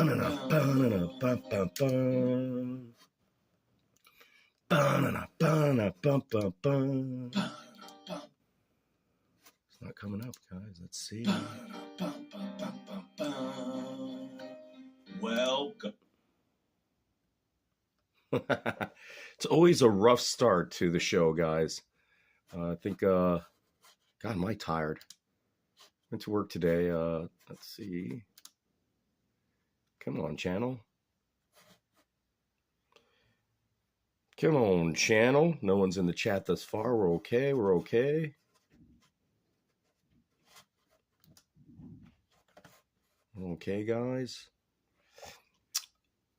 It's not coming up, guys. Let's see. Welcome. It's always a rough start to the show, guys. I think, God, am I tired? Went to work today. Let's see. Come on, channel. Come on, channel. No one's in the chat thus far. We're okay. We're okay. Okay, guys.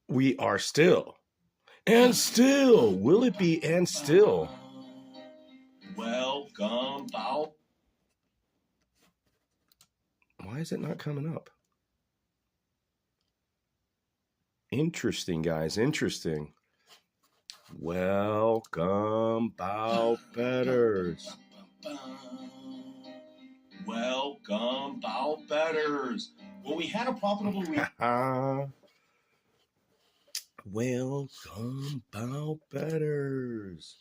We are still. And still. Will it be and still? Welcome out. Why is it not coming up? Interesting, guys. Interesting. Welcome, bow betters. Welcome, bow betters. Well, we had a profitable week. Welcome, bow betters.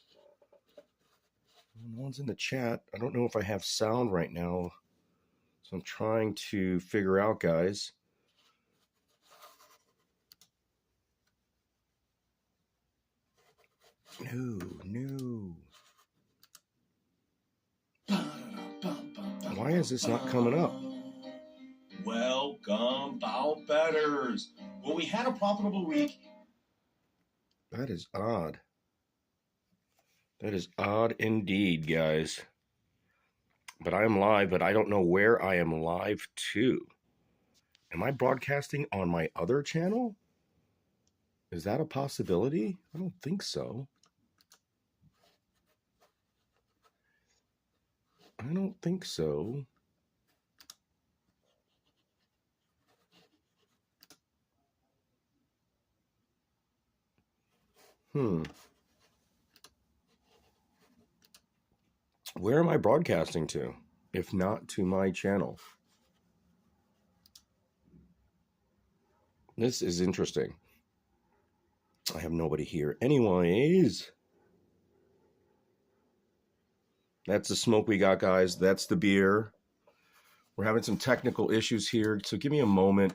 No one's in the chat. I don't know if I have sound right now, so I'm trying to figure out, guys. No. Why is this not coming up? Welcome, bow betters. Well, we had a profitable week. That is odd. That is odd indeed, guys. But I am live, but I don't know where I am live to. Am I broadcasting on my other channel? Is that a possibility? I don't think so. I don't think so. Where am I broadcasting to, if not to my channel? This is interesting. I have nobody here. Anyways, that's the smoke we got, guys. That's the beer. We're having some technical issues here, so give me a moment.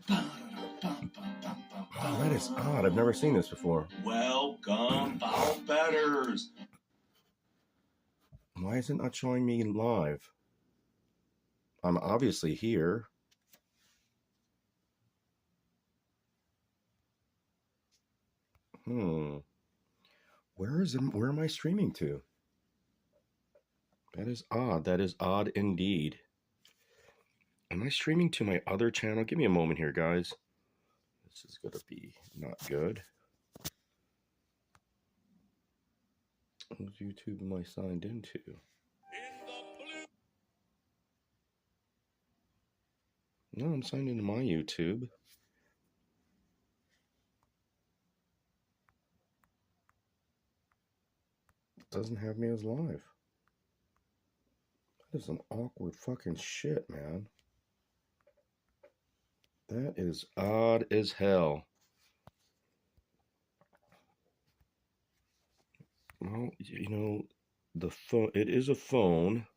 Oh, that is odd. I've never seen this before. Welcome, bow betters. Why is it not showing me live? I'm obviously here. Where am I streaming to? That is odd. That is odd indeed. Am I streaming to my other channel? Give me a moment here, guys. This is going to be not good. Whose YouTube am I signed into? No, I'm signed into my YouTube. It doesn't have me as live. That is some awkward fucking shit, man. That is odd as hell. Well, you know, the phone, it is a phone.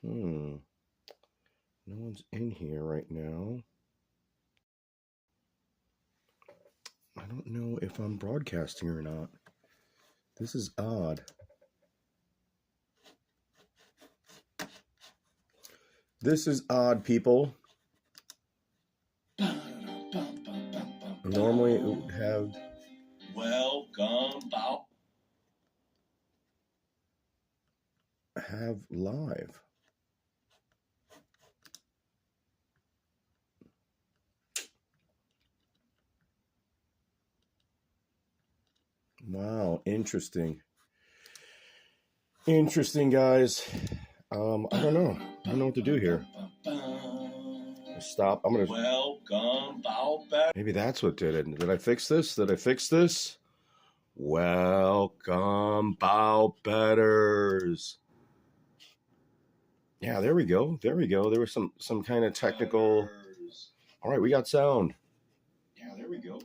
No one's in here right now. I don't know if I'm broadcasting or not. This is odd. This is odd, people. Normally it would have welcome have live. Wow, interesting. Interesting, guys. I don't know. I don't know what to do here. Stop. I'm gonna welcome bow betters. Maybe that's what did it. Did I fix this? Did I fix this? Welcome bow betters. Yeah, there we go. There we go. There was some kind of technical. All right, we got sound. Yeah, there we go.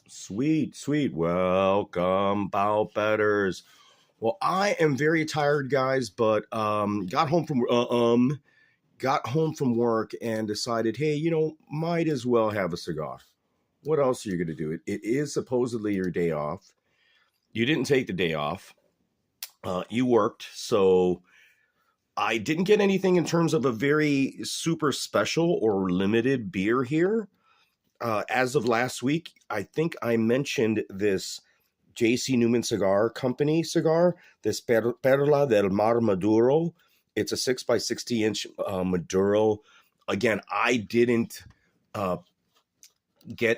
Sweet, sweet. Welcome, bow betters. Well, I am very tired, guys, but got home from work and decided, hey, might as well have a cigar. What else are you going to do? It is supposedly your day off. You didn't take the day off. You worked, so I didn't get anything in terms of a very super special or limited beer here. As of last week, I think I mentioned this J.C. Newman Cigar Company cigar, this Perla del Mar Maduro. It's a 6x60-inch Maduro. Again, I didn't uh, I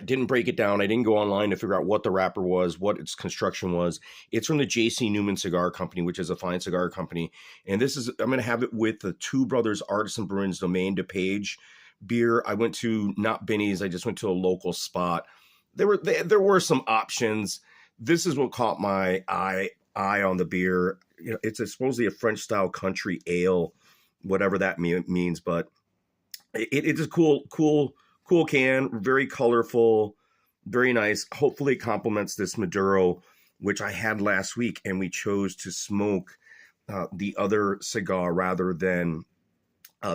didn't break it down. I didn't go online to figure out what the wrapper was, what its construction was. It's from the J.C. Newman Cigar Company, which is a fine cigar company. And I'm going to have it with the Two Brothers Artisan Brewing's Domaine Dupage beer. I went to not Binny's. I just went to a local spot. There were some options. This is what caught my eye on the beer. It's supposedly a French style country ale, whatever that means, but it's a cool can, very colorful, very nice. Hopefully it complements this Maduro, which I had last week, and we chose to smoke the other cigar rather than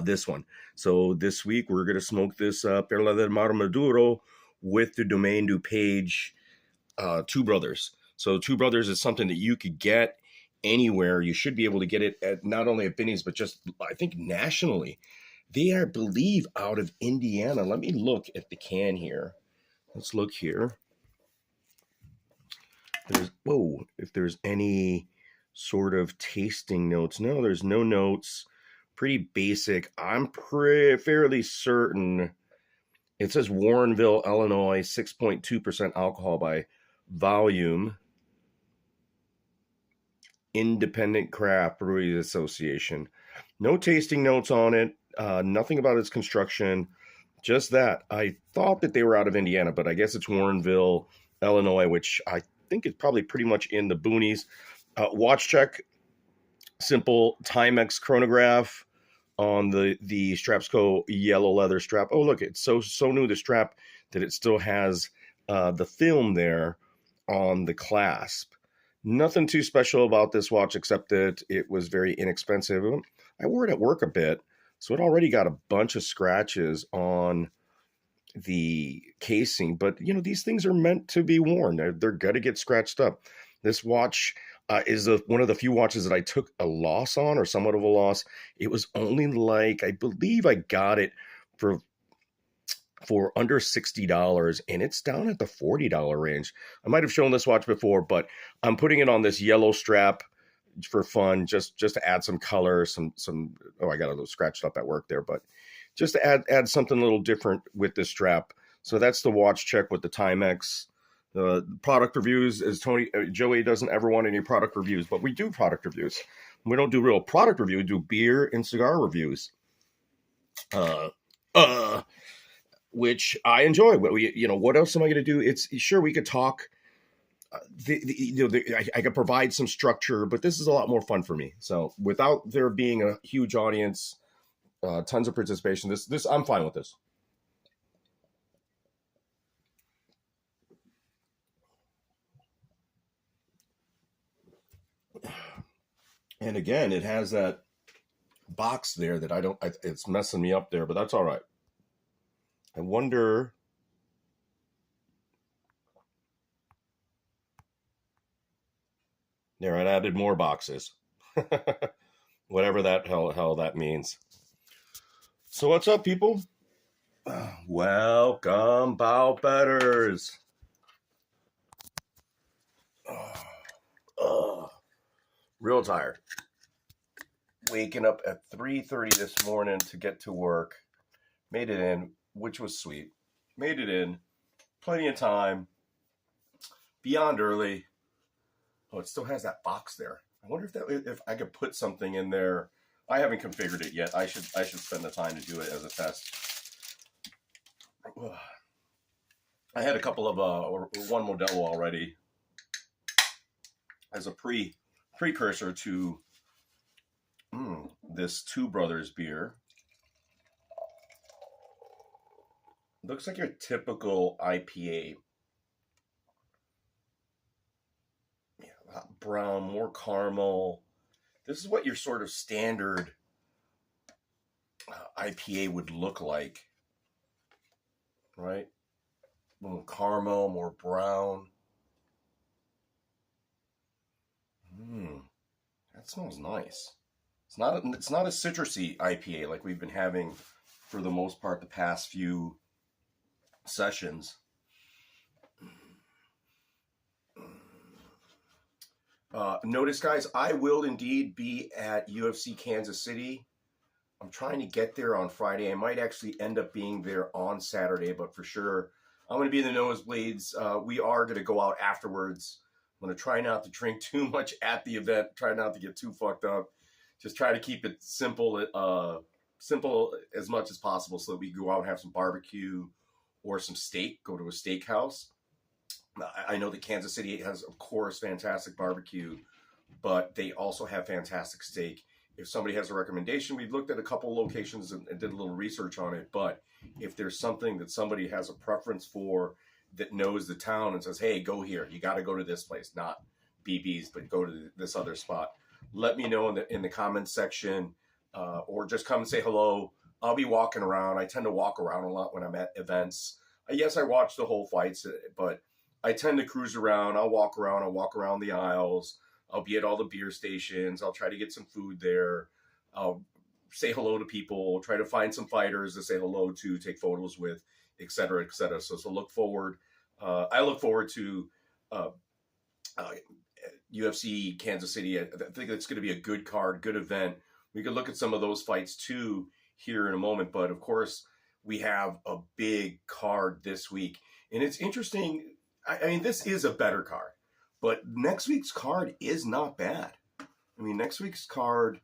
this one. So this week we're going to smoke this Perla del Mar Maduro with the Domaine Dupage Two Brothers. So Two Brothers is something that you could get anywhere. You should be able to get it at not only at Binny's, but just, I think, nationally. They are, I believe, out of Indiana. Let me look at the can here. Let's look here. If there's any sort of tasting notes. No, there's no notes. Pretty basic. I'm fairly certain it says Warrenville, Illinois, 6.2% alcohol by volume. Independent Craft Breweries Association. No tasting notes on it. Nothing about its construction. Just that. I thought that they were out of Indiana, but I guess it's Warrenville, Illinois, which I think is probably pretty much in the boonies. Watch check. Simple Timex chronograph on the Strapsco yellow leather strap. Oh, look, it's so new, the strap, that it still has the film there on the clasp. Nothing too special about this watch except that it was very inexpensive. I wore it at work a bit, so it already got a bunch of scratches on the casing. But, these things are meant to be worn. They're going to get scratched up. This watch is one of the few watches that I took a loss on, or somewhat of a loss. It was only I believe I got it for under $60, and it's down at the $40 range. I might have shown this watch before, but I'm putting it on this yellow strap for fun, just to add some color, I got a little scratched up at work there, but just to add something a little different with this strap. So that's the watch check with the Timex. Product reviews, as Joey doesn't ever want any product reviews, but we do product reviews. We don't do real product reviews, we do beer and cigar reviews. Which I enjoy. What else am I going to do? It's sure we could talk. I could provide some structure, but this is a lot more fun for me. So without there being a huge audience, tons of participation, this I'm fine with this. And again, it has that box there that it's messing me up there, but that's all right. I wonder. There, I added more boxes. Whatever that hell that means. So what's up, people? Welcome, bow betters. Real tired. Waking up at 3:30 this morning to get to work. Made it in, which was sweet. Made it in. Plenty of time. Beyond early. Oh, it still has that box there. I wonder if I could put something in there. I haven't configured it yet. I should spend the time to do it as a test. I had a couple of one Modelo already as a precursor to this Two Brothers beer. Looks like your typical IPA. Yeah, brown, more caramel. This is what your sort of standard IPA would look like, right? More caramel, more brown. That smells nice. It's not a citrusy IPA like we've been having for the most part the past few sessions. Notice, guys, I will indeed be at UFC Kansas City. I'm trying to get there on Friday. I might actually end up being there on Saturday, but for sure, I'm going to be in the nosebleeds. We are going to go out afterwards. I'm going to try not to drink too much at the event. Try not to get too fucked up. Just try to keep it simple, simple as much as possible, so that we can go out and have some barbecue or some steak. Go to a steakhouse. I know that Kansas City has, of course, fantastic barbecue, but they also have fantastic steak. If somebody has a recommendation, we've looked at a couple locations and did a little research on it. But if there's something that somebody has a preference for, that knows the town and says, hey, go here, you got to go to this place, not BB's, but go to this other spot, let me know in the comments section, or just come and say hello. I'll be walking around. I tend to walk around a lot when I'm at events. Yes, I watch the whole fights, but I tend to cruise around. I'll walk around the aisles. I'll be at all the beer stations. I'll try to get some food there. I'll say hello to people, try to find some fighters to say hello to, take photos with, et cetera, et cetera. So look forward. I look forward to UFC Kansas City. I think it's going to be a good card, good event. We could look at some of those fights too here in a moment. But of course, we have a big card this week. And it's interesting. I mean, this is a better card, but next week's card is not bad. I mean, next week's card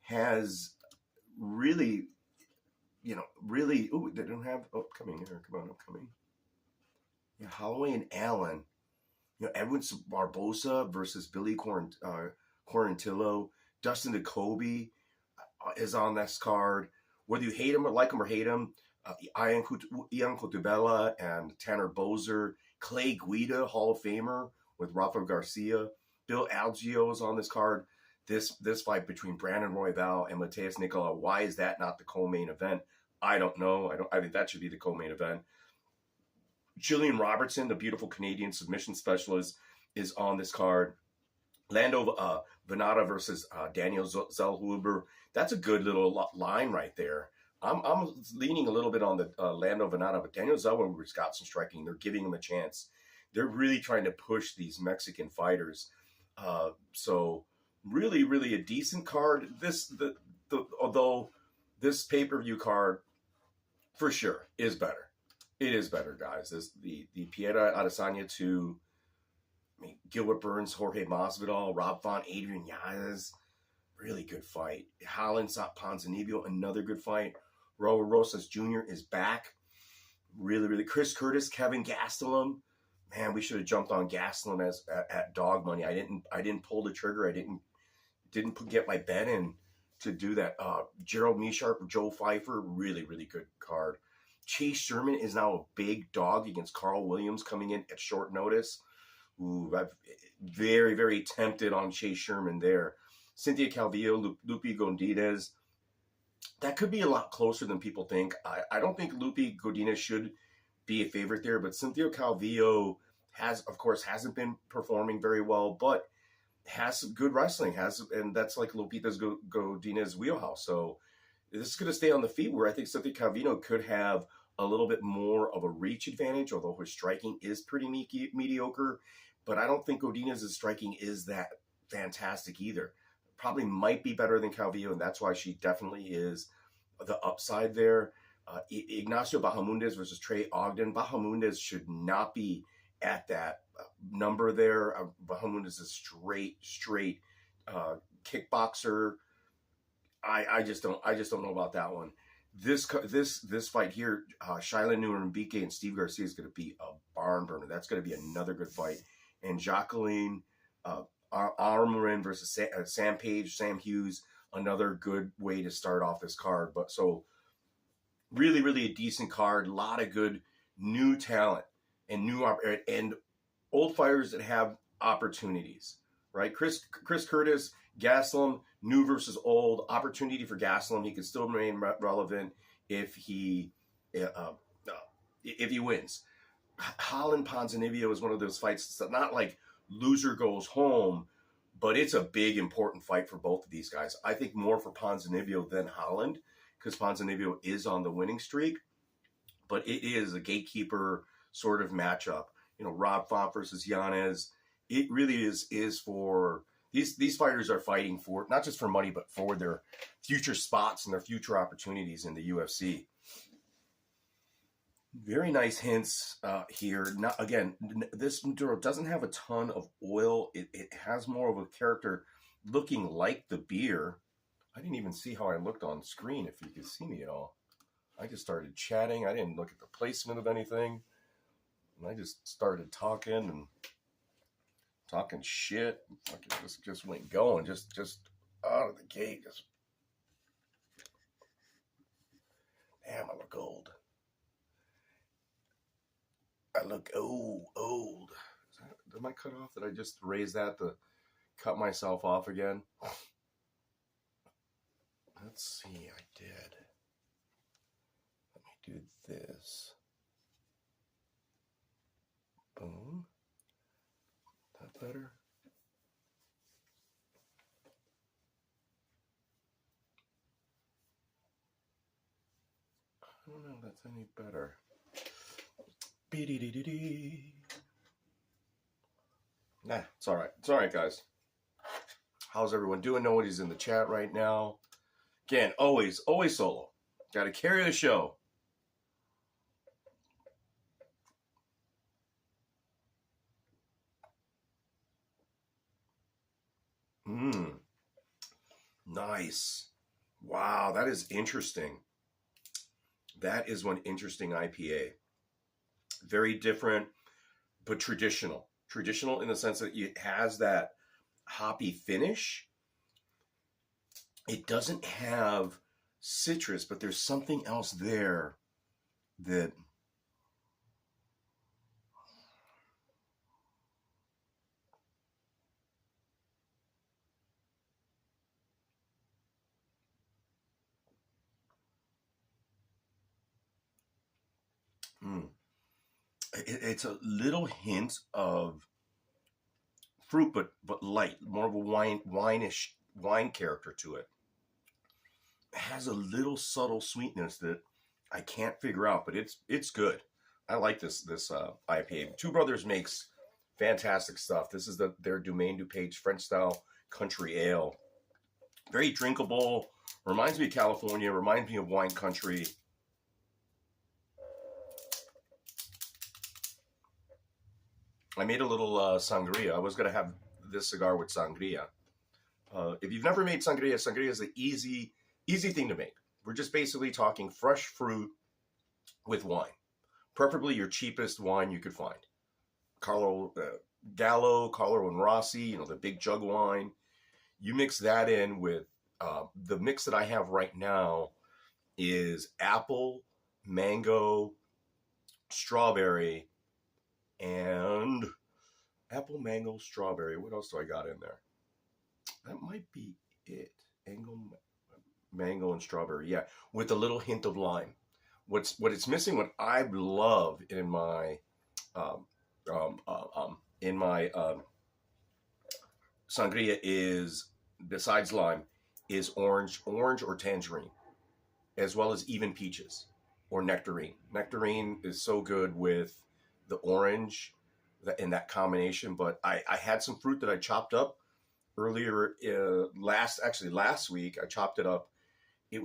has really, ooh, they don't have upcoming here. Come on, upcoming. Yeah, Holloway and Allen. Edwin Barbosa versus Billy Quarantillo. Dustin Jacoby is on this card. Whether you hate him or like him or hate him, Ian Cutelaba and Tanner Boser. Clay Guida, Hall of Famer, with Rafa Garcia. Bill Algeo is on this card. This fight between Brandon Royval and Mateus Nicolau, why is that not the co-main event? I don't know. I think that should be the co-main event. Jillian Robertson, the beautiful Canadian submission specialist, is on this card. Lando Venata versus Daniel Zellhuber. That's a good little line right there. I'm leaning a little bit on the Lando Venata, but Daniel Zellhuber's got some striking. They're giving him a chance. They're really trying to push these Mexican fighters. So really, really a decent card. Although this pay-per-view card for sure is better. It is better, guys. The Piedra Adesanya to Gilbert Burns, Jorge Masvidal, Rob Font, Adrian Yanez. Really good fight. Holland Ponzinibbio, another good fight. Raul Rosas Jr. is back. Really, really. Chris Curtis, Kevin Gastelum. Man, we should have jumped on Gastelum at dog money. I didn't pull the trigger. I didn't get my bet in to do that. Gerald Meerschaert, Joe Pfeiffer, really, really good card. Chase Sherman is now a big dog against Carl Williams coming in at short notice. Ooh, I'm very, very tempted on Chase Sherman there. Cynthia Calvillo, Lupi Godinez. That could be a lot closer than people think. I don't think Lupi Godinez should be a favorite there, but Cynthia Calvillo hasn't been performing very well, but has some good wrestling, and that's like Lupita Godinez's wheelhouse. So this is going to stay on the feet, where I think Cynthia Calvillo could have a little bit more of a reach advantage, although her striking is pretty mediocre. But I don't think Godinez's striking is that fantastic either. Probably might be better than Calvillo, and that's why she definitely is the upside there. Ignacio Bahamundes versus Trey Ogden. Bahamundes should not be at that number there. Bahamundes is straight kickboxer. I just don't know about that one. This fight here, Shailin Nuermbike and Steve Garcia is going to be a barn burner. That's going to be another good fight. And Jacqueline Armorin versus Sam Page, Sam Hughes, another good way to start off this card. But so really, really a decent card. A lot of good new talent and and old fighters that have opportunities, right? Chris Curtis, Gastelum, new versus old. Opportunity for Gastelum. He can still remain relevant if he wins. Holland Ponzinibbio is one of those fights that's not like loser goes home, but it's a big, important fight for both of these guys. I think more for Ponzinibbio than Holland, because Ponzinibbio is on the winning streak, but it is a gatekeeper sort of matchup. You know, Rob Font versus Yanez. It really is for these fighters are fighting for not just for money, but for their future spots and their future opportunities in the UFC. Very nice hints here. Not, again, this Maduro doesn't have a ton of oil. It has more of a character looking like the beer. I didn't even see how I looked on screen, if you could see me at all. I just started chatting. I didn't look at the placement of anything. And I just started talking shit. Just went going. Just out of the gate. Just damn, I look old. I look old. Am I cut off? Did I just raise that to cut myself off again? Let's see, I did. Let me do this. Boom. That better? I don't know if that's any better. Nah, it's all right. It's all right, guys. How's everyone doing? Nobody's in the chat right now. Again, always solo. Got to carry the show. Nice. Wow, that is interesting. That is one interesting IPA. Very different, but traditional. Traditional in the sense that it has that hoppy finish. It doesn't have citrus, but there's something else there that it's a little hint of fruit, but light, more of a wine character to it. It has a little subtle sweetness that I can't figure out, but it's good. I like this IPA. Two Brothers makes fantastic stuff. This is their Domaine Dupage French style country ale. Very drinkable. Reminds me of California. Reminds me of wine country. I made a little sangria. I was going to have this cigar with sangria. If you've never made sangria, sangria is an easy thing to make. We're just basically talking fresh fruit with wine. Preferably your cheapest wine you could find. Gallo, Carlo and Rossi, the big jug wine. You mix that in with the mix that I have right now is apple, mango, strawberry, and apple, mango, strawberry. What else do I got in there? That might be it. Mango and strawberry. Yeah, with a little hint of lime. What it's missing, what I love in my sangria is, besides lime, is orange or tangerine, as well as even peaches or nectarine. Nectarine is so good with the orange in that combination. But I had some fruit that I chopped up earlier last week. I chopped it up. I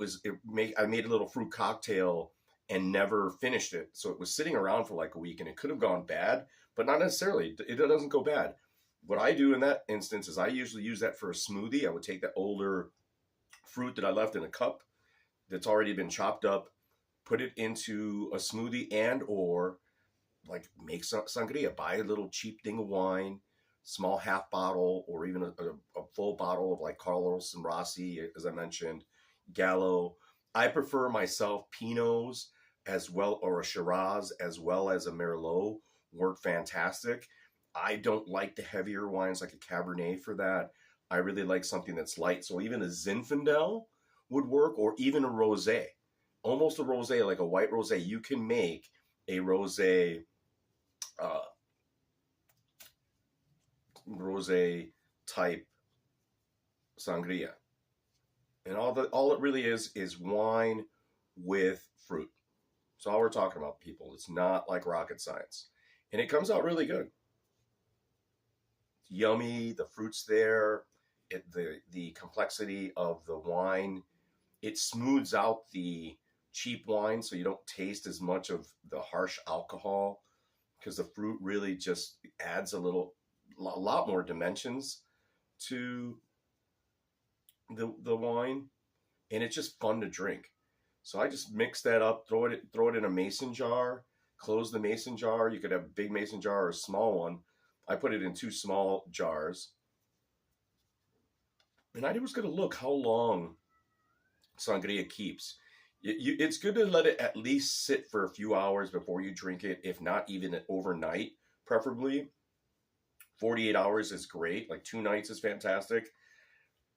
made a little fruit cocktail and never finished it. So it was sitting around for like a week, and it could have gone bad, but not necessarily. It doesn't go bad. What I do in that instance is I usually use that for a smoothie. I would take that older fruit that I left in a cup that's already been chopped up, put it into a smoothie, and or like make some sangria. Buy a little cheap thing of wine, small half bottle or even a full bottle of like Carlos and Rossi, as I mentioned, Gallo. I prefer myself Pinots as well, or a Shiraz as well as a Merlot work fantastic. I don't like the heavier wines like a Cabernet for that. I really like something that's light. So even a Zinfandel would work, or even a rosé, almost a rosé, like a white rosé. You can make a rosé, uh, rosé type sangria, and all it really is wine with fruit. That's all we're talking about, people. It's not like rocket science, and it comes out really good. It's yummy. The fruit's there. The complexity of the wine, it smooths out the cheap wine, so you don't taste as much of the harsh alcohol, because the fruit really just adds a lot more dimensions to the wine, and it's just fun to drink. So I just mix that up, throw it in a mason jar, close the mason jar. You could have a big mason jar or a small one. I put it in 2 small jars, and I was going to look how long sangria keeps. It's good to let it at least sit for a few hours before you drink it, if not even overnight, preferably. 48 hours is great. Like 2 nights is fantastic.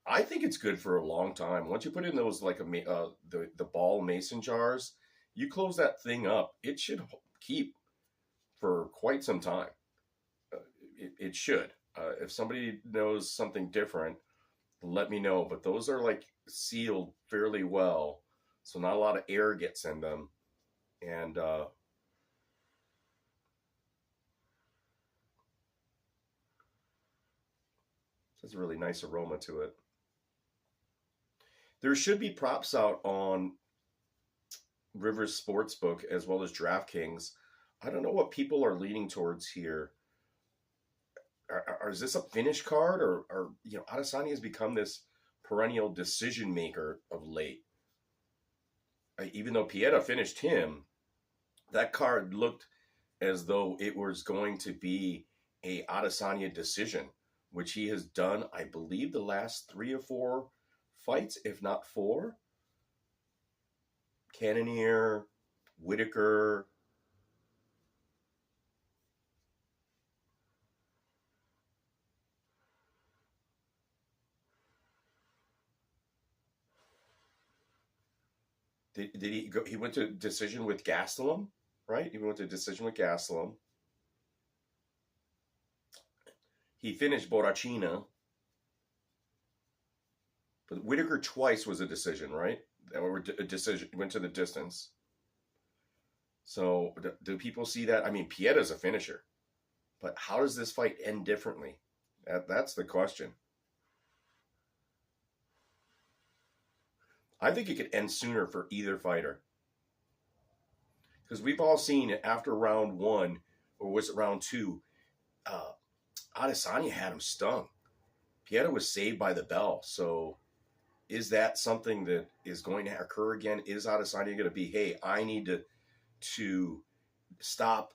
I think it's good for a long time. Once you put in those like the ball mason jars, you close that thing up, it should keep for quite some time. It should. If somebody knows something different, let me know. But those are like sealed fairly well, so not a lot of air gets in them, and has a really nice aroma to it. There should be props out on Rivers Sportsbook as well as DraftKings. I don't know what people are leaning towards here. Is this a finish card, or Adesanya has become this perennial decision maker of late? Even though Pieta finished him, that card looked as though it was going to be a Adesanya decision, which he has done, I believe, the last 3 or 4 fights, if not 4. Cannonier, Whitaker. Did he go? He went to decision with Gastelum, right? He went to decision with Gastelum. He finished Borrachina. But Whitaker twice was a decision, right? That were a decision, went to the distance. So do people see that? I mean, Pieta's a finisher, but how does this fight end differently? That's the question. I think it could end sooner for either fighter, because we've all seen it after round 1, or was it round 2? Adesanya had him stung. Pieta was saved by the bell. So is that something that is going to occur again? Is Adesanya going to be, hey, I need to stop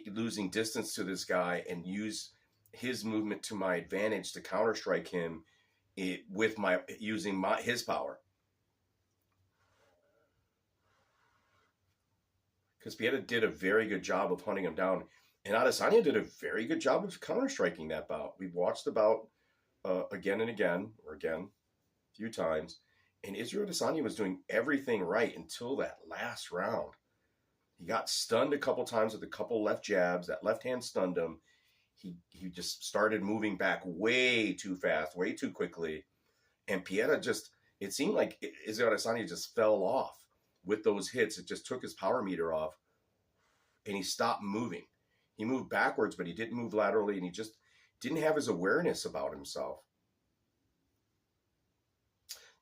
losing distance to this guy and use his movement to my advantage to counterstrike him with his power? Because Pieta did a very good job of hunting him down, and Adesanya did a very good job of counterstriking that bout. We've watched the bout again and again, a few times, and Israel Adesanya was doing everything right until that last round. He got stunned a couple times with a couple left jabs. That left hand stunned him. He just started moving back way too fast, way too quickly, and Pieta it seemed like Israel Adesanya just fell off with those hits. It just took his power meter off, and he stopped moving. He moved backwards, but he didn't move laterally, and he just didn't have his awareness about himself.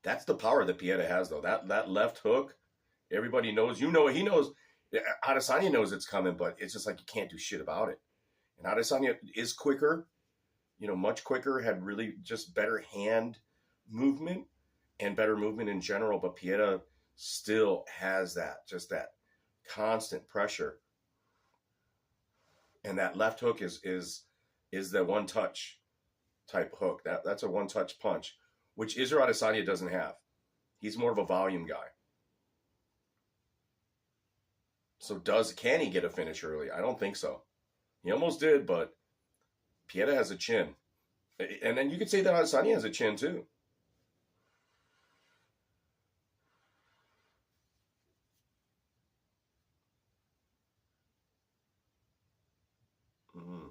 That's the power that Pieta has, though. That left hook, everybody knows. He knows. Adesanya knows it's coming, but it's just like you can't do shit about it. And Adesanya is quicker, much quicker, had really just better hand movement and better movement in general, but Pieta still has that constant pressure. And that left hook is is the one-touch type hook. That's a one-touch punch, which Israel Adesanya doesn't have. He's more of a volume guy. So can he get a finish early? I don't think so. He almost did, but Pieta has a chin. And then you could say that Adesanya has a chin too. Mm-hmm.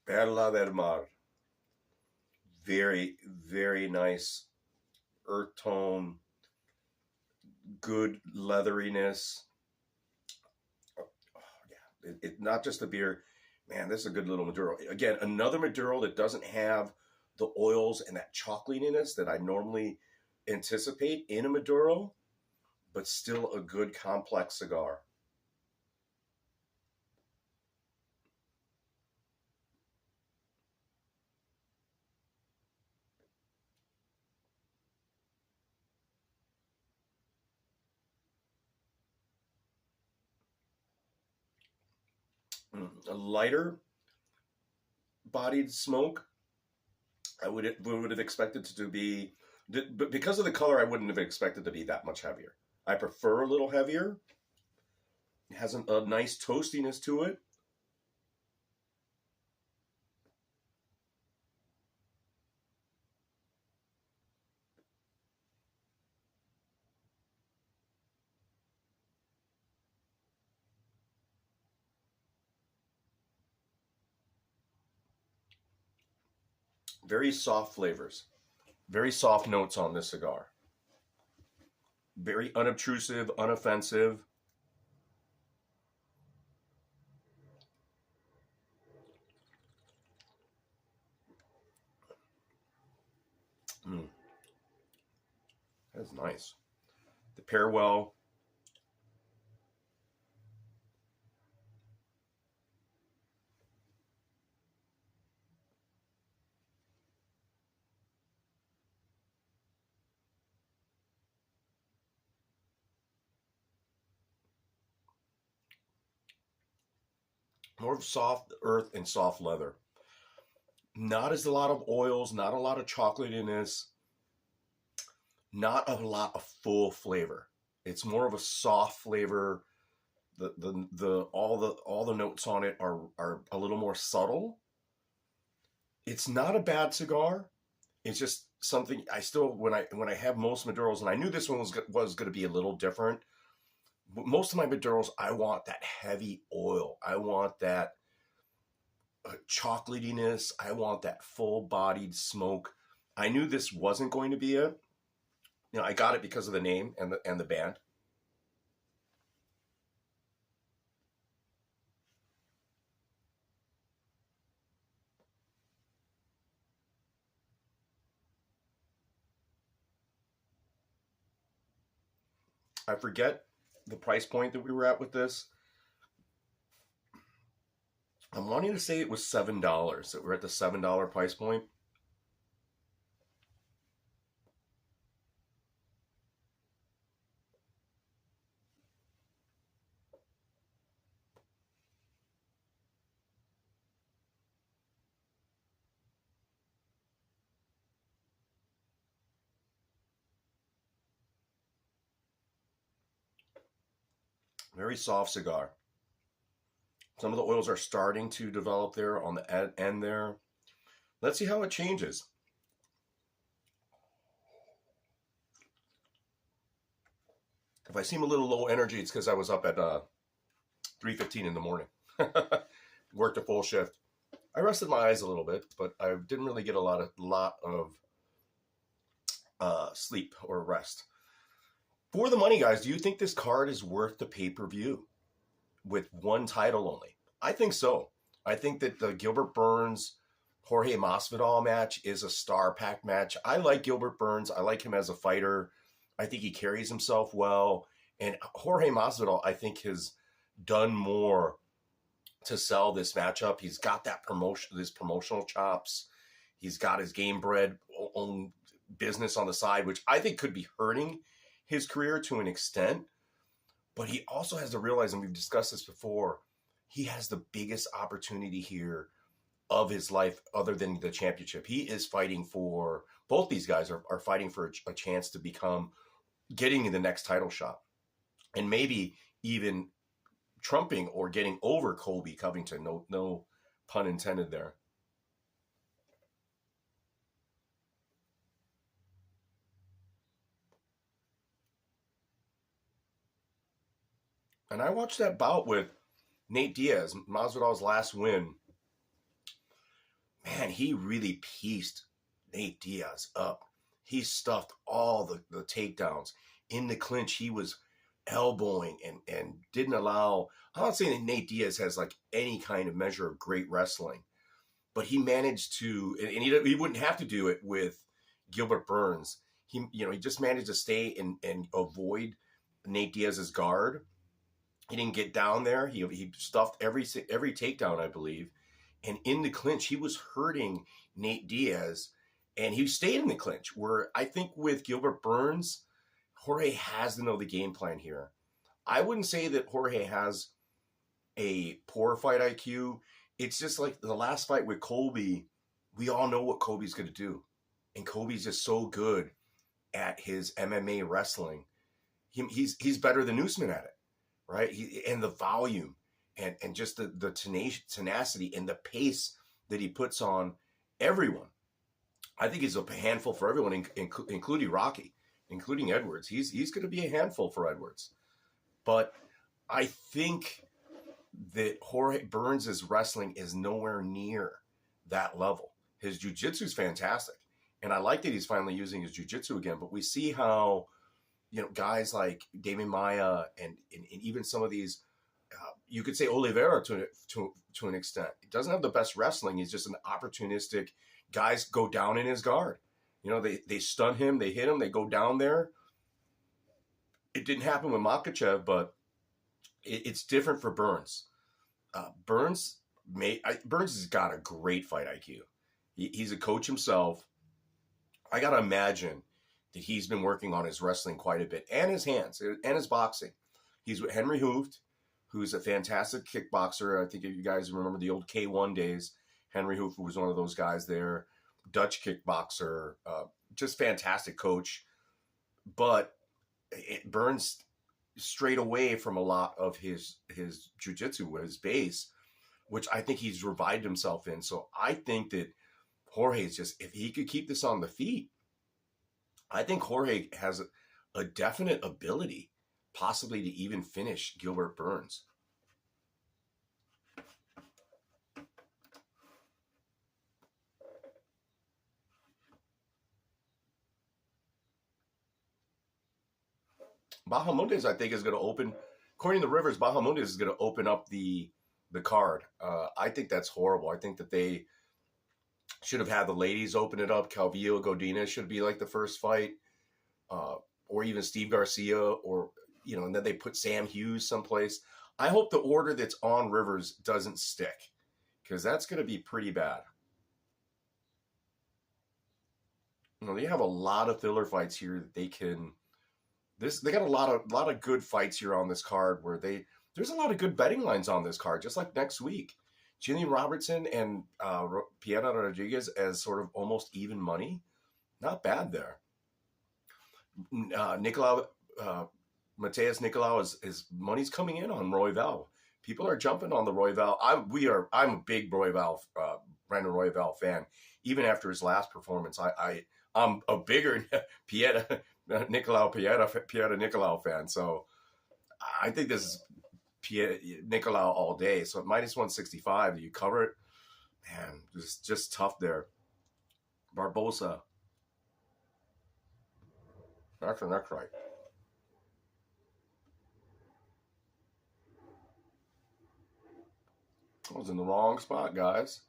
Perla del Mar. Very, very nice earth tone, good leatheriness. Oh, yeah, not just the beer. Man, this is a good little Maduro. Again, another Maduro that doesn't have the oils and that chocolatiness that I normally anticipate in a Maduro, but still a good complex cigar. A lighter bodied smoke. I would have expected to be, but because of the color, I wouldn't have expected to be that much heavier. I prefer a little heavier. It has a nice toastiness to it. Very soft flavors. Very soft notes on this cigar. Very unobtrusive, unoffensive. Mm, that's nice. The pair well. More of soft earth and soft leather. Not as a lot of oils, not a lot of chocolatiness, not a lot of full flavor. It's more of a soft flavor. All the notes on it are a little more subtle. It's not a bad cigar. It's just something I still when I have most Maduros, and I knew this one was going to be a little different. But most of my Maduros, I want that heavy oil. I want that chocolatiness. I want that full-bodied smoke. I knew this wasn't going to be it. I got it because of the name and the band. I forget the price point that we were at with this. I'm wanting to say it was $7. That we're at the $7 price point. Very soft cigar. Some of the oils are starting to develop there on the end there. Let's see how it changes. If I seem a little low energy, it's because I was up at 3:15 in the morning. Worked a full shift. I rested my eyes a little bit, but I didn't really get a lot of sleep or rest. For the money, guys, do you think this card is worth the pay-per-view with one title only? I think so. I think that the Gilbert Burns Jorge Masvidal match is a star-packed match. I like Gilbert Burns. I like him as a fighter. I think he carries himself well. And Jorge Masvidal, I think, has done more to sell this matchup. He's got that promotion, his promotional chops. He's got his game bred own business on the side, which I think could be hurting his career to an extent. But he also has to realize, and we've discussed this before, he has the biggest opportunity here of his life other than the championship. He is fighting for, both these guys are fighting for a chance to become, getting in the next title shot. And maybe even trumping or getting over Colby Covington. No pun intended there. And I watched that bout with Nate Diaz, Masvidal's last win. Man, he really pieced Nate Diaz up. He stuffed all the takedowns. In the clinch, he was elbowing and didn't allow. I'm not saying that Nate Diaz has like any kind of measure of great wrestling, but he managed to, and he wouldn't have to do it with Gilbert Burns. He just managed to stay and avoid Nate Diaz's guard. He didn't get down there. He stuffed every takedown, I believe. And in the clinch, he was hurting Nate Diaz, and he stayed in the clinch. Where I think with Gilbert Burns, Jorge has to know the game plan here. I wouldn't say that Jorge has a poor fight IQ. It's just like the last fight with Colby. We all know what Colby's going to do. And Colby's just so good at his MMA wrestling. He's better than Usman at it, right? And the volume and just the tenacity and the pace that he puts on everyone. I think he's a handful for everyone, including Rocky, including Edwards. He's going to be a handful for Edwards. But I think that Jorge Burns' wrestling is nowhere near that level. His jiu-jitsu is fantastic. And I like that he's finally using his jiu-jitsu again. But we see how, guys like Damian Maia and even some of these, you could say Oliveira to an extent. He doesn't have the best wrestling. He's just an opportunistic. Guys go down in his guard. They stun him, they hit him, they go down there. It didn't happen with Makhachev, but it's different for Burns. Burns has got a great fight IQ. He's a coach himself. I got to imagine that he's been working on his wrestling quite a bit, and his hands, and his boxing. He's with Henry Hooft, who's a fantastic kickboxer. I think if you guys remember the old K1 days, Henry Hooft was one of those guys there. Dutch kickboxer, just fantastic coach. But it Burns strayed away from a lot of his jiu-jitsu, his base, which I think he's revived himself in. So I think that Jorge is just, if he could keep this on the feet, I think Jorge has a definite ability possibly to even finish Gilbert Burns. Bahamondes, I think, is going to open, according to the Rivers, Bahamondes is going to open up the card. I think that's horrible. I think that they should have had the ladies open it up. Calvillo Godinez should be like the first fight, or even Steve Garcia, or and then they put Sam Hughes someplace. I hope the order that's on Rivers doesn't stick, because that's going to be pretty bad. They have a lot of filler fights here that they can. They got a lot of good fights here on this card where there's a lot of good betting lines on this card, just like next week. Ginny Robertson and Piera Rodriguez as sort of almost even money. Not bad there. Mateus Nicolau is money's coming in on Royval. People are jumping on the Royval. I'm a big Royval, Brandon Royval fan. Even after his last performance, I'm a bigger Piera Nicolau fan. So I think this is Nicolau all day. So at minus 165, do you cover it? Man, just tough there. Barbosa. That's right. I was in the wrong spot, guys.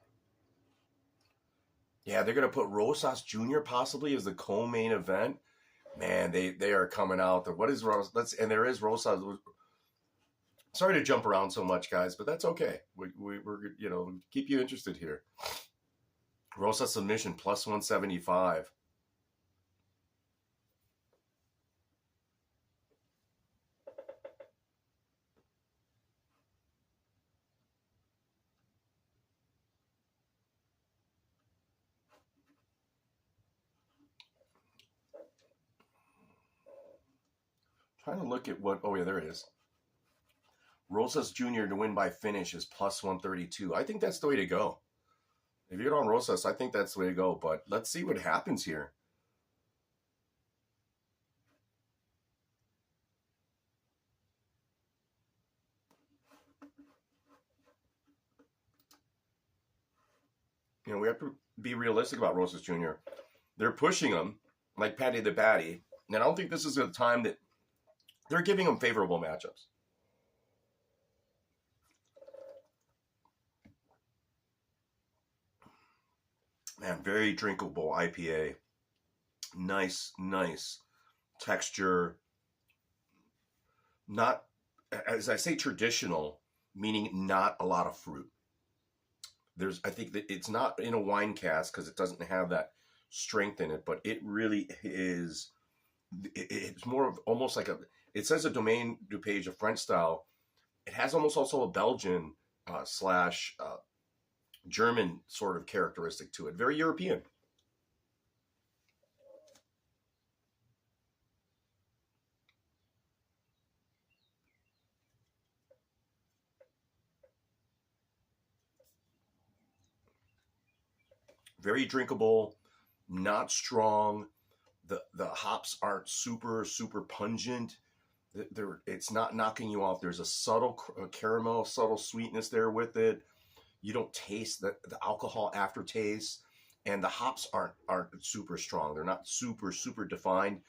Yeah, they're gonna put Rosas Jr. possibly as the co-main event. Man, they are coming out. What is Rosas? And there is Rosas. Sorry to jump around so much, guys, but that's okay. We're keep you interested here. Rosas submission plus 175. Trying to look at what. Oh yeah, there it is. Rosas Jr. to win by finish is plus 132. I think that's the way to go. If you get on Rosas, I think that's the way to go. But let's see what happens here. We have to be realistic about Rosas Jr. They're pushing him like Patty the Batty. And I don't think this is a time that they're giving him favorable matchups. Man, very drinkable IPA. Nice texture. Not, as I say, traditional, meaning not a lot of fruit. I think that it's not in a wine cask because it doesn't have that strength in it, but it really is. It's more of almost like it says a Domaine Dupage, a French style. It has almost also a Belgian slash German sort of characteristic to it. Very European. Very drinkable, not strong. The hops aren't super pungent. It's not knocking you off. There's a subtle caramel, subtle sweetness there with it. You don't taste the alcohol aftertaste, and the hops aren't super strong. They're not super defined,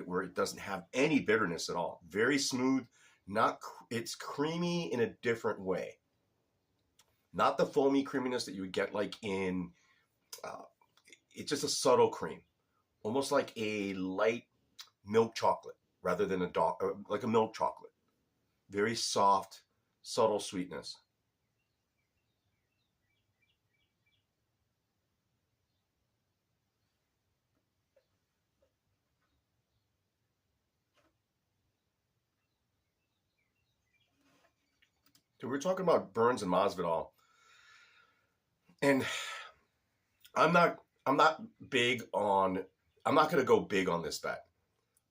where it doesn't have any bitterness at all. Very smooth. It's creamy in a different way. Not the foamy creaminess that you would get like in. It's just a subtle cream, almost like a light milk chocolate rather than like a milk chocolate. Very soft, subtle sweetness. So we're talking about Burns and Masvidal, and I'm not big on. I'm not going to go big on this bet,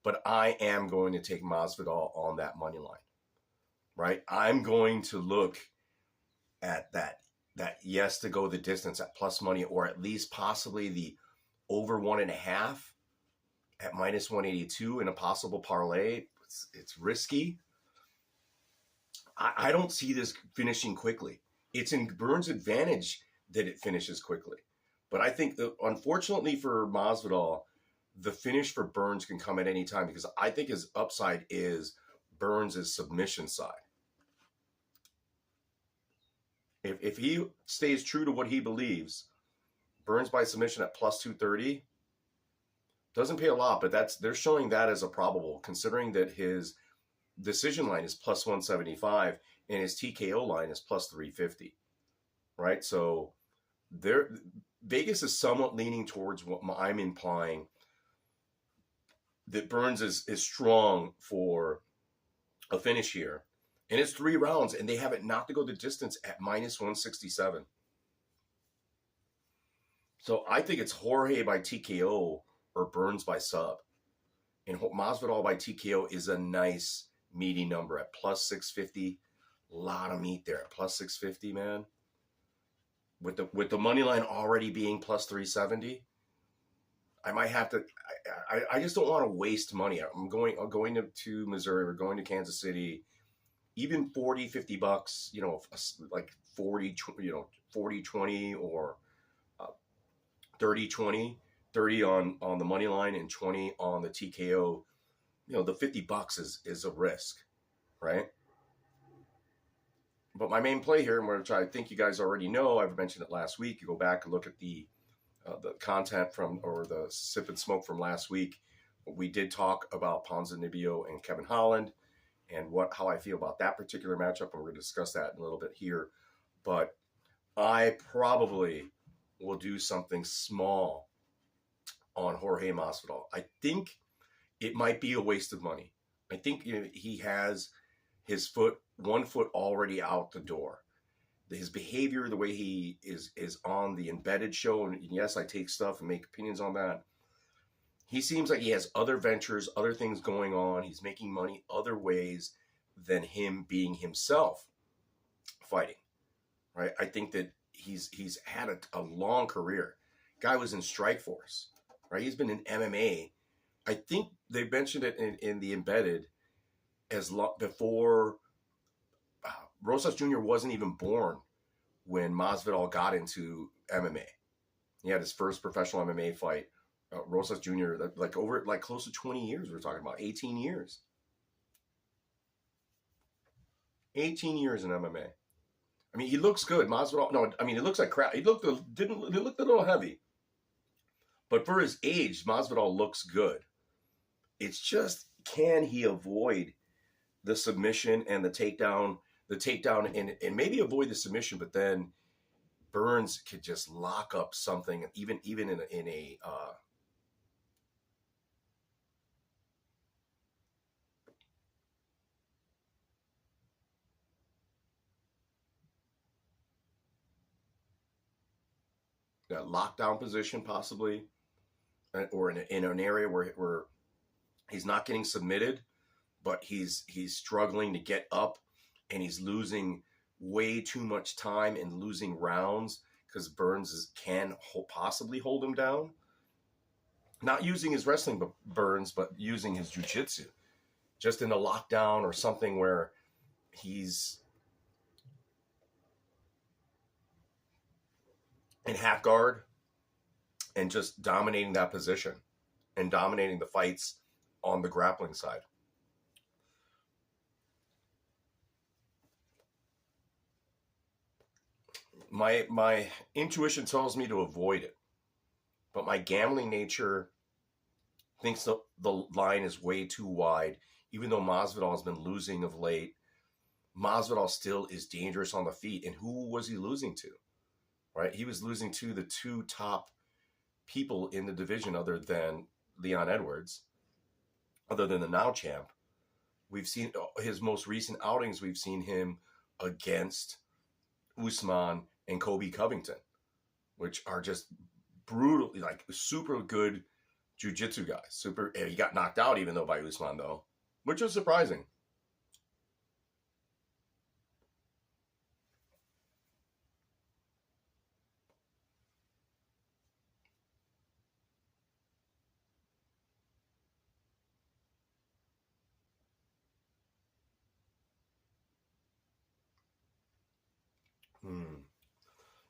but I am going to take Masvidal on that money line. Right, I'm going to look at that yes to go the distance at plus money, or at least possibly the over 1.5 at minus 182 in a possible parlay. It's risky. I don't see this finishing quickly. It's in Burns' advantage that it finishes quickly. But I think that, unfortunately for Masvidal, the finish for Burns can come at any time, because I think his upside is Burns' submission side. If he stays true to what he believes, Burns by submission at plus 230 doesn't pay a lot, but they're showing that as a probable, considering that his decision line is plus 175 and his TKO line is plus 350, right? So Vegas is somewhat leaning towards what I'm implying, that Burns is strong for a finish here. And it's 3 rounds, and they have it not to go the distance at minus 167. So I think it's Jorge by TKO or Burns by sub. And Masvidal by TKO is a nice meaty number at plus 650. A lot of meat there at plus 650, man. With the money line already being plus 370, I might have to. I just don't want to waste money. I'm going to Missouri. We're going to Kansas City. Even 40, 50 bucks, like 40, 40, 20 or 30, 20, 30 on the money line and 20 on the TKO. The 50 bucks is a risk, right? But my main play here, and which I think you guys already know, I've mentioned it last week. You go back and look at the the content from, or the sip and smoke from last week, we did talk about Ponzinibbio and Kevin Holland and how I feel about that particular matchup, and we're going to discuss that in a little bit here. But I probably will do something small on Jorge Masvidal. I think it might be a waste of money. I think he has his one foot already out the door. His behavior, the way he is on the Embedded show, and yes, I take stuff and make opinions on that. He seems like he has other ventures, other things going on. He's making money other ways than him being himself fighting, right? I think that he's had a long career. Guy was in Strikeforce, right? He's been in MMA. I think they mentioned it in the Embedded as long before Rosas Jr. wasn't even born when Masvidal got into MMA. He had his first professional MMA fight. Rosas Jr. over close to 20 years. We're talking about 18 years. 18 years in MMA. I mean, he looks good. Masvidal. No, I mean, it looks like crap. He looked a little heavy, but for his age, Masvidal looks good. It's just, can he avoid the submission and the takedown, and maybe avoid the submission, but then Burns could just lock up something, even in a that lockdown position, possibly, or in an area where he's not getting submitted, but he's struggling to get up, and he's losing way too much time and losing rounds because Burns can possibly hold him down. Not using his wrestling, but Burns, but using his jiu-jitsu, just in a lockdown or something where he's in half guard and just dominating that position and dominating the fights on the grappling side. My intuition tells me to avoid it, but my gambling nature thinks the line is way too wide. Even though Masvidal has been losing of late, Masvidal still is dangerous on the feet. And who was he losing to? Right? He was losing to the two top people in the division other than Leon Edwards, other than the now champ. We've seen his most recent outings, we've seen him against Usman and Kobe Covington, which are just brutally, super good jiu-jitsu guys. He got knocked out even though by Usman, though, which was surprising.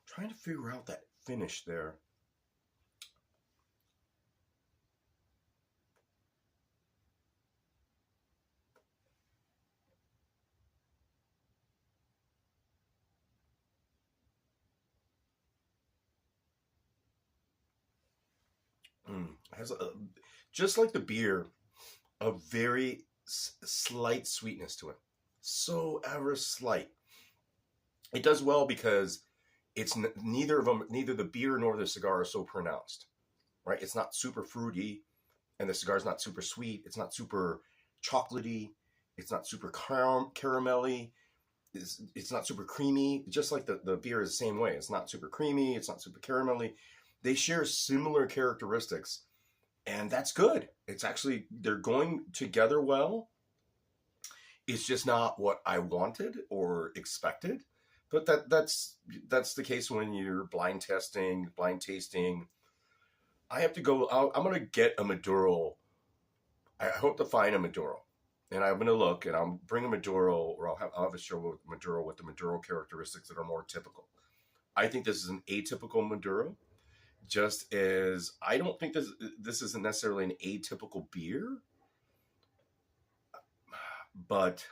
Trying to figure out that finish there. Has just like the beer, a very slight sweetness to it. So ever slight. It does well because it's neither the beer nor the cigar are so pronounced, right? It's not super fruity, and the cigar is not super sweet. It's not super chocolatey. It's not super caramelly. It's not super creamy. Just like the beer is the same way. It's not super creamy. It's not super caramelly. They share similar characteristics, and that's good. It's actually, they're going together well. It's just not what I wanted or expected. But that's the case when you're blind tasting. I have to go. I'm going to get a Maduro. I hope to find a Maduro, and I'm going to look, and I'll bring a Maduro, or I'll have a show with Maduro with the Maduro characteristics that are more typical. I think this is an atypical Maduro, just as I don't think this isn't necessarily an atypical beer, but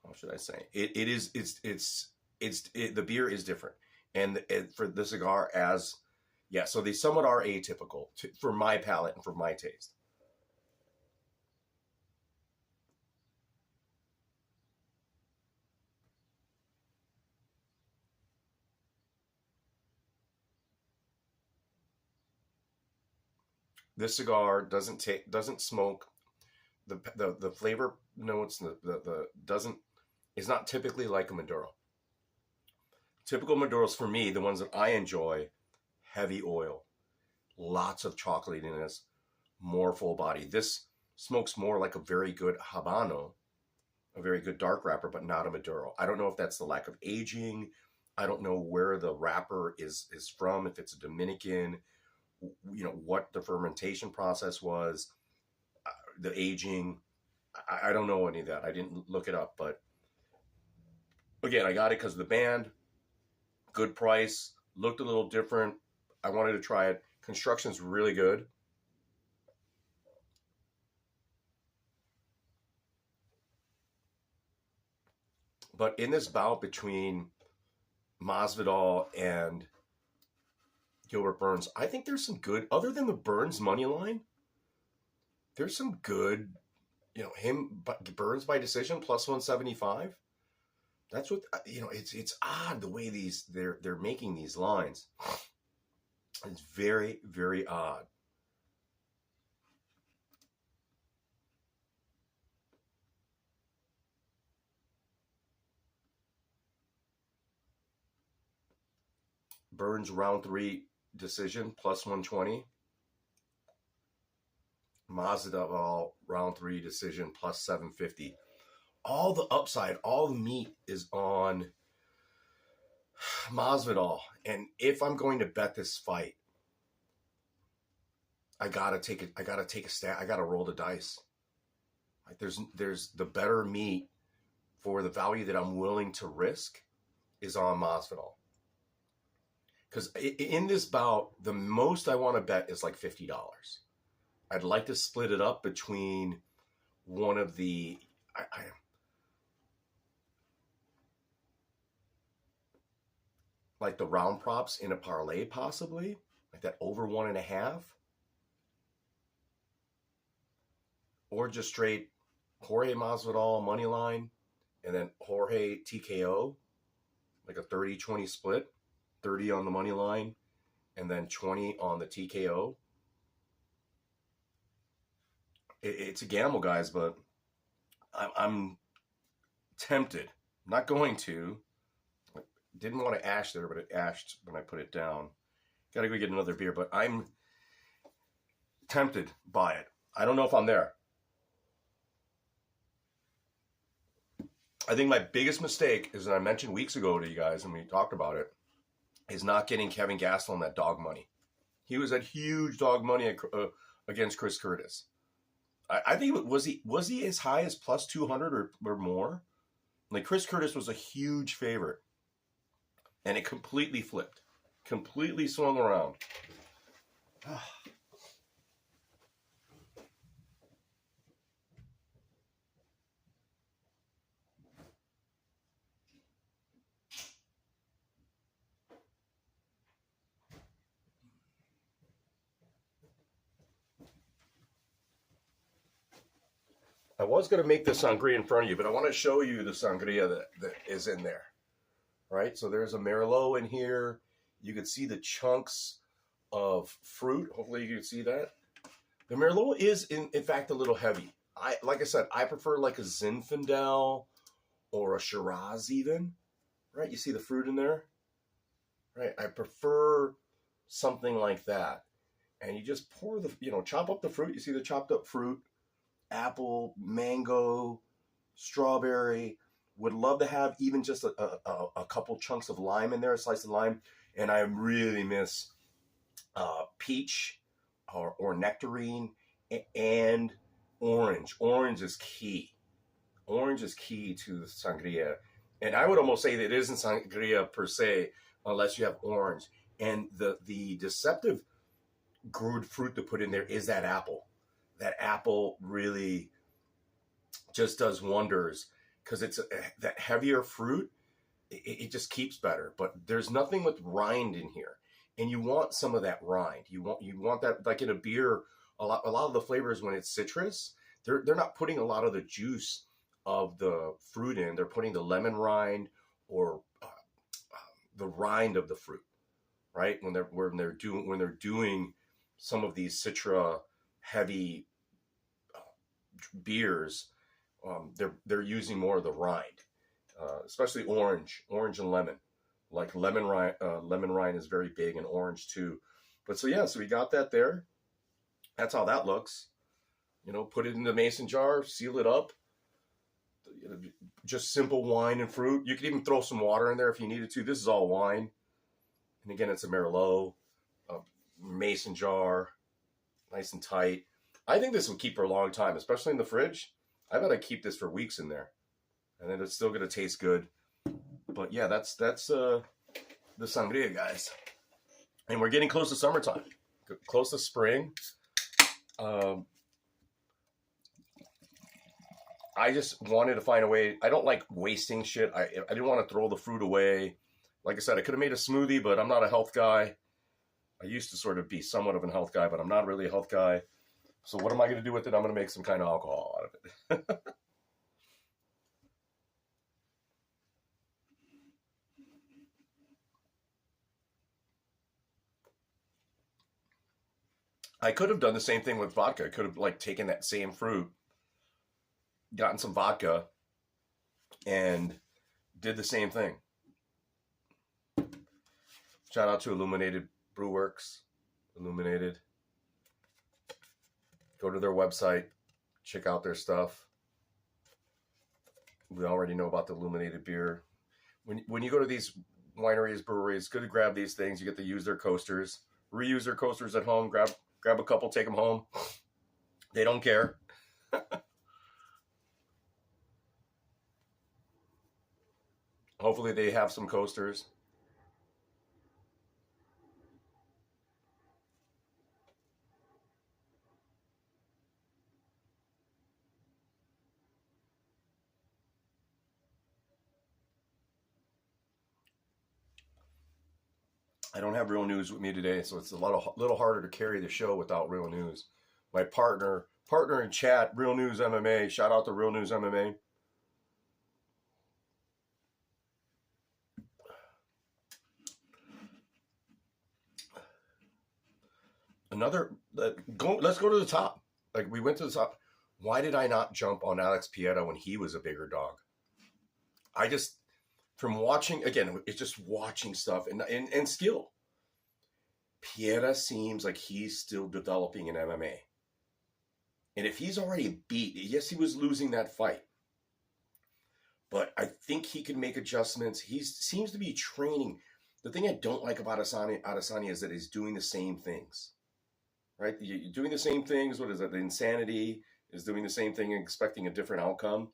how should I say? The beer is different. And for the cigar as, yeah, so they somewhat are atypical for my palate and for my taste. This cigar doesn't smoke. The flavor notes, the doesn't, is not typically like a Maduro. Typical Maduros for me, the ones that I enjoy, heavy oil, lots of chocolatiness, more full body. This smokes more like a very good Habano, a very good dark wrapper, but not a Maduro. I don't know if that's the lack of aging. I don't know where the wrapper is from, if it's a Dominican, what the fermentation process was, the aging. I don't know any of that. I didn't look it up, but again, I got it because of the band. Good price, looked a little different. I wanted to try it. Construction's really good. But in this bout between Masvidal and Gilbert Burns, I think there's some good, other than the Burns money line, there's some good, Burns by decision plus 175. That's what, it's odd the way they're making these lines. It's very, very odd. Burns round 3 decision plus 120. Masvidal round 3 decision plus 750. All the upside, all the meat is on Masvidal. And if I'm going to bet this fight, I gotta take a stat. I gotta roll the dice. Like there's the better meat for the value that I'm willing to risk is on Masvidal. Because in this bout, the most I want to bet is like $50. I'd like to split it up between one of the like the round props in a parlay, possibly like that over 1.5, or just straight Jorge Masvidal money line, and then Jorge TKO, like a 30-20 split, 30 on the money line, and then 20 on the TKO. It's a gamble, guys, but I'm tempted. I'm not going to. Didn't want to ash there, but it ashed when I put it down. Got to go get another beer, but I'm tempted by it. I don't know if I'm there. I think my biggest mistake is, and I mentioned weeks ago to you guys, and we talked about it, is not getting Kevin Gastelum that dog money. He was at huge dog money against Chris Curtis. I think was he as high as plus 200 or more? Like Chris Curtis was a huge favorite, and it completely flipped, completely swung around. I was going to make the sangria in front of you, but I want to show you the sangria that is in there. Right? So there's a Merlot in here. You can see the chunks of fruit. Hopefully you can see that. The Merlot is, in fact, a little heavy. Like I said, I prefer like a Zinfandel or a Shiraz even. Right? You see the fruit in there? Right? I prefer something like that. And you just pour chop up the fruit. You see the chopped up fruit. Apple, mango, strawberry. Would love to have even just a couple chunks of lime in there, a slice of lime. And I really miss peach or nectarine and orange. Orange is key. Orange is key to the sangria. And I would almost say that it isn't sangria per se unless you have orange. And the deceptive good fruit to put in there is that apple. That apple really just does wonders because it's that heavier fruit it just keeps better. But there's nothing with rind in here, and you want some of that rind. You want that, like in a beer. A lot of the flavors, when it's citrus, they're not putting a lot of the juice of the fruit in. They're putting the lemon rind or the rind of the fruit, right? When they're doing some of these citra heavy beers, they're using more of the rind, especially orange and lemon. Like lemon rind is very big, and orange too. But so we got that there. That's how that looks. Put it in the mason jar, seal it up. Just simple wine and fruit. You could even throw some water in there if you needed to. This is all wine. And again, it's a Merlot, mason jar, nice and tight. I think this will keep for a long time, especially in the fridge. I bet I keep this for weeks in there, and then it's still going to taste good. But yeah, that's the sangria, guys. And we're getting close to summertime, close to spring. I just wanted to find a way. I don't like wasting shit. I didn't want to throw the fruit away. Like I said, I could have made a smoothie, but I'm not a health guy. I used to sort of be somewhat of a health guy, but I'm not really a health guy. So what am I going to do with it? I'm going to make some kind of alcohol out of it. I could have done the same thing with vodka. I could have taken that same fruit, gotten some vodka, and did the same thing. Shout out to Illuminated Brewworks. Illuminated. Go to their website. Check out their stuff. We already know about the illuminated beer. When you go to these wineries, breweries, it's good to grab these things. You get to use their coasters. Reuse their coasters at home. Grab a couple, take them home. They don't care. Hopefully they have some coasters. I don't have real news with me today, so it's a little harder to carry the show without real news. My partner in chat, Real News MMA. Shout out to Real News MMA. Let's go to the top. We went to the top. Why did I not jump on Alex Pieta when he was a bigger dog? From watching, again, it's just watching stuff and skill. Pieta seems like he's still developing in MMA. And if he's already beat, yes, he was losing that fight. But I think he can make adjustments. He seems to be training. The thing I don't like about Adesanya is that he's doing the same things. Right? You're doing the same things. What is it? The insanity is doing the same thing and expecting a different outcome.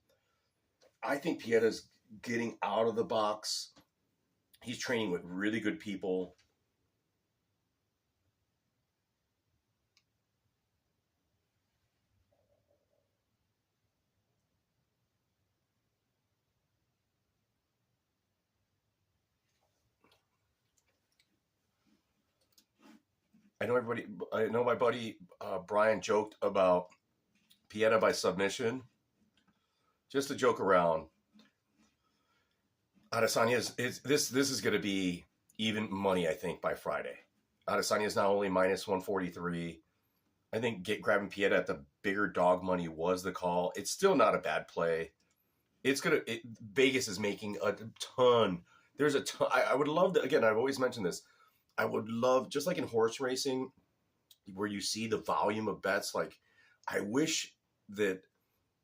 I think Pieta's getting out of the box. He's training with really good people. I know my buddy Brian joked about Pieta by submission. Just to joke around. Adesanya this is going to be even money, I think, by Friday. Adesanya is now only minus 143. I think grabbing Pieta at the bigger dog money was the call. It's still not a bad play. Vegas is making a ton. There's a ton. I would love to, again, I've always mentioned this. I would love, just like in horse racing, where you see the volume of bets, I wish that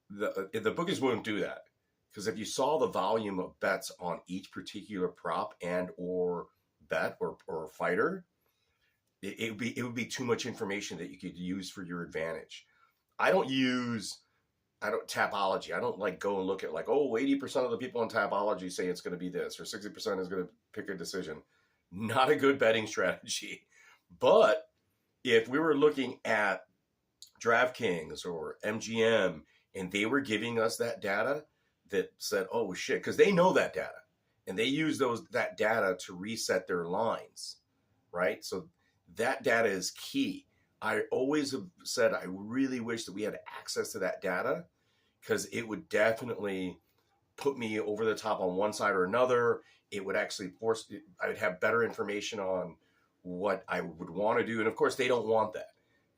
the bookies wouldn't do that. Because if you saw the volume of bets on each particular prop and or bet or fighter, it would be too much information that you could use for your advantage. I don't Tapology. I don't go and look at 80% of the people on Tapology say it's going to be this, or 60% is going to pick a decision. Not a good betting strategy. But if we were looking at DraftKings or MGM and they were giving us that data that said, oh shit, because they know that data. and they use that data to reset their lines, right? So that data is key. I always have said I really wish that we had access to that data, because it would definitely put me over the top on one side or another. It would actually I would have better information on what I would want to do. And of course, they don't want that.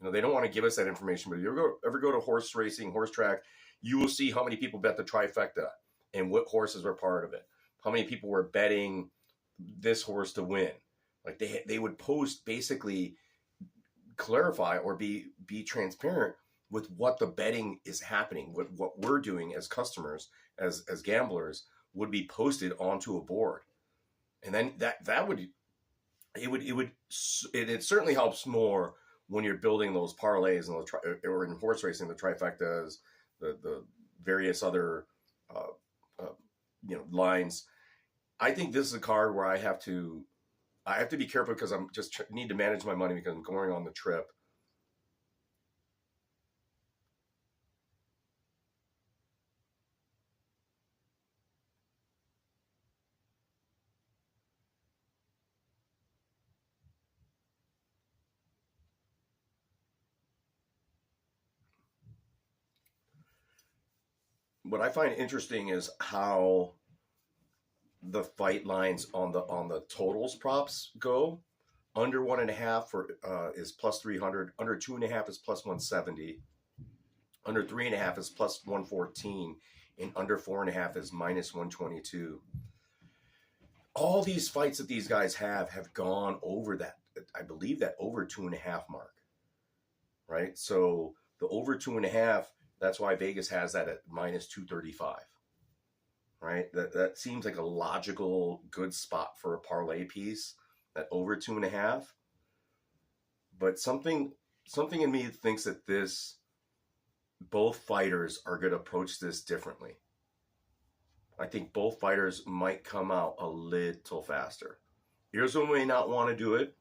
They don't want to give us that information. But if you ever go to horse racing, horse track, you will see how many people bet the trifecta and what horses were part of it. How many people were betting this horse to win. Like they would post, basically clarify or be transparent with what the betting is happening, what we're doing as customers, as gamblers, would be posted onto a board. And then it certainly helps more when you're building those parlays and or in horse racing, the trifectas, the various other lines. I think this is a card where I have to be careful, because I'm just need to manage my money, because I'm going on the trip. What I find interesting is how the fight lines on the totals props go. Under 1.5 is plus 300. Under 2.5 is plus 170. Under 3.5 is plus 114, and under 4.5 is minus 122. All these fights that these guys have gone over that. I believe that over 2.5 mark, right? So the over 2.5. That's why Vegas has that at minus 235, right? That seems like a logical, good spot for a parlay piece, that over 2.5. But something in me thinks that both fighters are going to approach this differently. I think both fighters might come out a little faster. Irzo may not want to do it,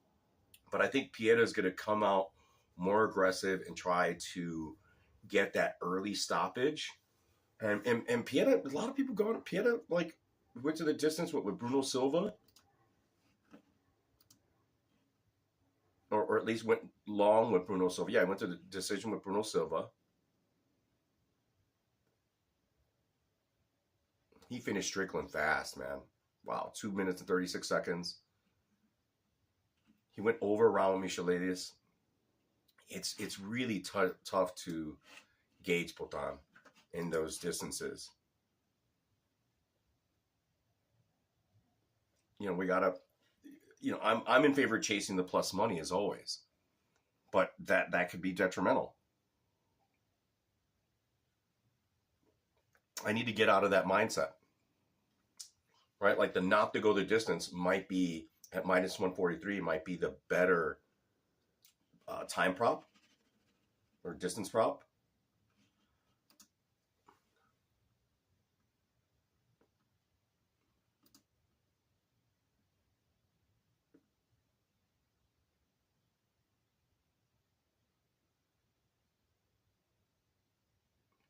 but I think Pieta is going to come out more aggressive and try to get that early stoppage. And Pieta, a lot of people going, Pieta like went to the distance with Bruno Silva, or at least went long with Bruno Silva. Yeah, I went to the decision with Bruno Silva. He finished Strickland fast, man. Wow, 2 minutes and 36 seconds. He went over Raul Michelides. It's really tough to gauge Potan in those distances. We gotta. I'm in favor of chasing the plus money as always, but that could be detrimental. I need to get out of that mindset, right? Like the not to go the distance might be at minus 143, might be the better time prop or distance prop.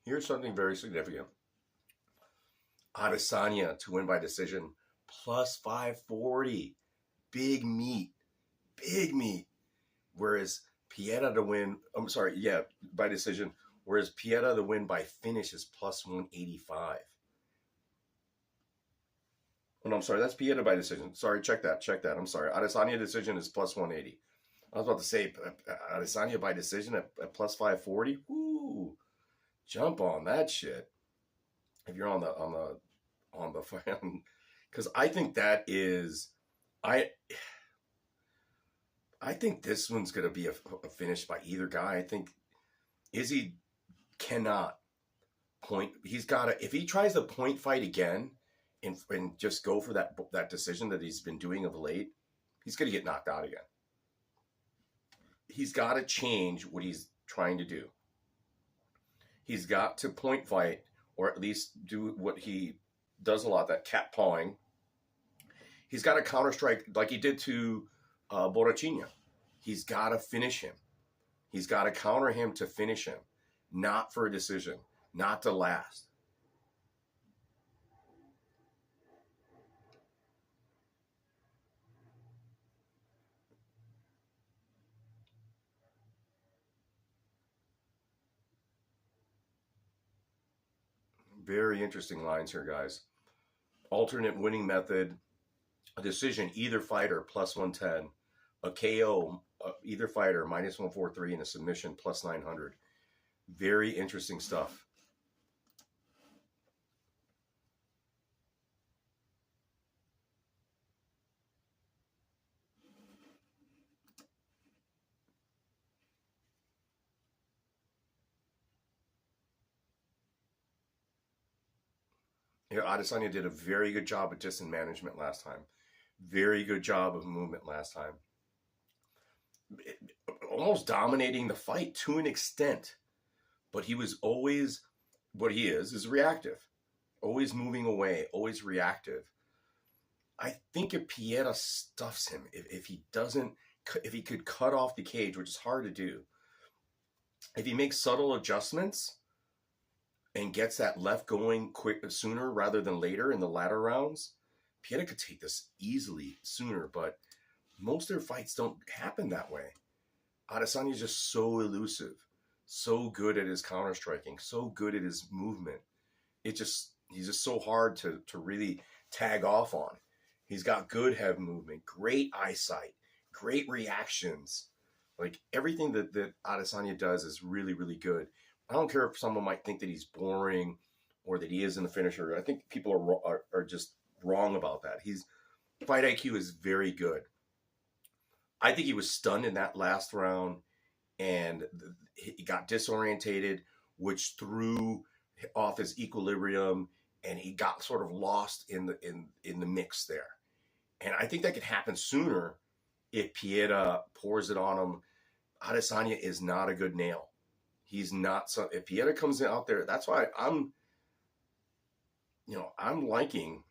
Here's something very significant. Adesanya to win by decision, plus 540. Big meat. Whereas Pieta to win, by decision. Whereas Pieta to win by finish is plus 185. Oh, no, I'm sorry. That's Pieta by decision. Sorry, check that. I'm sorry. Adesanya decision is plus 180. I was about to say Adesanya by decision at plus 540. Woo! Jump on that shit. If you're on the fan, because I think that is, I think this one's gonna be a finish by either guy. I think Izzy cannot point. He's got to, if he tries to point fight again and just go for that decision that he's been doing of late, he's gonna get knocked out again. He's got to change what he's trying to do. He's got to point fight, or at least do what he does a lot, that cat pawing. He's got to counter strike like he did to Borrachinha. He's got to finish him. He's got to counter him to finish him, not for a decision, not to last. Very interesting lines here, guys. Alternate winning method, a decision, either fighter, plus 110. A KO, either fighter, minus 143, and a submission, plus 900. Very interesting stuff. You know, Adesanya did a very good job of distance management last time. Very good job of movement last time. Almost dominating the fight to an extent. But he was always, what he is reactive. Always moving away, always reactive. I think if Pieta stuffs him, if he doesn't, if he could cut off the cage, which is hard to do, if he makes subtle adjustments and gets that left going sooner rather than later in the latter rounds, Pieta could take this easily sooner, but most of their fights don't happen that way. Adesanya is just so elusive, so good at his counter-striking, so good at his movement. He's just so hard to really tag off on. He's got good head movement, great eyesight, great reactions. Like everything that Adesanya does is really, really good. I don't care if someone might think that he's boring or that he isn't the finisher. I think people are just wrong about that. His fight IQ is very good. I think he was stunned in that last round and he got disorientated, which threw off his equilibrium, and he got sort of lost in the mix there. And I think that could happen sooner if Pieta pours it on him. Adesanya is not a good nail. He's not. So if Pieta comes out there, that's why I'm liking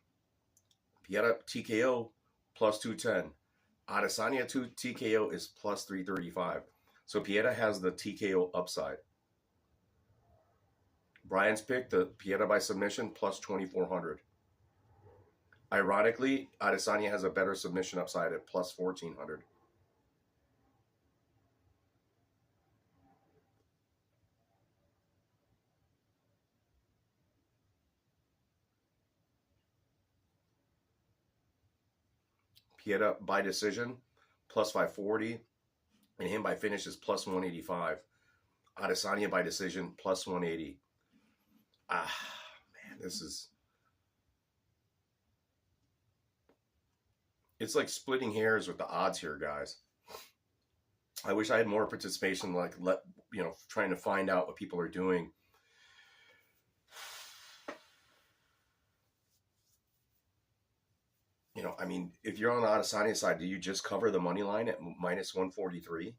Pieta TKO plus 210. Adesanya TKO is plus 335. So Pieta has the TKO upside. Brian's pick, the Pieta by submission, plus 2,400. Ironically, Adesanya has a better submission upside at plus 1,400. Pieta by decision, plus 540. And him by finish is plus 185. Adesanya by decision, plus 180. Man, this is... It's like splitting hairs with the odds here, guys. I wish I had more participation, like trying to find out what people are doing. I mean, if you're on the Adesanya side, do you just cover the money line at minus 143?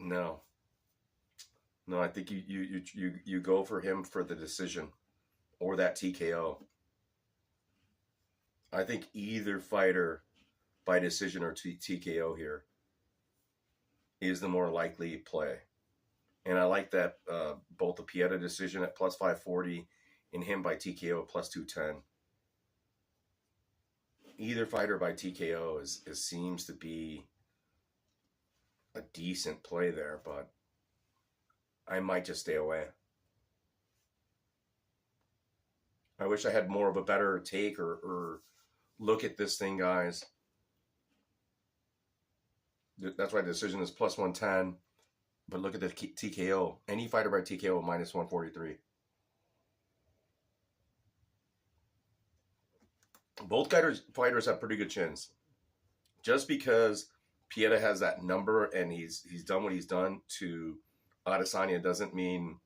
No, I think you go for him for the decision or that TKO. I think either fighter by decision or TKO here is the more likely play. And I like that both the Pieta decision at plus 540 and him by TKO plus 210. Either fighter by TKO seems to be a decent play there, but I might just stay away. I wish I had more of a better take or look at this thing, guys. That's why the decision is plus 110. But look at the TKO. Any fighter by TKO minus 143. Both fighters have pretty good chins. Just because Pieta has that number and he's done what he's done to Adesanya doesn't mean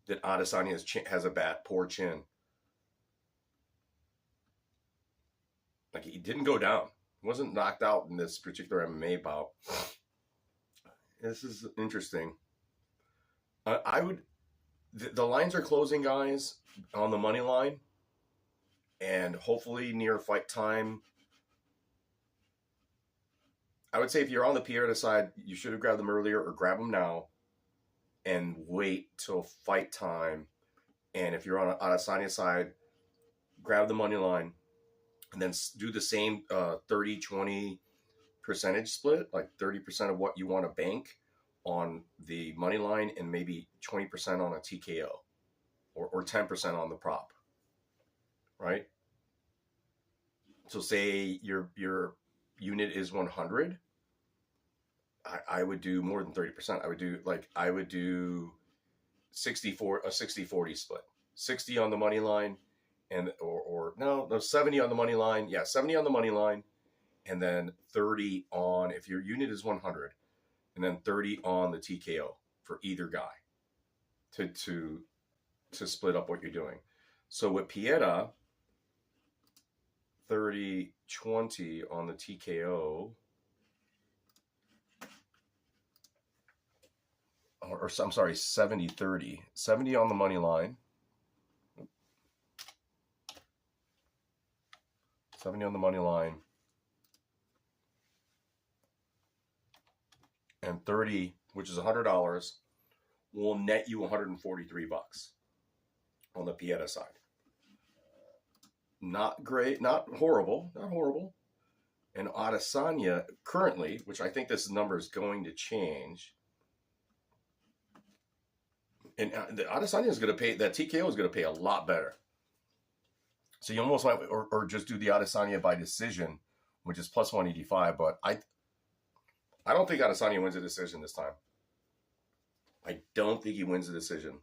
that Adesanya has a poor chin. Like, he didn't go down. He wasn't knocked out in this particular MMA bout. This is interesting. The lines are closing, guys, on the money line. And hopefully near fight time, I would say if you're on the Pieta side, you should have grabbed them earlier or grab them now and wait till fight time. And if you're on Adesanya side, grab the money line and then do the same 30-20 percentage split, like 30% of what you want to bank on the money line and maybe 20% on a TKO or 10% on the prop, right? So say your unit is 100. I would do more than 30%. I would do 60-40 split. 60 on the money line and or no 70 on the money line. Yeah, 70 on the money line, and then 30 on if your unit is 100, and then 30 on the TKO for either guy to split up what you're doing. So with Pieta, 30-20 on the TKO, or I'm sorry, 70-30. 70 on the money line. 70 on the money line. And 30, which is $100, will net you $143 on the Pieta side. Not great, not horrible. And Adesanya currently, which I think this number is going to change, and the Adesanya is going to pay, that TKO is going to pay a lot better. So you almost might, or just do the Adesanya by decision, which is plus 185. But I don't think Adesanya wins a decision this time. I don't think he wins a decision.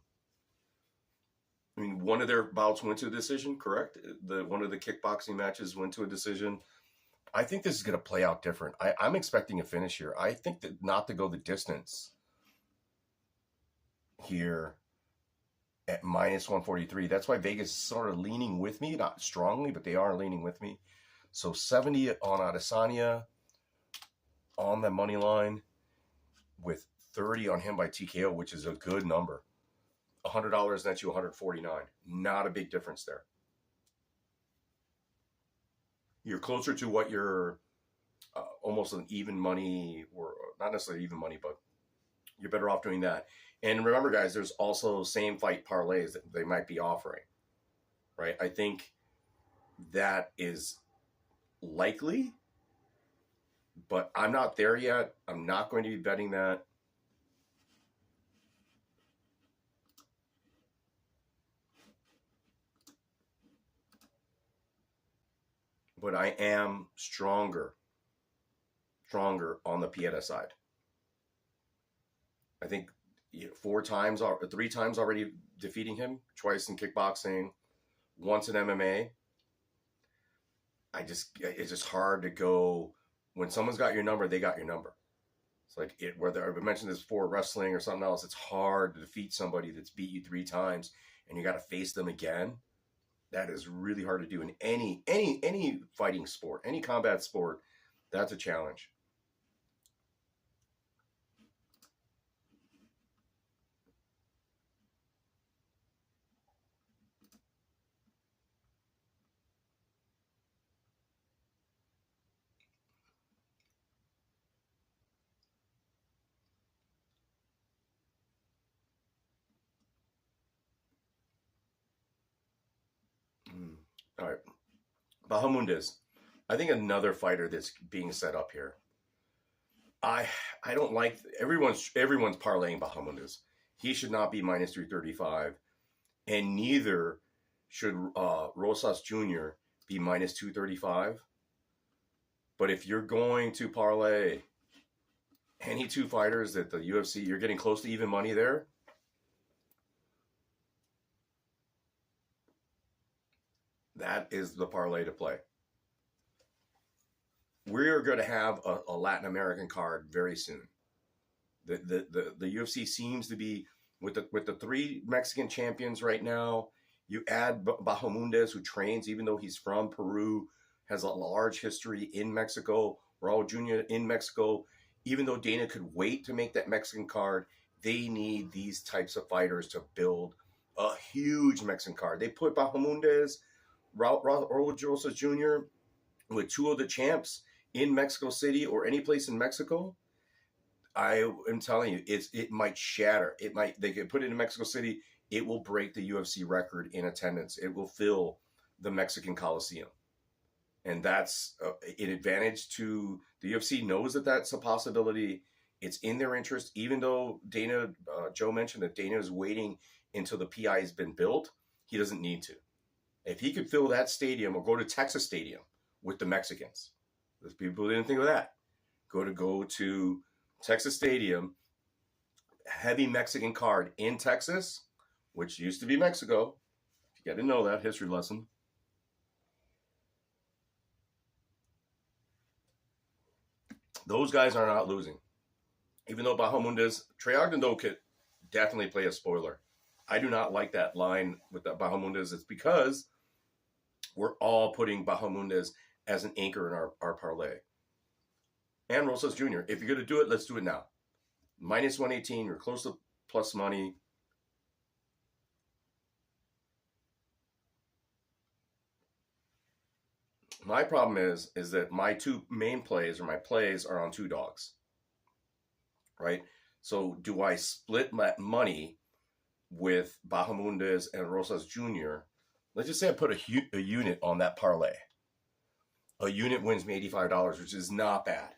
I mean, one of their bouts went to a decision, correct? One of the kickboxing matches went to a decision. I think this is going to play out different. I'm expecting a finish here. I think that not to go the distance here at minus 143. That's why Vegas is sort of leaning with me, not strongly, but they are leaning with me. So 70 on Adesanya on the money line with 30 on him by TKO, which is a good number. $100 nets you $149. Not a big difference there. You're closer to what you're almost an even money, or not necessarily even money, but you're better off doing that. And remember, guys, there's also same fight parlays that they might be offering, right? I think that is likely, but I'm not there yet. I'm not going to be betting that. But I am stronger on the Pieta side. I think 3 times already defeating him, twice in kickboxing, once in MMA. It's just hard to go when someone's got your number, they got your number. It's like whether I mentioned this before, wrestling or something else, it's hard to defeat somebody that's beat you 3 times and you got to face them again. That is really hard to do in any fighting sport, any combat sport. That's a challenge. All right. Bahamundes. I think another fighter that's being set up here. I don't like everyone's parlaying Bahamundes. He should not be minus 335, and neither should Rosas Jr. be minus 235. But if you're going to parlay any 2 fighters that the UFC, you're getting close to even money there. That is the parlay to play. We are going to have a Latin American card very soon. The UFC seems to be with the 3 Mexican champions right now. You add Bahamundes, who trains, even though he's from Peru, has a large history in Mexico. Raul Jr. in Mexico. Even though Dana could wait to make that Mexican card, they need these types of fighters to build a huge Mexican card. They put Bahamundes, Raul Rosas Jr. with 2 of the champs in Mexico City or any place in Mexico. I am telling you, it might shatter. They could put it in Mexico City. It will break the UFC record in attendance. It will fill the Mexican Coliseum. And that's an advantage to the UFC knows that that's a possibility. It's in their interest, even though Joe mentioned that Dana is waiting until the PI has been built. He doesn't need to. If he could fill that stadium or go to Texas Stadium with the Mexicans, those people didn't think of that. Go to Texas Stadium, heavy Mexican card in Texas, which used to be Mexico. If you got to know that history lesson. Those guys are not losing. Even though Bahamundes, Trey Ogden though could definitely play a spoiler. I do not like that line with the Bahamundes. It's because we're all putting Bahamundes as an anchor in our parlay. And Rosas Jr., if you're going to do it, let's do it now. Minus 118, you're close to plus money. My problem is that my two main plays are on two dogs, right? So do I split my money with Bahamundes and Rosas Jr.? Let's just say I put a unit on that parlay. A unit wins me $85, which is not bad.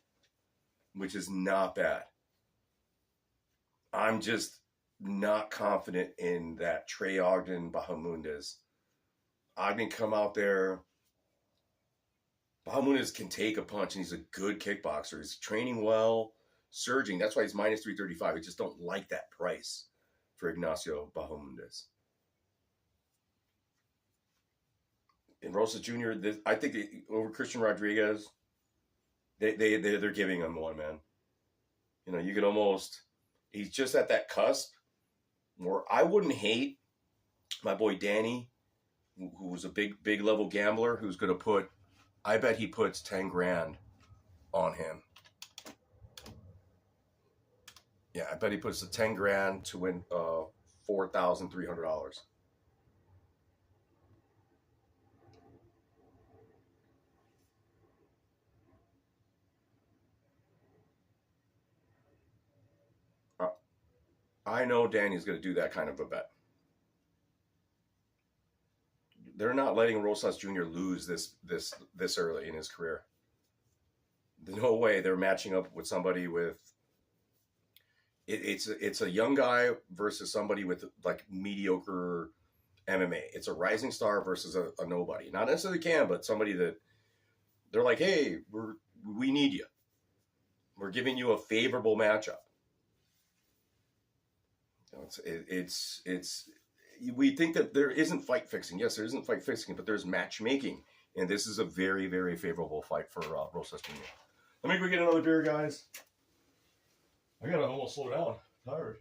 I'm just not confident in that Trey Ogden Bahamundes. Ogden come out there. Bahamundes can take a punch, and he's a good kickboxer. He's training well, surging. That's why he's minus 335. I just don't like that price for Ignacio Bahamundes. And Rosas Jr., I think over Christian Rodriguez, they're giving him one, man. You know, you could almost, he's just at that cusp where I wouldn't hate my boy Danny, who was a big level gambler, who's going to put, I bet he puts 10 grand on him. Yeah, I bet he puts the 10 grand to win $4,300. I know Danny's going to do that kind of a bet. They're not letting Rosas Jr. lose this early in his career. No way they're matching up with somebody with. It's a young guy versus somebody with like mediocre MMA. It's a rising star versus a nobody. Not necessarily but somebody that they're like, hey, we need you. We're giving you a favorable matchup. We think that there isn't fight fixing. Yes, there isn't fight fixing, but there's matchmaking. And this is a very, very favorable fight for Rosas Jr. Let me go get another beer, guys. I got to almost slow down. I'm tired.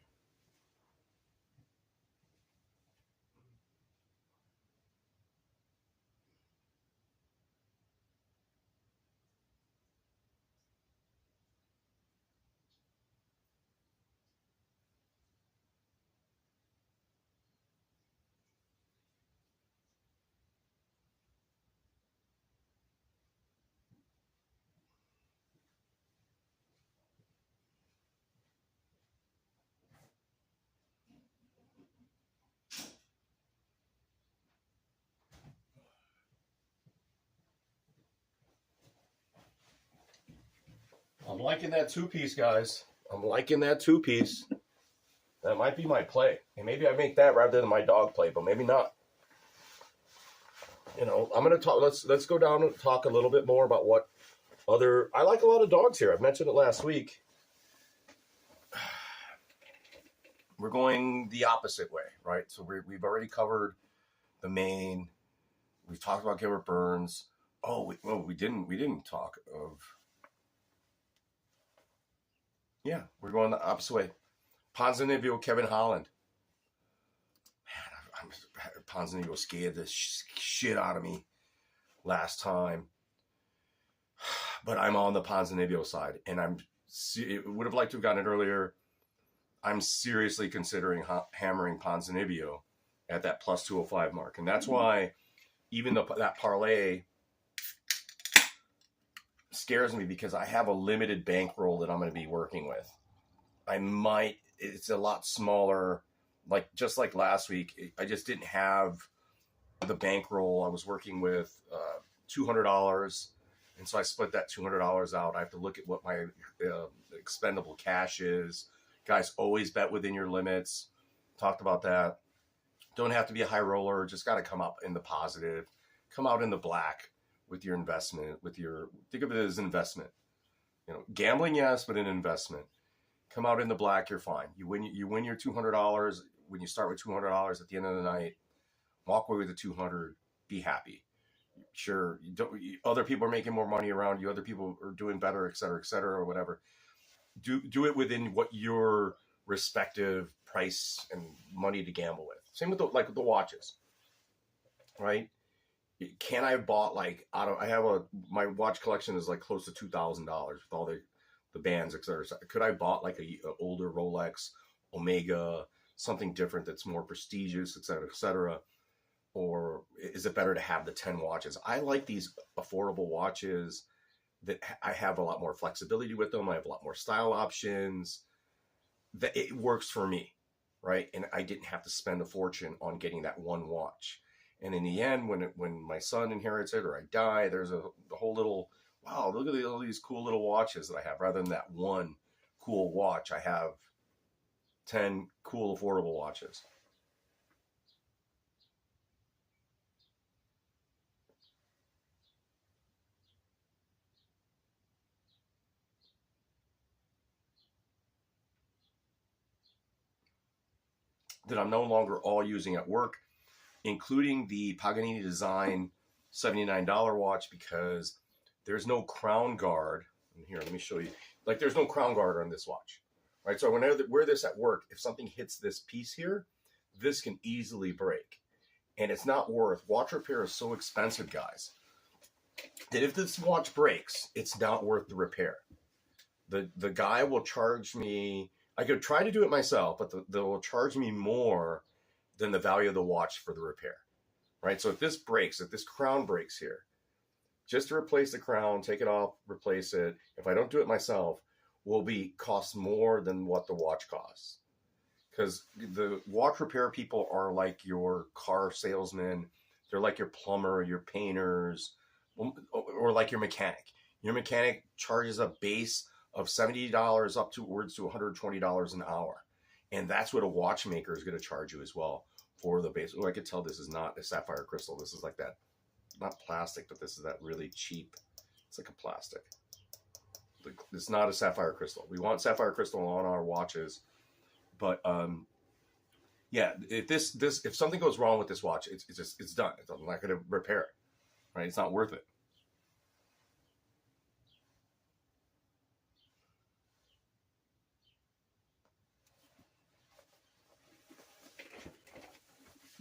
I'm liking that two-piece, guys. I'm liking that two-piece. That might be my play. And maybe I make that rather than my dog play, but maybe not. You know, I'm going to talk. Let's go down and talk a little bit more about what other. I like a lot of dogs here. I mentioned it last week. We're going the opposite way, right? So we've already covered the main. We've talked about Gilbert Burns. Oh, we didn't talk of. Yeah, we're going the opposite way. Ponzinibbio, Kevin Holland. Man, Ponzinibbio scared the shit out of me last time. But I'm on the Ponzinibbio side, and would have liked to have gotten it earlier. I'm seriously considering hammering Ponzinibbio at that plus 205 mark. And that's why even that parlay scares me, because I have a limited bankroll that I'm going to be working with. It's a lot smaller, just like last week. I just didn't have the bankroll. I was working with $200, And so I split that $200 out. I have to look at what my expendable cash is. Guys, always bet within your limits. Talked about that. Don't have to be a high roller. Just got to come up in the positive. Come out in the black with your investment. Think of it as an investment. Gambling, yes, but an investment. Come out in the black, you're fine. You win your $200 when you start with $200 at the end of the night. Walk away with the 200. Be happy. Sure, other people are making more money around you. Other people are doing better, et cetera, or whatever. Do it within what your respective price and money to gamble with. Same with the watches, right? Can I have bought my watch collection is like close to $2,000 with all the bands, et cetera. Could I bought like a older Rolex, Omega, something different that's more prestigious, et cetera, et cetera? Or is it better to have the 10 watches? I like these affordable watches that I have a lot more flexibility with them. I have a lot more style options. That it works for me, right? And I didn't have to spend a fortune on getting that one watch. And in the end, when my son inherits it or I die, there's the whole little, wow, look at all these cool little watches that I have. Rather than that one cool watch, I have 10 cool affordable watches. That I'm no longer all using at work, including the Paganini Design $79 watch, because there's no crown guard. And here, let me show you. Like, there's no crown guard on this watch, right? So when I wear this at work, if something hits this piece here, this can easily break. And it's not worth. Watch repair is so expensive, guys, that if this watch breaks, it's not worth the repair. The guy will charge me. I could try to do it myself, but they'll charge me more than the value of the watch for the repair, right? So if this breaks, if this crown breaks here, just to replace the crown, take it off, replace it, if I don't do it myself, will cost more than what the watch costs. Because the watch repair people are like your car salesman. They're like your plumber, your painters, or like your mechanic. Your mechanic charges a base of $70 upwards to $120 an hour. And that's what a watchmaker is going to charge you as well for the base. Oh, I could tell this is not a sapphire crystal. This is like that, not plastic, but this is that really cheap. It's like a plastic. It's not a sapphire crystal. We want sapphire crystal on our watches. But yeah, if something goes wrong with this watch, it's done. I'm not going to repair it, right? It's not worth it.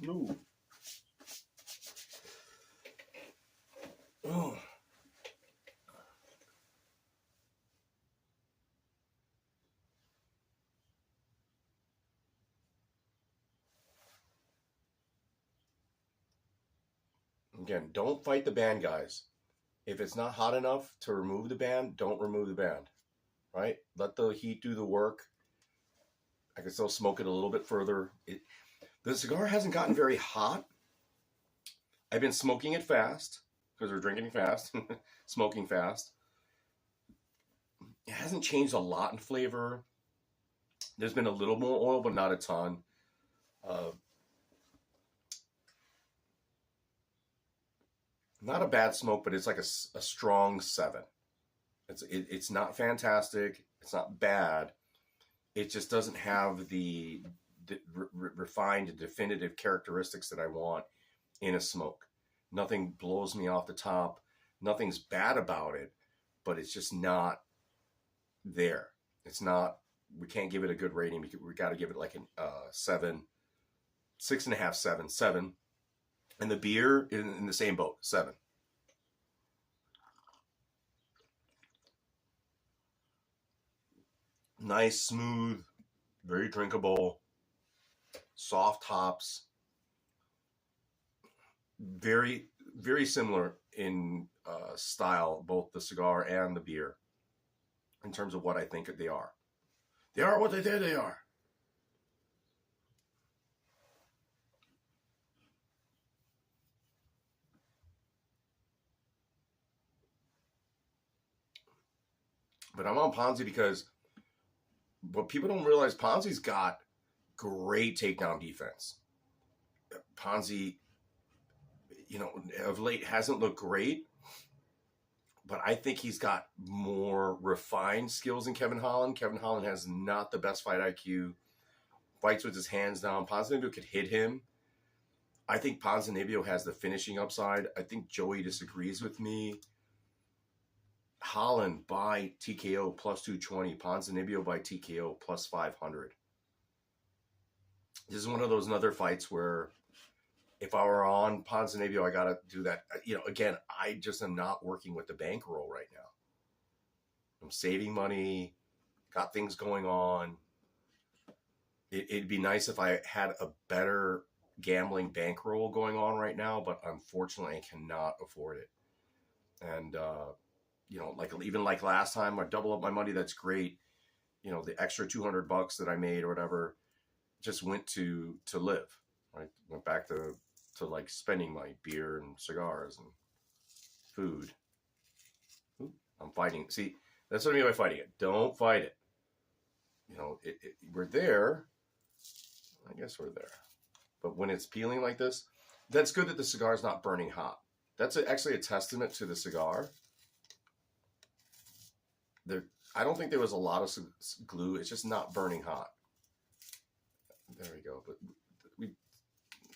No. Oh. Again, don't fight the band, guys. If it's not hot enough to remove the band, don't remove the band, right? Let the heat do the work. I can still smoke it a little bit further. The cigar hasn't gotten very hot. I've been smoking it fast because we're drinking fast, smoking fast. It hasn't changed a lot in flavor. There's been a little more oil, but not a ton. Not a bad smoke, but it's like a strong 7. It's not fantastic. It's not bad. It just doesn't have the refined, definitive characteristics that I want in a smoke. Nothing blows me off the top. Nothing's bad about it, but it's just not there. It's not. We can't give it a good rating. We got to give it like a 7, 6.5, 7. And the beer in the same boat, 7. Nice, smooth, very drinkable, soft hops. Very, very similar in style, both the cigar and the beer, in terms of what I think they are. They are what they say they are. But I'm on Ponzi because what people don't realize, Ponzi's got great takedown defense. Ponzi, of late hasn't looked great, but I think he's got more refined skills than Kevin Holland. Kevin Holland has not the best fight IQ, fights with his hands down. Ponzinibbio could hit him. I think Ponzinibbio has the finishing upside. I think Joey disagrees with me. Holland by TKO plus 220. Ponzinibbio by TKO plus 500. This is one of those other fights where if I were on Ponzinibbio, I got to do that. Again, I just am not working with the bankroll right now. I'm saving money, got things going on. It'd be nice if I had a better gambling bankroll going on right now, but unfortunately I cannot afford it. And, even like last time, I double up my money. That's great. The extra $200 that I made or whatever just went to live, right? Went back to like spending my beer and cigars and food. Ooh, I'm fighting. See, that's what I mean by fighting it. Don't fight it. We're there. I guess we're there. But when it's peeling like this, that's good that the cigar is not burning hot. That's actually a testament to the cigar. I don't think there was a lot of glue. It's just not burning hot. There we go. But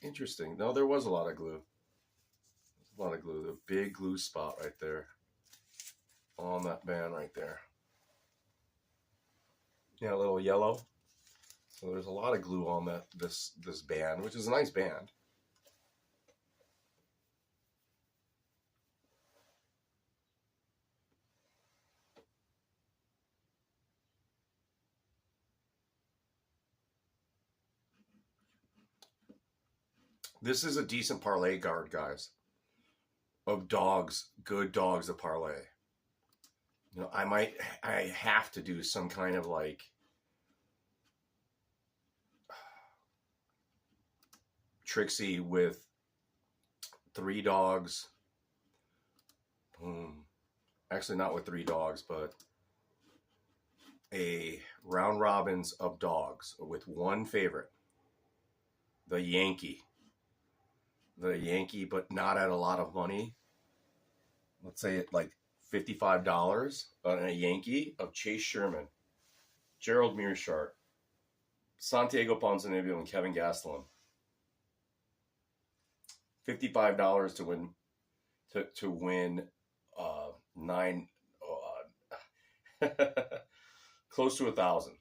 interesting. No, there was a lot of glue. A lot of glue. The big glue spot right there on that band right there. Yeah, a little yellow. So there's a lot of glue on this band, which is a nice band. This is a decent parlay guard, guys. Of dogs, good dogs to parlay. I have to do some kind of like Trixie with 3 dogs. Boom. Actually, not with 3 dogs, but a round robins of dogs with one favorite. The Yankee, but not at a lot of money. Let's say it like $55 on a Yankee of Chase Sherman, Gerald Mearshart, Santiago Ponzinibbio, and Kevin Gastelum. $55 to win 9 close to 1,000,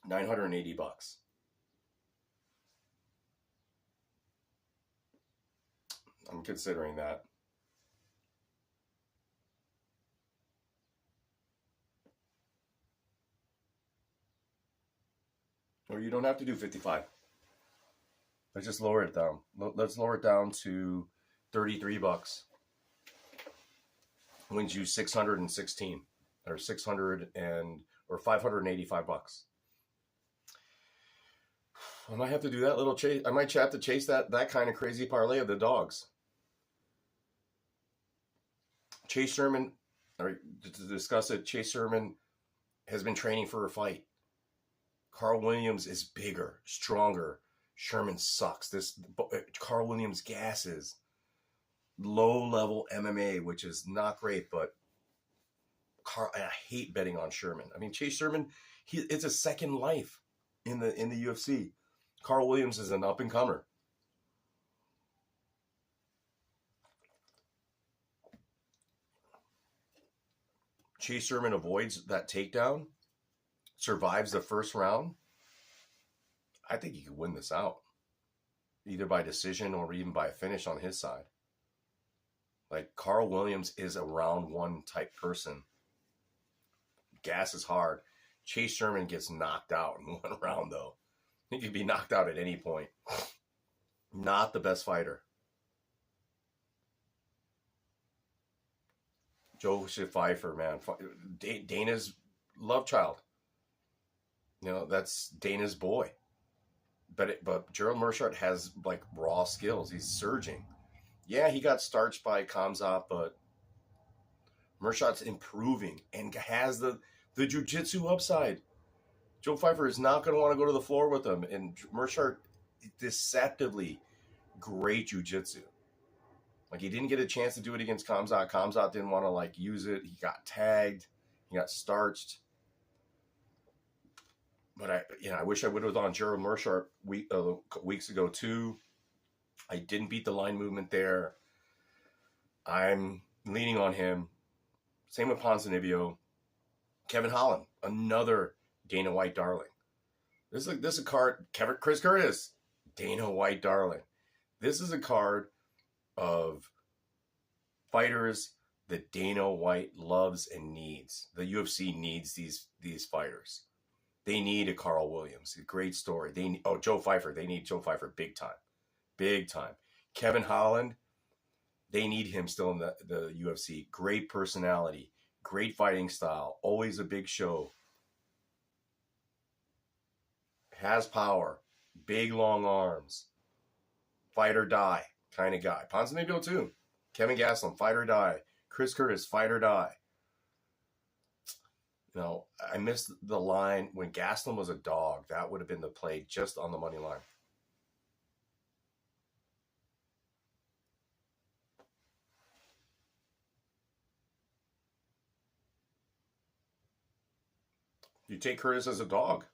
$980. I'm considering that. Or you don't have to do 55. Let's just lower it down. Let's lower it down to $33. Wins you 616 or 600 or $585. I might have to do that little chase. I might have to chase that kind of crazy parlay of the dogs. Chase Sherman, or to discuss it, Chase Sherman has been training for a fight. Carl Williams is bigger, stronger. Sherman sucks. Carl Williams gasses. Low-level MMA, which is not great, but I hate betting on Sherman. I mean, Chase Sherman, it's a second life in the UFC. Carl Williams is an up-and-comer. Chase Sherman avoids that takedown, survives the first round. I think he could win this out, either by decision or even by a finish on his side. Like, Carl Williams is a round one type person. Gas is hard. Chase Sherman gets knocked out in one round, though. He could be knocked out at any point. Not the best fighter. Joseph Pfeiffer, man. Dana's love child. That's Dana's boy. But Gerald Mearshart has like raw skills. He's surging. Yeah, he got starched by Khamzat, but Mershot's improving and has the jiu-jitsu upside. Joe Pfeiffer is not going to want to go to the floor with him. And Mershot, deceptively great jiu-jitsu. Like, he didn't get a chance to do it against Khamzat. Khamzat didn't want to, like, use it. He got tagged. He got starched. But I wish I would have on Gerald Mershot weeks ago too. I didn't beat the line movement there. I'm leaning on him. Same with Ponzinibbio. Kevin Holland, another Dana White darling. This is a card. Chris Curtis, Dana White darling. This is a card of fighters that Dana White loves and needs. The UFC needs these fighters. They need a Carl Williams. A great story. Joe Pfeiffer. They need Joe Pfeiffer big time. Big time. Kevin Holland, they need him still in the UFC. Great personality. Great fighting style. Always a big show. Has power. Big, long arms. Fight or die kind of guy. Ponzinibbio too. Kevin Gastelum, fight or die. Chris Curtis, fight or die. I missed the line when Gastelum was a dog. That would have been the play just on the money line. You take Curtis as a dog.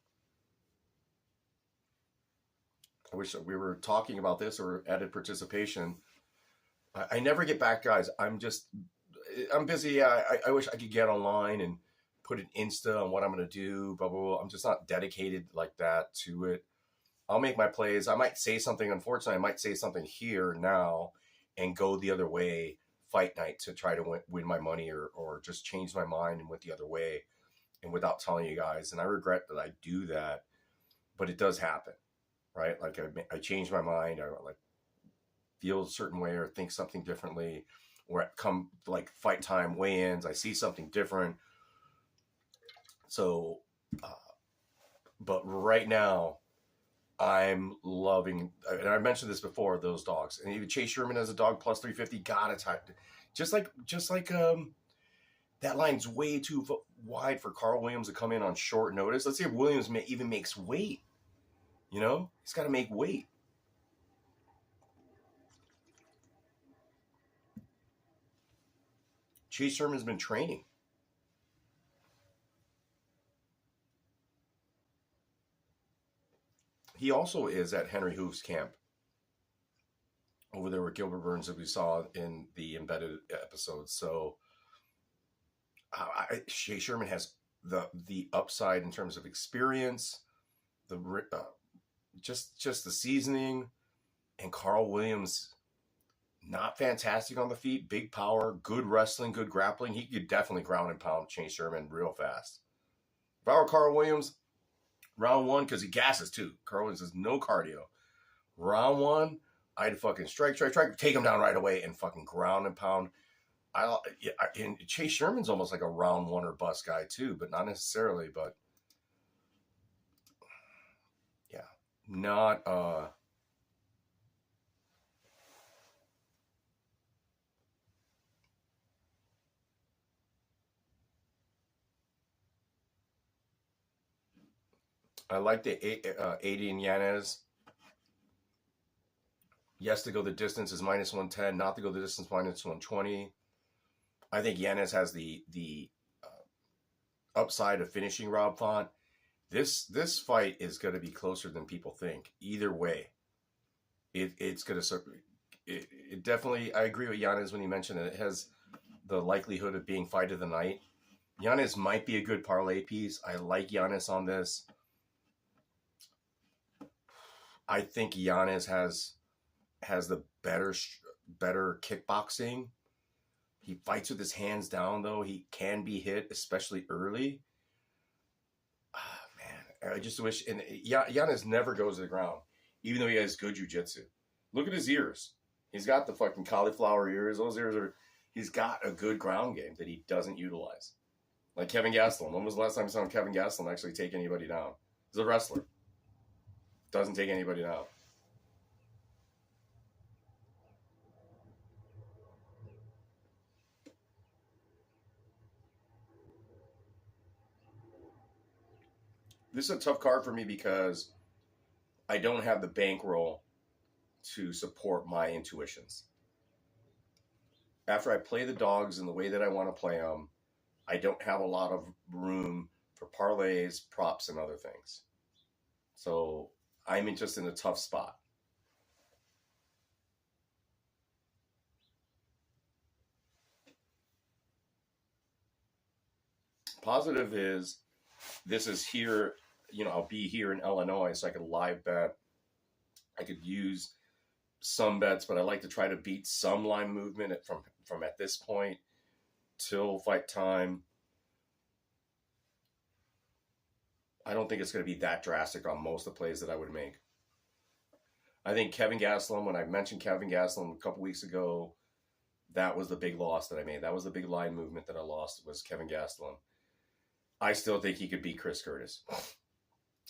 I wish we were talking about this or added participation. I never get back, guys. I'm busy. I wish I could get online and put an Insta on what I'm going to do, blah, blah, blah. I'm just not dedicated like that to it. I'll make my plays. I might say something. Unfortunately, I might say something here now and go the other way fight night to try to win my money or just change my mind and went the other way and without telling you guys. And I regret that I do that, but it does happen, right? Like I change my mind. I like feel a certain way or think something differently, or come like fight time weigh-ins, I see something different. So, but right now, I'm loving, and I mentioned this before, those dogs, and even Chase Sherman as a dog plus 350, gotta type, just like that line's way too wide for Carl Williams to come in on short notice. Let's see if Williams even makes weight. He's got to make weight. Chase Sherman's been training. He also is at Henry Hoof's camp over there with Gilbert Burns that we saw in the embedded episode. So Chase Sherman has the upside in terms of experience, just the seasoning, and Carl Williams, not fantastic on the feet, big power, good wrestling, good grappling. He could definitely ground and pound Chase Sherman real fast. If I were Carl Williams, round one, because he gasses too. Carl Williams has no cardio. Round one, I'd fucking strike, take him down right away and fucking ground and pound. And Chase Sherman's almost like a round one or bust guy too, but not necessarily. But yeah, not I like the Adrian Yanez. Yes, to go the distance is minus 110. Not to go the distance, minus 120. I think Yanez has the upside of finishing Rob Font. This fight is going to be closer than people think. Either way, it's going to. It definitely. I agree with Yanez when he mentioned it has the likelihood of being fight of the night. Yanez might be a good parlay piece. I like Yanez on this. I think Yanez has the better kickboxing. He fights with his hands down, though. He can be hit, especially early. Man, I just wish. And Yanez never goes to the ground, even though he has good jiu-jitsu. Look at his ears. He's got the fucking cauliflower ears. Those ears are. He's got a good ground game that he doesn't utilize. Like Kevin Gastelum. When was the last time you saw Kevin Gastelum actually take anybody down? He's a wrestler. Doesn't take anybody down. This is a tough card for me because I don't have the bankroll to support my intuitions. After I play the dogs in the way that I want to play them, I don't have a lot of room for parlays, props, and other things. So I'm just in a tough spot. Positive is this is here, I'll be here in Illinois, so I could live bet. I could use some bets, but I like to try to beat some line movement from at this point till fight time. I don't think it's going to be that drastic on most of the plays that I would make. I think Kevin Gastelum, when I mentioned Kevin Gastelum a couple weeks ago, that was the big loss that I made. That was the big line movement that I lost, was Kevin Gastelum. I still think he could beat Chris Curtis.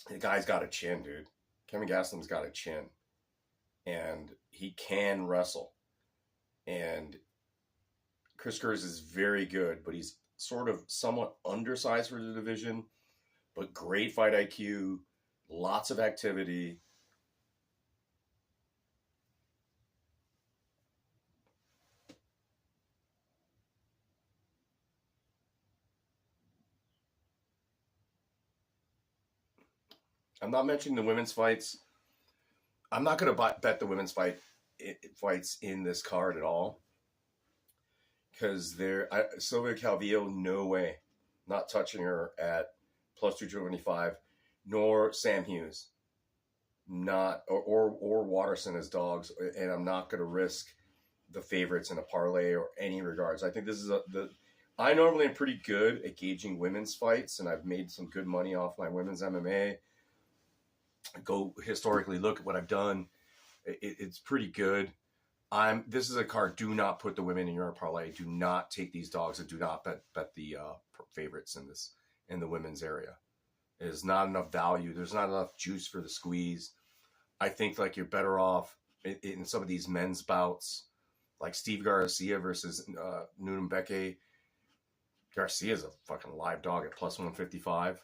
The guy's got a chin, dude. Kevin Gastelum's got a chin. And he can wrestle. And Chris Curtis is very good, but he's sort of somewhat undersized for the division, but great fight IQ, lots of activity. I'm not mentioning the women's fights. I'm not going to bet the women's fights in this card at all. Because Sylvia Calvillo, no way. Not touching her at plus 225. Nor Sam Hughes. Not, or Watterson as dogs. And I'm not going to risk the favorites in a parlay or any regards. I think this is I normally am pretty good at gauging women's fights, and I've made some good money off my women's MMA. Go historically look at what I've done. It's pretty good. This is a card. Do not put the women in your parlay. Do not take these dogs, and do not bet the favorites in the women's area. It is not enough value. There's not enough juice for the squeeze. I think like you're better off in some of these men's bouts, like Steve Garcia versus Nunembeke. Garcia's a fucking live dog at plus 155.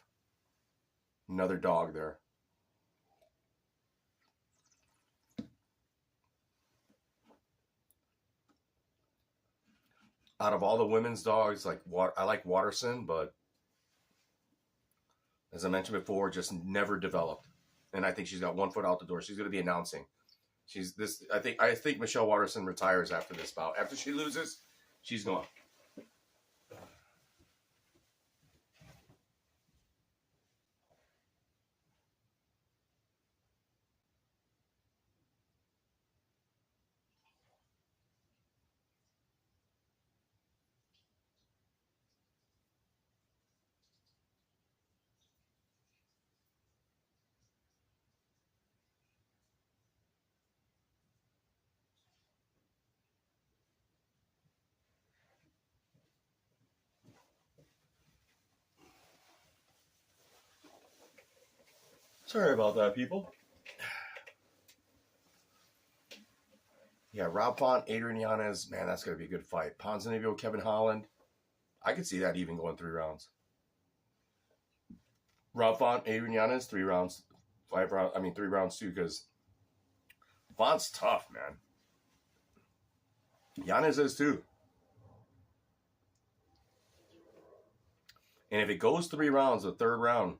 Another dog there. Out of all the women's dogs, I like Watterson, but as I mentioned before, just never developed. And I think she's got 1 foot out the door. She's going to be announcing. I think Michelle Watterson retires after this bout. After she loses, she's gone. Sorry about that, people. Yeah, Rob Font, Adrian Yanez. Man, that's going to be a good fight. Ponzinibbio, Kevin Holland. I could see that even going 3 rounds. Rob Font, Adrian Yanez, 3 rounds. 5 rounds. 3 rounds too, because Font's tough, man. Yanez is too. And if it goes 3 rounds, the 3rd round,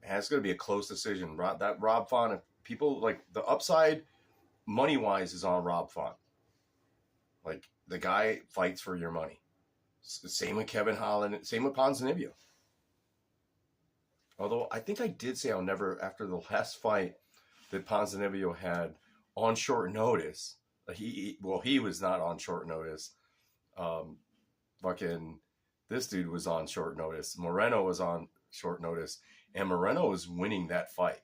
man, it's going to be a close decision. That Rob Font, people like the upside money wise is on Rob Font. Like the guy fights for your money. Same with Kevin Holland. Same with Ponzinibbio. Although I think I did say I'll never, after the last fight that Ponzinibbio had on short notice. He was not on short notice. This dude was on short notice. Moreno was on short notice, and Moreno was winning that fight.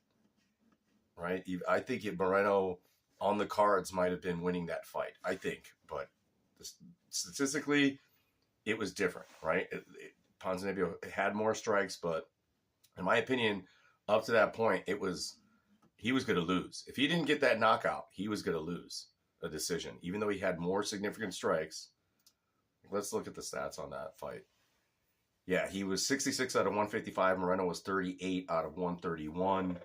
Right? I think Moreno on the cards might have been winning that fight. I think, but statistically, it was different. Right? Ponzinibbio had more strikes, but in my opinion, up to that point, he was going to lose. If he didn't get that knockout, he was going to lose a decision, even though he had more significant strikes. Let's look at the stats on that fight. Yeah, he was 66 out of 155. Moreno was 38 out of 131.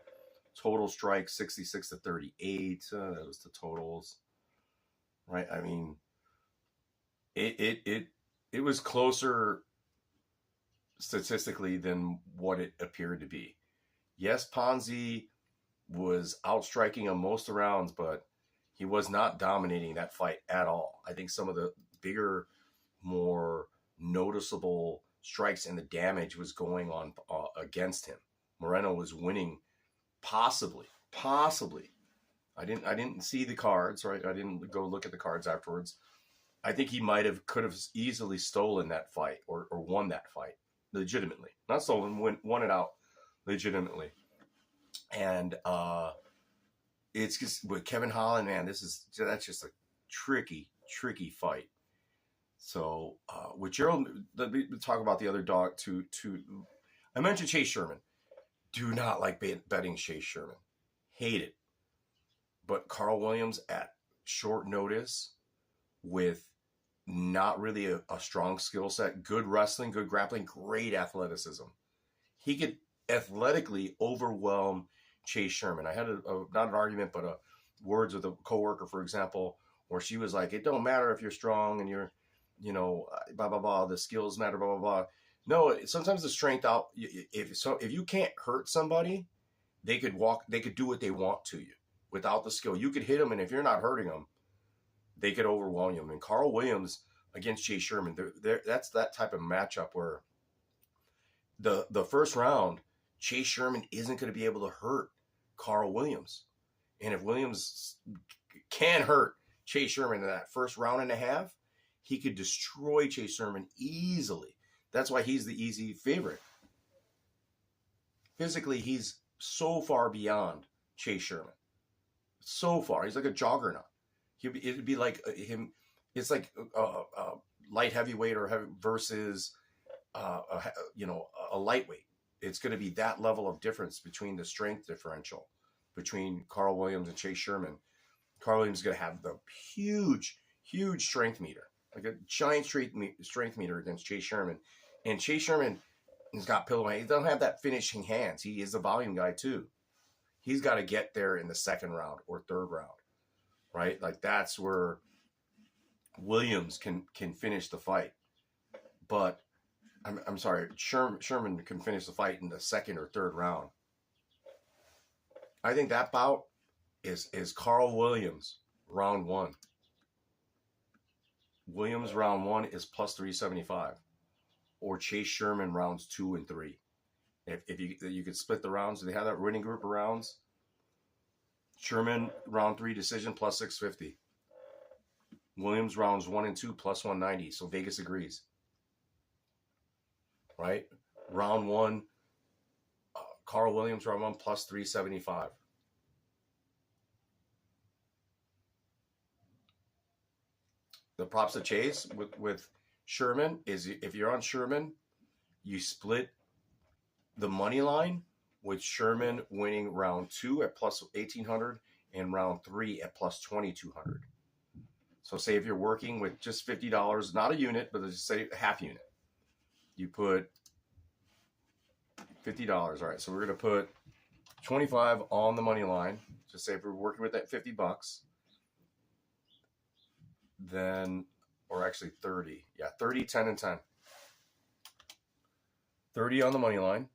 Total strike 66 to 38. That was the totals, right? I mean, it was closer statistically than what it appeared to be. Yes, Ponzi was outstriking him most of the rounds, but he was not dominating that fight at all. I think some of the bigger, more noticeable strikes and the damage was going on against him. Moreno was winning, possibly. I didn't see the cards, right? I didn't go look at the cards afterwards. I think he could have easily stolen that fight or won that fight legitimately. Not stolen, won it out legitimately. And it's just with Kevin Holland, man, that's just a tricky fight. So with Gerald, let me talk about the other dog too. I mentioned Chase Sherman. Do not like betting Chase Sherman. Hate it. But Carl Williams at short notice with not really a strong skill set, good wrestling, good grappling, great athleticism. He could athletically overwhelm Chase Sherman. I had not an argument, but words with a coworker, for example, where she was like, it don't matter if you're strong and you're, blah, blah, blah, the skills matter, blah, blah, blah. No, sometimes the strength out, if you can't hurt somebody, they could do what they want to you without the skill. You could hit them, and if you're not hurting them, they could overwhelm you. And Carl Williams against Chase Sherman, that's that type of matchup where the first round, Chase Sherman isn't going to be able to hurt Carl Williams. And if Williams can hurt Chase Sherman in that first round and a half, he could destroy Chase Sherman easily. That's why he's the easy favorite. Physically, he's so far beyond Chase Sherman. So far. He's like a juggernaut. It'd be like him. It's like light heavyweight versus a lightweight. It's going to be that level of difference between the strength differential between Carl Williams and Chase Sherman. Carl Williams is going to have the huge strength meter, like a giant strength meter against Chase Sherman. And Chase Sherman has got pillow hands. He doesn't have that finishing hands. He is a volume guy too. He's got to get there in the second round or third round, right? Like that's where Williams can finish the fight. But I'm sorry, Sherman can finish the fight in the second or third round. I think that bout is Carl Williams round one. Williams round one is plus 375, or Chase Sherman rounds 2 and 3. If you could split the rounds, they have that winning group of rounds. Sherman round 3 decision plus 650. Williams rounds 1 and 2 plus 190. So Vegas agrees. Right? Round 1, Carl Williams round 1 plus 375. The props to chase with Sherman is if you're on Sherman, you split the money line with Sherman winning round 2 at plus 1,800 and round 3 at plus 2,200. So say if you're working with just $50, not a unit, but just say a half unit, you put $50. All right, so we're going to put 25 on the money line. Just say if we're working with that $50, then, or actually 30. Yeah, 30, 10, and 10. 30 on the money line.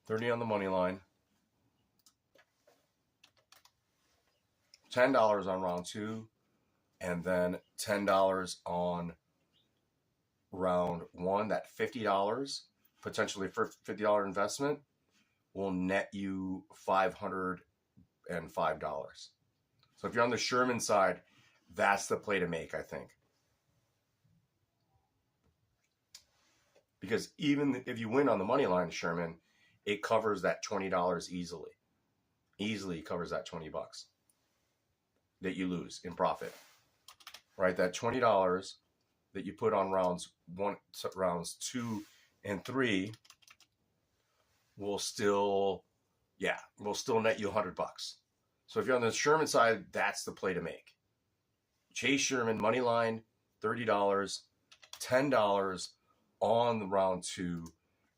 30 on the money line. $10 on round 2. And then $10 on round 1. That $50, potentially for $50 investment, will net you $505. So if you're on the Sherman side, that's the play to make, I think. Because even if you win on the money line, Sherman, it covers that $20 easily. Easily covers that $20 that you lose in profit. Right? That $20 that you put on rounds 2 and 3 will still net you $100. So if you're on the Sherman side, that's the play to make. Chase Sherman money line, $30, $10 on round 2,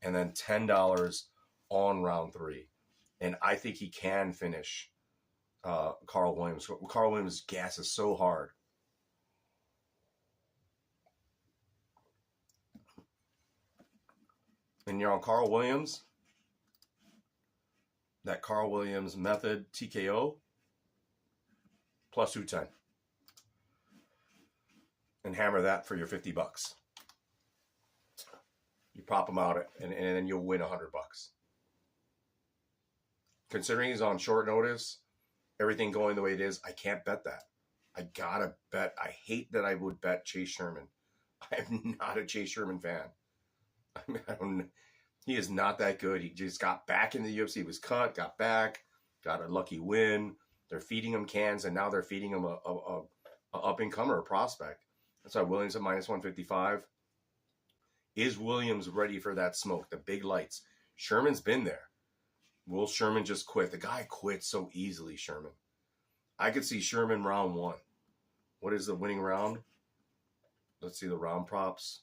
and then $10 on round 3. And I think he can finish Carl Williams. Carl Williams' gas is so hard. And you're on Carl Williams, that Carl Williams method TKO, plus 210. And hammer that for your $50. You prop him out, and then you'll win $100. Considering he's on short notice, everything going the way it is, I can't bet that. I gotta bet. I hate that I would bet Chase Sherman. I'm not a Chase Sherman fan. I mean, he is not that good. He just got back in the UFC. He was cut, got back, got a lucky win. They're feeding him cans, and now they're feeding him a up-and-comer, a prospect. That's why Williams at minus 155. Is Williams ready for that smoke, the big lights? Sherman's been there. Will Sherman just quit? The guy quits so easily, Sherman. I could see Sherman round 1. What is the winning round? Let's see the round props.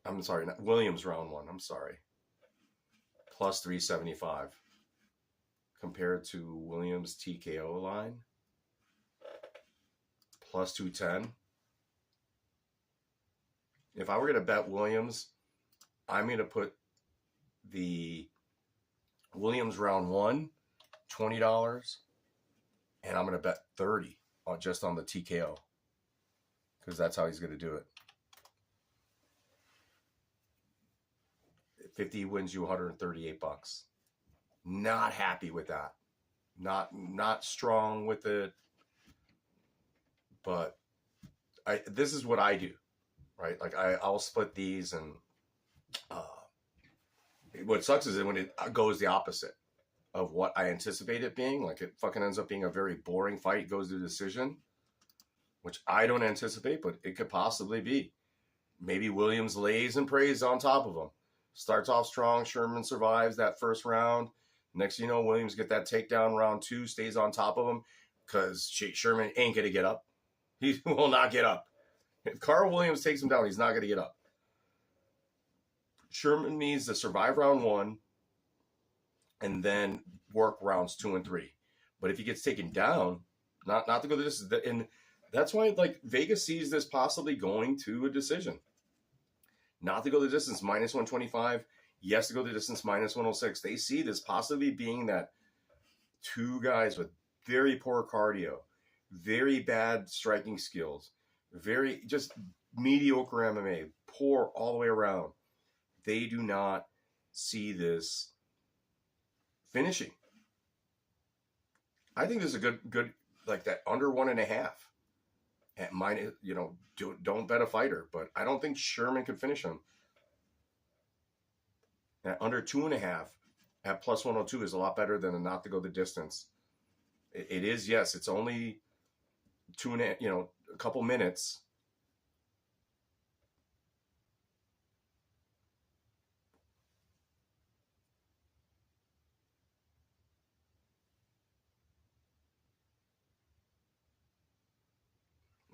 I'm sorry, not Williams round 1. I'm sorry. Plus 375. Compared to Williams TKO line. Plus 210. If I were going to bet Williams, I'm going to put the Williams round 1, $20, and I'm going to bet 30 just on the TKO, because that's how he's going to do it. 50 wins you $138. Not happy with that. Not strong with it. But this is what I do, right? Like I'll split these, and what sucks is when it goes the opposite of what I anticipate it being. Like it fucking ends up being a very boring fight, goes to decision, which I don't anticipate, but it could possibly be. Maybe Williams lays and prays on top of him. Starts off strong. Sherman survives that first round. Next you know, Williams get that takedown round 2, stays on top of him, because Sherman ain't going to get up. He will not get up. If Carl Williams takes him down, he's not going to get up. Sherman needs to survive round 1 and then work rounds 2 and 3. But if he gets taken down, not to go to this, and that's why like Vegas sees this possibly going to a decision. Not to go the distance, minus 125. Yes, to go the distance, minus 106. They see this possibly being that 2 guys with very poor cardio, very bad striking skills, very just mediocre MMA, poor all the way around. They do not see this finishing. I think this is a good like that under 1.5 at minus. You know, don't bet a fighter, but I don't think Sherman could finish him. At under 2.5 at plus 102 is a lot better than a not to go the distance. It is, yes. It's only 2.5, a couple minutes.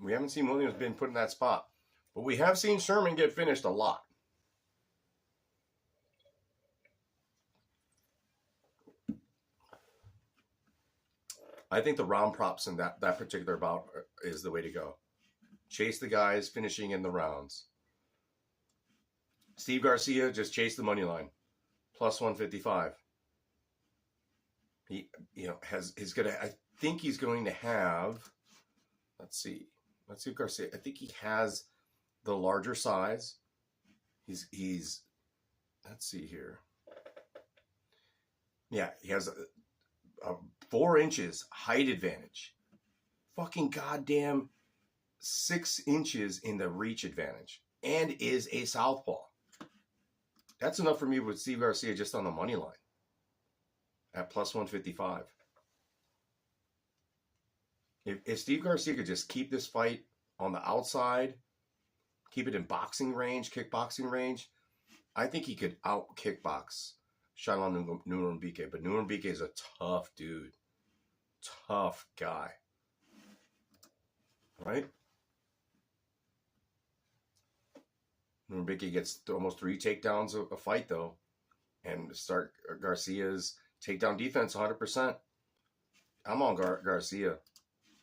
We haven't seen Williams been put in that spot, but we have seen Sherman get finished a lot. I think the round props in that particular bout is the way to go. Chase the guys finishing in the rounds. Steve Garcia just chased the money line, plus 155. I think he's going to have. Let's see Garcia. I think he has the larger size. He's. Let's see here. Yeah, he has a 4 inches height advantage. Fucking goddamn 6 inches in the reach advantage. And is a southpaw. That's enough for me with Steve Garcia just on the money line. At plus 155. If Steve Garcia could just keep this fight on the outside, keep it in boxing range, kickboxing range, I think he could out kickbox Shailon Nurumbike. But Nurumbike is a tough dude. Tough guy. Right? Mbiki gets almost 3 takedowns a fight, though. And start Garcia's takedown defense 100%. I'm on Garcia.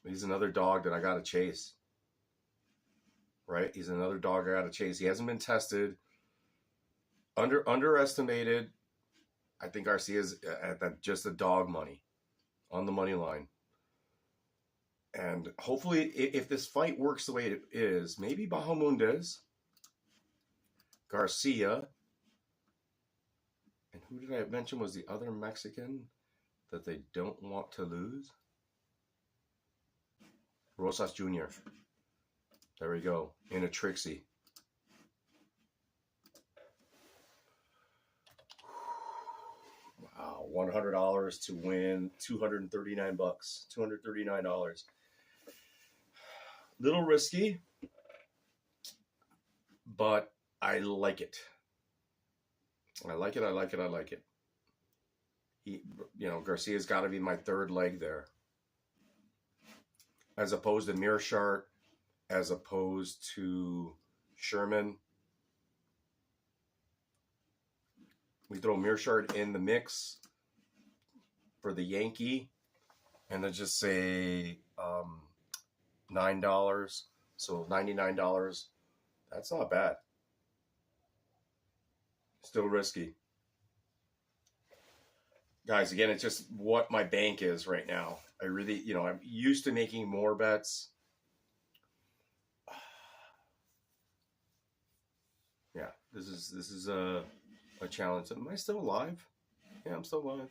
He's another dog that I got to chase. Right? He's another dog I got to chase. He hasn't been tested. Underestimated. I think Garcia's at just the dog money. On the money line. And hopefully, if this fight works the way it is, maybe Bahamundes, Garcia, and who did I mention was the other Mexican that they don't want to lose? Rosas Jr. There we go. In a Trixie. Wow. $100 to win $239. $239. Little risky, but I like it. I like it. I like it. I like it. Garcia's got to be my third leg there. As opposed to Mearshart, as opposed to Sherman. We throw Mearshart in the mix for the Yankee, and then just say $9. So $99. That's not bad. Still risky. Guys, again, it's just what my bank is right now. I really, I'm used to making more bets. Yeah, this is a challenge. Am I still alive? Yeah, I'm still alive.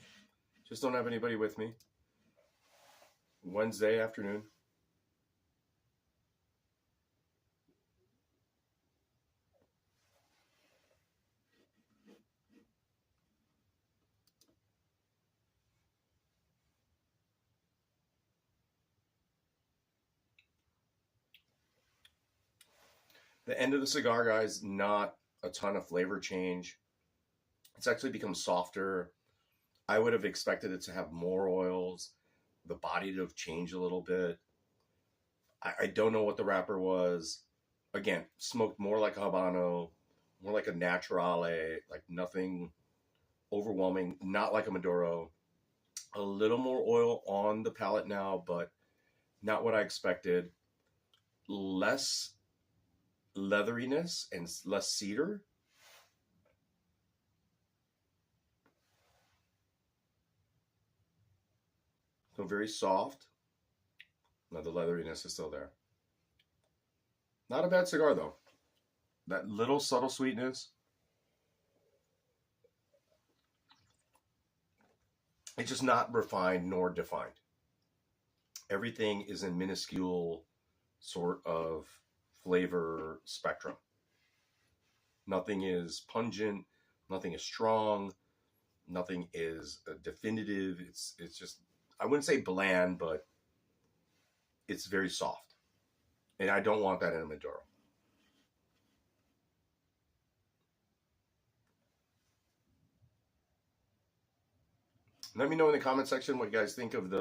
Just don't have anybody with me. Wednesday afternoon. The end of the cigar, guys, not a ton of flavor change. It's actually become softer. I would have expected it to have more oils, the body to have changed a little bit. I don't know what the wrapper was. Again, smoked more like a Habano, more like a Naturale, like nothing overwhelming, not like a Maduro. A little more oil on the palate now, but not what I expected. Less leatheriness and less cedar. So very soft. Now the leatheriness is still there. Not a bad cigar though. That little subtle sweetness. It's just not refined nor defined. Everything is in minuscule sort of flavor spectrum. Nothing is pungent. Nothing is strong. Nothing is definitive. It's just, I wouldn't say bland, but it's very soft. And I don't want that in a Maduro. Let me know in the comment section what you guys think of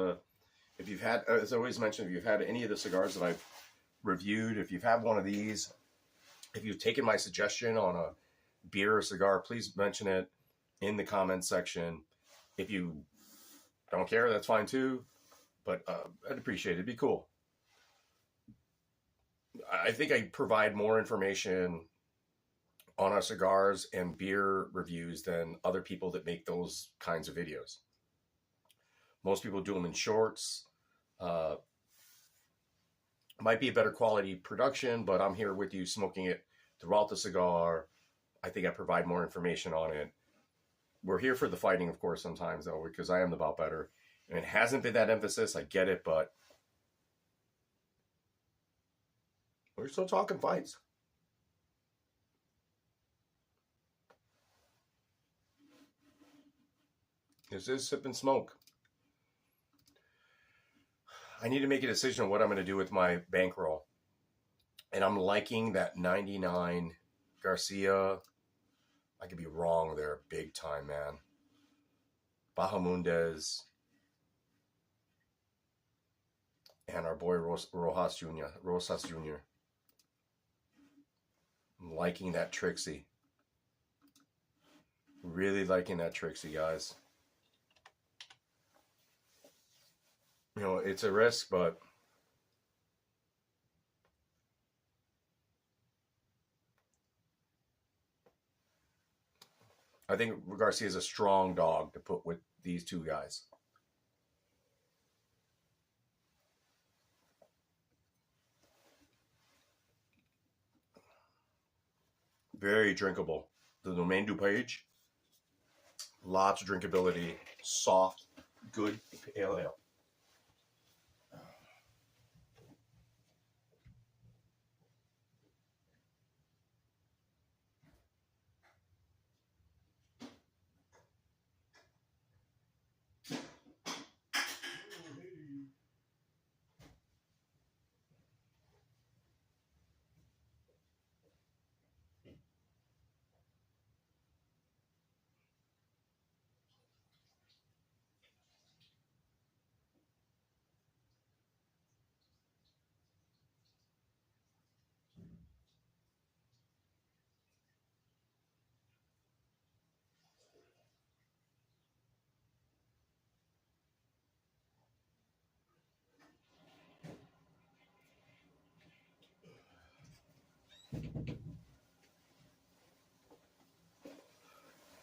if you've had, as I always mention, if you've had any of the cigars that I've reviewed, if you've had one of these, if you've taken my suggestion on a beer or cigar, please mention it in the comment section. If you don't care, that's fine too, but I'd appreciate it. It'd be cool. I think I provide more information on our cigars and beer reviews than other people that make those kinds of videos. Most people do them in shorts. Might be a better quality production, but I'm here with you smoking it throughout the cigar. I think I provide more information on it. We're here for the fighting, of course, sometimes, though, because I am the bout better. And it hasn't been that emphasis. I get it, but we're still talking fights. This is Sip and Smoke. I need to make a decision on what I'm going to do with my bankroll. And I'm liking that 99 Garcia. I could be wrong there big time, man. Bahamundes. And our boy Rosas Jr. I'm liking that Trixie. Really liking that Trixie, guys. You know, it's a risk, but I think Garcia is a strong dog to put with these two guys. Very drinkable. The Domaine Dupage, lots of drinkability, soft, good pale ale.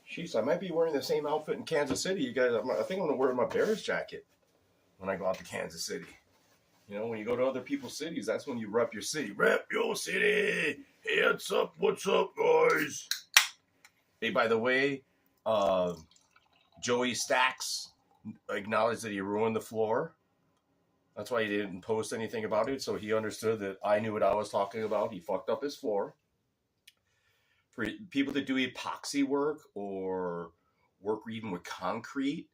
Jeez, I might be wearing the same outfit in Kansas City. You guys, I think I'm gonna wear my Bears jacket when I go out to Kansas City. You know, when you go to other people's cities, that's when you rep your city. Rep your city. Hey, what's up, guys? Hey, by the way, Joey Stacks acknowledged that he ruined the floor. That's why he didn't post anything about it. So he understood that I knew what I was talking about. He fucked up his floor. For people that do epoxy work or work even with concrete,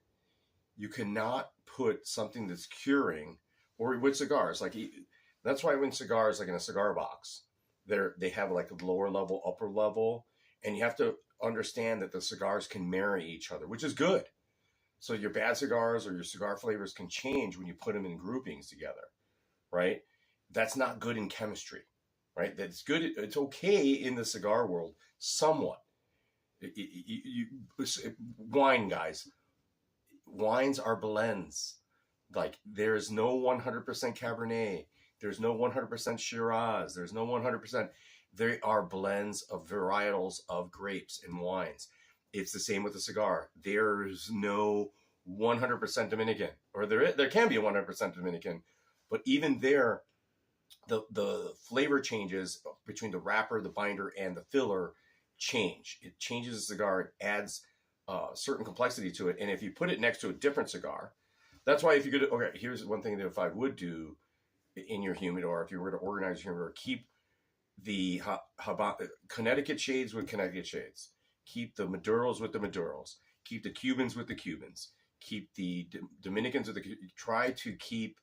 you cannot put something that's curing, or with cigars. That's why when cigars, like in a cigar box, they have like a lower level, upper level, and you have to understand that the cigars can marry each other, which is good. So your bad cigars or your cigar flavors can change when you put them in groupings together, right? That's not good in chemistry, right? That's good. It's okay in the cigar world, somewhat. Wine, guys. Wines are blends. Like there's no 100% Cabernet. There's no 100% Shiraz. There's no 100%. They are blends of varietals of grapes and wines. It's the same with a cigar. There's no 100% Dominican, or there can be a 100% Dominican, but even there, the flavor changes between the wrapper, the binder, and the filler change. It changes the cigar. It adds certain complexity to it. And if you put it next to a different cigar, that's why if you could, okay, here's one thing that if I would do in your humidor, if you were to organize your humidor, keep the Connecticut shades with Connecticut shades. Keep the Maduros with the Maduros. Keep the Cubans with the Cubans. Keep the Dominicans with the. Try to keep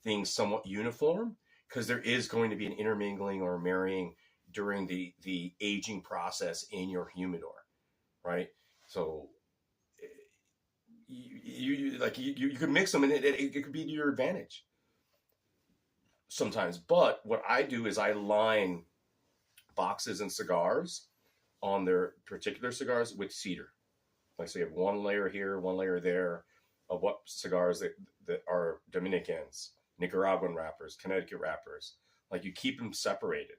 things somewhat uniform, because there is going to be an intermingling or marrying during the aging process in your humidor, right? So you could mix them, and it could be to your advantage sometimes. But what I do is I line boxes and cigars on their particular cigars with cedar. Like, so you have one layer here, one layer there of what cigars that are Dominicans, Nicaraguan wrappers, Connecticut wrappers. Like, you keep them separated.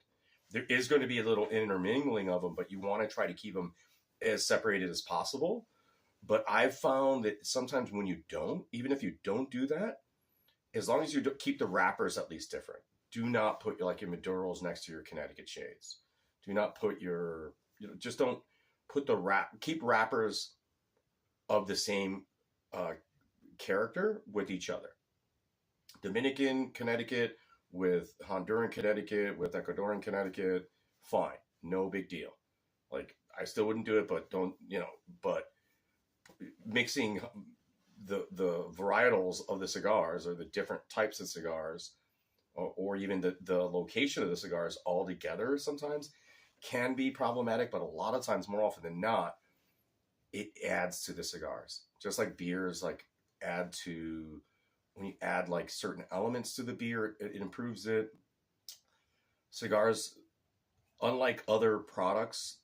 There is going to be a little intermingling of them, but you want to try to keep them as separated as possible. But I've found that sometimes when you don't, even if you don't do that, as long as you keep the wrappers at least different. Do not put your Maduros next to your Connecticut shades. Do not put just don't put keep wrappers of the same character with each other. Dominican Connecticut with Honduran Connecticut with Ecuadorian Connecticut, fine, no big deal. Like, I still wouldn't do it, but but mixing the varietals of the cigars or the different types of cigars, or even the location of the cigars all together sometimes can be problematic, but a lot of times, more often than not, it adds to the cigars. Just like beers, when you add certain elements to the beer, it improves it. Cigars, unlike other products,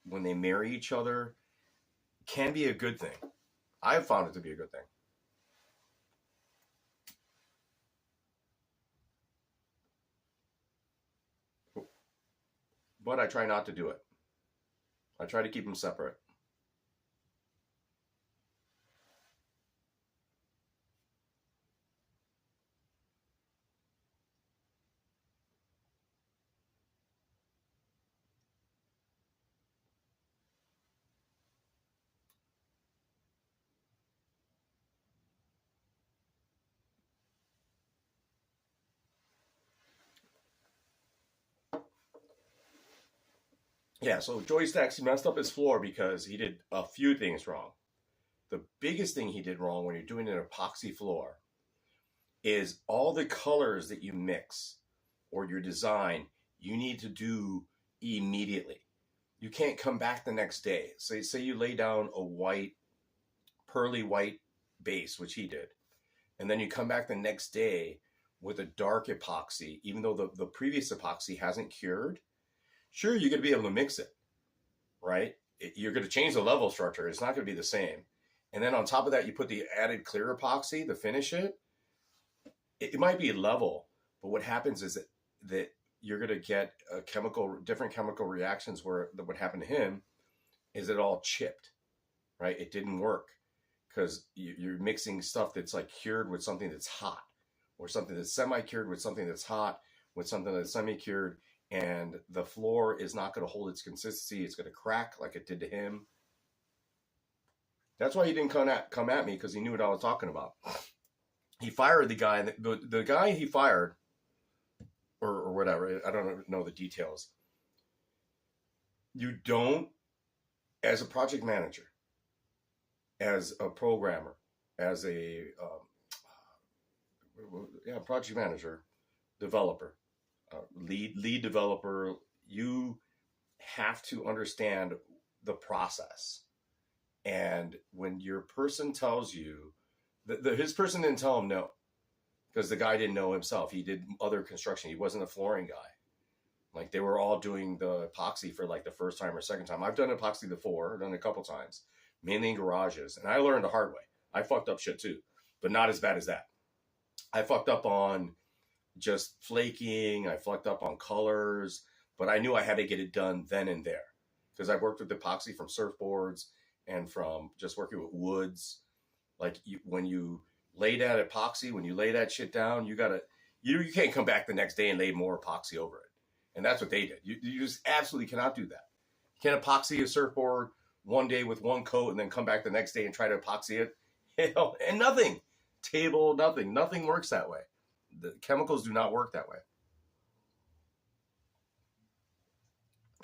when they marry each other, can be a good thing. I've found it to be a good thing. But I try not to do it. I try to keep them separate. Yeah, so Joey Stacks, he messed up his floor because he did a few things wrong. The biggest thing he did wrong when you're doing an epoxy floor is all the colors that you mix or your design, you need to do immediately. You can't come back the next day. So say you lay down a white, pearly white base, which he did, and then you come back the next day with a dark epoxy, even though the previous epoxy hasn't cured. Sure, you're going to be able to mix it, right? You're going to change the level structure. It's not going to be the same. And then on top of that, you put the added clear epoxy to finish it. It might be level, but what happens is that you're going to get different chemical reactions where what happened to him is it all chipped, right? It didn't work because you're mixing stuff that's like cured with something that's hot, or something that's semi-cured with something that's hot, with something that's semi-cured, and the floor is not going to hold its consistency. It's going to crack like it did to him. That's why he didn't come at me, because he knew what I was talking about. He fired the guy, and the guy he fired, or whatever, I don't know the details. You don't, as a project manager, as a programmer, as a project manager, developer, lead developer, you have to understand the process. And when your person tells you, his person didn't tell him no, because the guy didn't know himself. He did other construction. He wasn't a flooring guy. Like, they were all doing the epoxy for like the first time or second time. I've done epoxy before, I've done it a couple times, mainly in garages. And I learned the hard way. I fucked up shit too, but not as bad as that. I fucked up on just flaking. I fucked up on colors, but I knew I had to get it done then and there, because I worked with epoxy from surfboards and from just working with woods. Like, when you lay that epoxy, when you lay that shit down, you can't come back the next day and lay more epoxy over it. And that's what they did. You just absolutely cannot do that. You can't epoxy a surfboard one day with one coat and then come back the next day and try to epoxy it. And nothing. Nothing works that way. The chemicals do not work that way.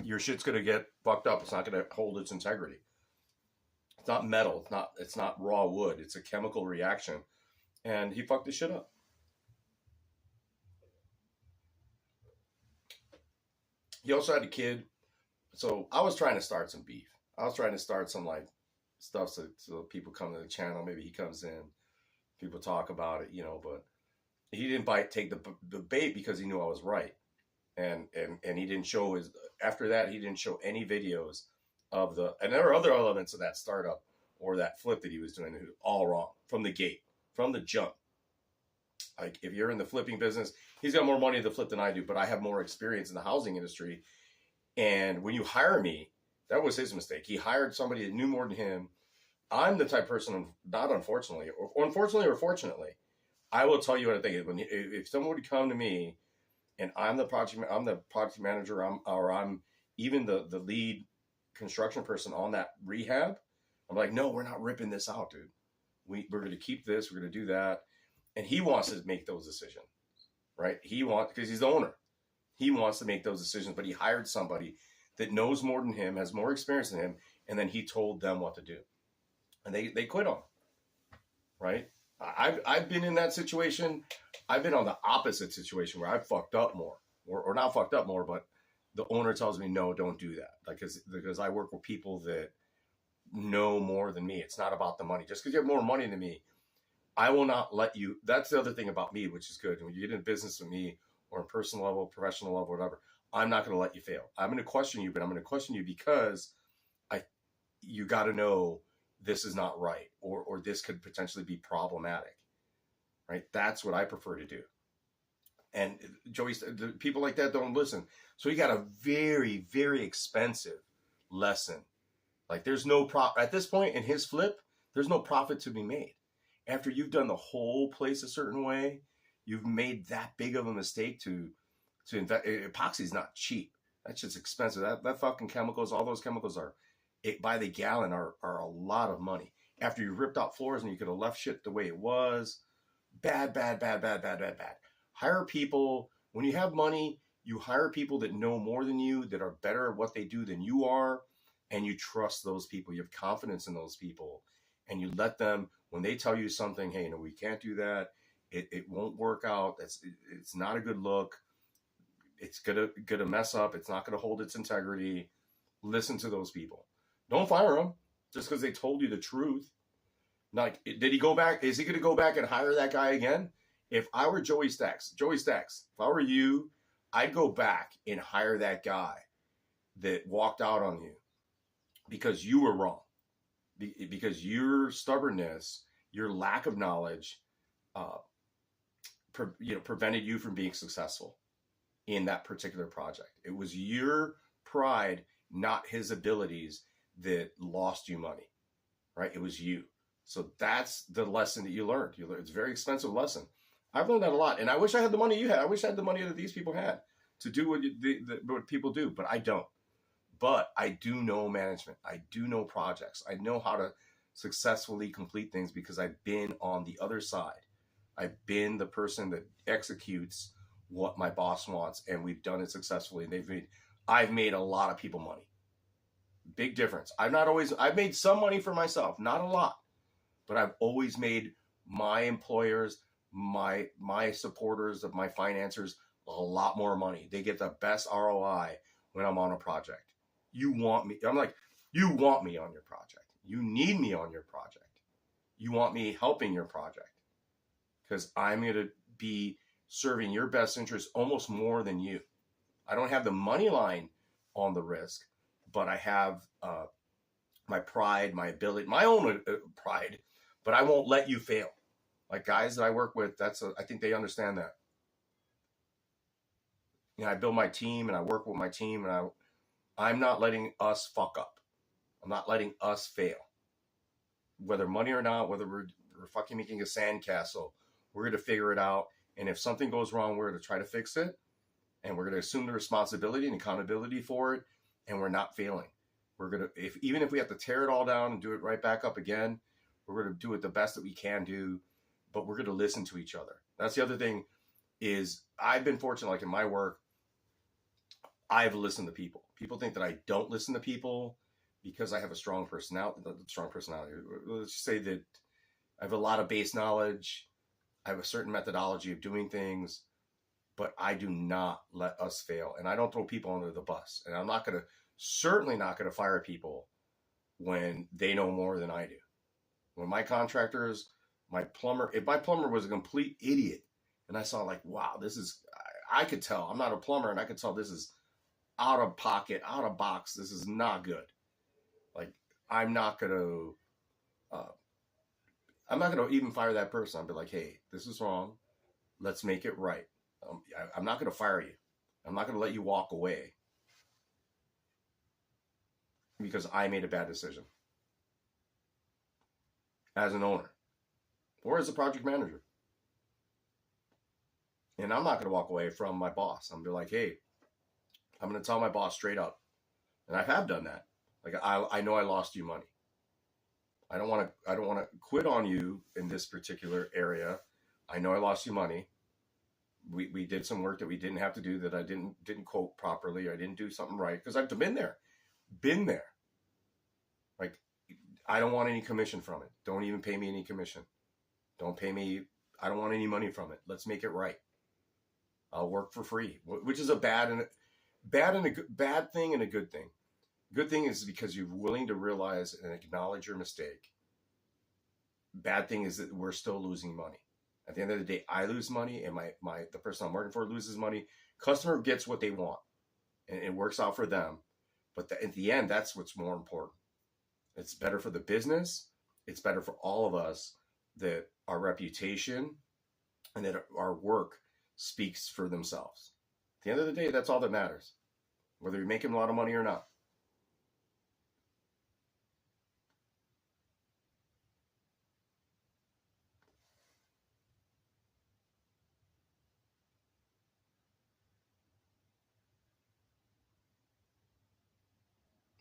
Your shit's going to get fucked up. It's not going to hold its integrity. It's not metal. It's not raw wood. It's a chemical reaction. And he fucked his shit up. He also had a kid. So I was trying to start some beef. I was trying to start some like stuff so people come to the channel. Maybe he comes in, people talk about it, but he didn't take the bait because he knew I was right. And he didn't show after that, he didn't show any videos of and there were other elements of that startup or that flip that he was doing, all wrong from the gate, from the jump. Like, if you're in the flipping business, he's got more money to flip than I do, but I have more experience in the housing industry. And when you hire me, that was his mistake. He hired somebody that knew more than him. I'm the type of person, not unfortunately, or unfortunately or fortunately, I will tell you what I think. If someone would come to me and I'm the project manager, I'm even the lead construction person on that rehab, I'm like, no, we're not ripping this out, dude. We're going to keep this. We're going to do that. And he wants to make those decisions, right? Because he's the owner. He wants to make those decisions, but he hired somebody that knows more than him, has more experience than him, and then he told them what to do. And they quit on him, right? I've been in that situation. I've been on the opposite situation where I've fucked up more, or not fucked up more, but the owner tells me, no, don't do that. Like, because I work with people that know more than me. It's not about the money. Just because you have more money than me, I will not let you. That's the other thing about me, which is good. When you get in business with me, or in personal level, professional level, whatever, I'm not going to let you fail. I'm going to question you, but I'm going to question you because you got to know this is not right, or this could potentially be problematic, right? That's what I prefer to do. And Joey, the people like that don't listen. So he got a very, very expensive lesson. Like there's no at this point in his flip, there's no profit to be made. After you've done the whole place a certain way, you've made that big of a mistake to invest. Epoxy is not cheap. That's just expensive. That fucking chemicals, all those chemicals are, by the gallon, are a lot of money. After you ripped out floors and you could have left shit the way it was, bad. Hire people. When you have money, you hire people that know more than you, that are better at what they do than you are, and you trust those people. You have confidence in those people, and you let them, when they tell you something, hey, no, we can't do that. It won't work out. It's not a good look. It's gonna mess up. It's not gonna hold its integrity. Listen to those people. Don't fire them just because they told you the truth. Like, did he go back? Is he going to go back and hire that guy again? If I were Joey Stacks, if I were you, I'd go back and hire that guy that walked out on you because you were wrong. Because your stubbornness, your lack of knowledge, prevented you from being successful in that particular project. It was your pride, not his abilities, that lost you money, right? It was you. So that's the lesson that you learned. It's a very expensive lesson. I've learned that a lot, and I wish I had the money you had. I wish I had the money that these people had to do what people do, but I don't. But I do know management. I do know projects. I know how to successfully complete things because I've been on the other side. I've been the person that executes what my boss wants, and we've done it successfully. And I've made a lot of people money. Big difference. I've made some money for myself, not a lot, but I've always made my employers, my supporters of my financiers, a lot more money. They get the best ROI when I'm on a project. You want me. I'm like, you want me on your project. You need me on your project. You want me helping your project because I'm going to be serving your best interest almost more than you. I don't have the money line on the risk, but I have my pride, my ability, my own pride, but I won't let you fail. Like guys that I work with, I think they understand that. You know, I build my team and I work with my team, and I'm not letting us fuck up. I'm not letting us fail. Whether money or not, whether we're fucking making a sandcastle, we're going to figure it out. And if something goes wrong, we're going to try to fix it. And we're going to assume the responsibility and accountability for it. And we're not failing. We're going to, even if we have to tear it all down and do it right back up again, we're going to do it the best that we can do. But we're going to listen to each other. That's the other thing is I've been fortunate, like in my work, I've listened to people. People think that I don't listen to people because I have a strong personality. Let's just say that I have a lot of base knowledge. I have a certain methodology of doing things, but I do not let us fail. And I don't throw people under the bus. And I'm certainly not going to fire people when they know more than I do. When my contractors, if my plumber was a complete idiot and I saw like, wow, I could tell, I'm not a plumber, and I could tell this is out of pocket, out of box. This is not good. Like, I'm not going to even fire that person. I'll be like, hey, this is wrong. Let's make it right. I'm not going to fire you. I'm not going to let you walk away because I made a bad decision as an owner or as a project manager. And I'm not going to walk away from my boss. I'm going to be like, hey, I'm going to tell my boss straight up. And I have done that. Like, I know I lost you money. I don't want to quit on you in this particular area. I know I lost you money. We did some work that we didn't have to do, that I didn't quote properly. I didn't do something right because I've been there. Like, I don't want any commission from it. Don't even pay me any commission. Don't pay me. I don't want any money from it. Let's make it right. I'll work for free, which is a bad thing and a good thing. Good thing is because you're willing to realize and acknowledge your mistake. Bad thing is that we're still losing money. At the end of the day, I lose money, and the person I'm working for loses money. Customer gets what they want. and it works out for them. But at the end, that's what's more important. It's better for the business. It's better for all of us that our reputation and that our work speaks for themselves. At the end of the day, that's all that matters, whether you're making a lot of money or not.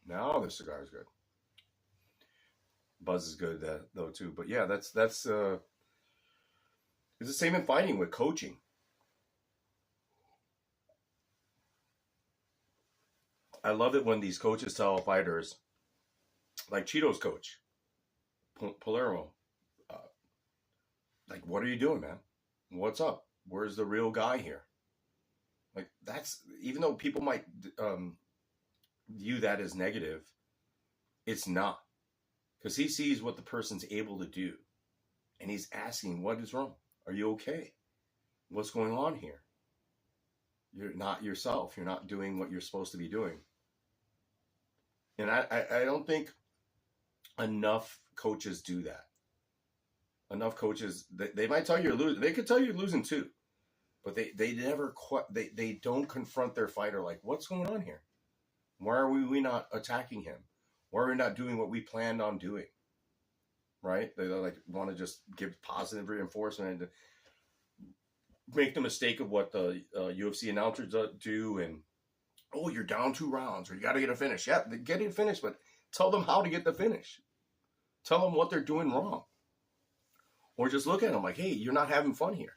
Now the cigar is good. Buzz is good though too. But yeah, that's it's the same in fighting with coaching. I love it when these coaches tell fighters, like Cheeto's coach, Palermo, uh, like, what are you doing, man? What's up? Where's the real guy here? Like, that's, even though people might view that as negative, it's not. Because he sees what the person's able to do. And he's asking, what is wrong? Are you okay? What's going on here? You're not yourself. You're not doing what you're supposed to be doing. And I don't think enough coaches do that. Enough coaches, they might tell you you're losing. They could tell you you're losing too. But they never, they don't confront their fighter like, what's going on here? Why are we not attacking him? Why are we not doing what we planned on doing? Right? They like want to just give positive reinforcement and make the mistake of what the UFC announcers do. And, oh, you're down 2 rounds or you got to get a finish. Yeah, get it finished, but tell them how to get the finish. Tell them what they're doing wrong. Or just look at them like, hey, you're not having fun here.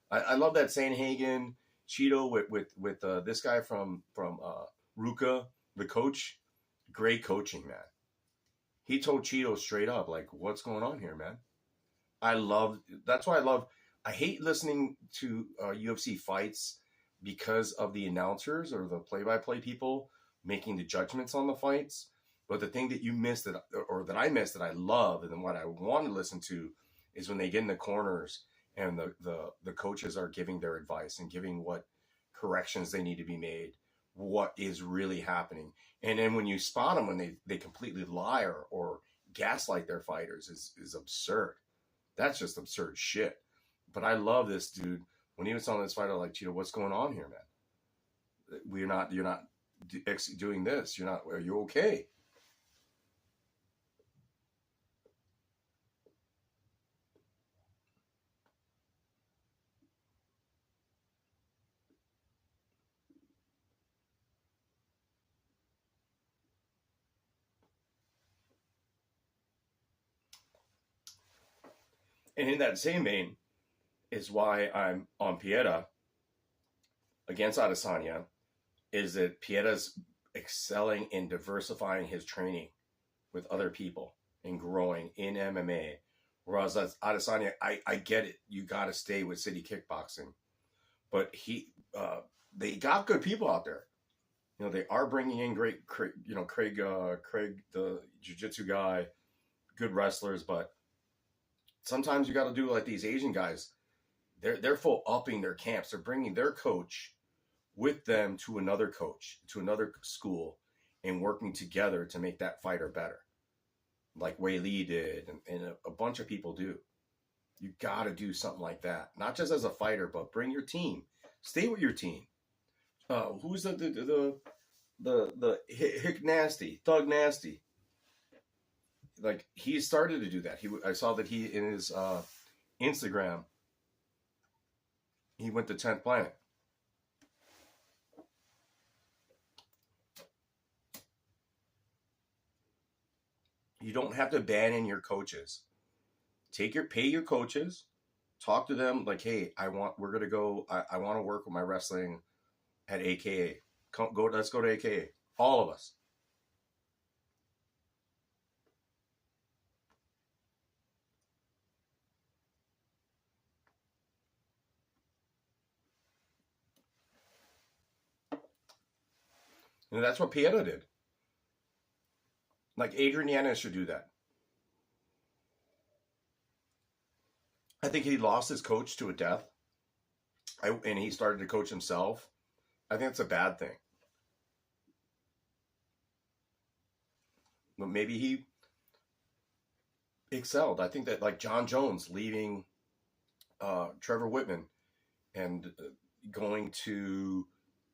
I love that Sanhagen, Cheeto with this guy from Ruka, the coach. Great coaching, man. He told Cheeto straight up, like, what's going on here, man? That's why I hate listening to UFC fights because of the announcers or the play-by-play people making the judgments on the fights. But the thing that you missed that I missed that I love and then what I want to listen to is when they get in the corners and the coaches are giving their advice and giving what corrections they need to be made, what is really happening. And then when you spot them when they completely lie or gaslight their fighters is absurd. That's just absurd shit. But I love this dude. When he was telling this fighter, like, Cheeto, what's going on here, man? You're not doing this. Are you okay? And in that same vein is why I'm on Pieta against Adesanya, is that Pieta's excelling in diversifying his training with other people and growing in MMA. Whereas Adesanya, I get it. You got to stay with city kickboxing. But they got good people out there. You know, they are bringing in great, Craig, the jiu-jitsu guy, good wrestlers, but sometimes you got to do like these Asian guys. They're full upping their camps. They're bringing their coach with them to another coach, to another school, and working together to make that fighter better. Like Wei Li did, and a bunch of people do. You got to do something like that. Not just as a fighter, but bring your team. Stay with your team. Who's the Hick Nasty, Thug Nasty? Like, he started to do that. I saw that he in his Instagram, he went to 10th Planet. You don't have to ban in your coaches. Pay your coaches, talk to them like, hey, I want to work with my wrestling at AKA. Let's go to AKA. All of us. And that's what Pieta did. Like, Adrian Yanez should do that. I think he lost his coach to a death. And he started to coach himself. I think it's a bad thing. But maybe he excelled. I think that like John Jones leaving Trevor Whitman and going to,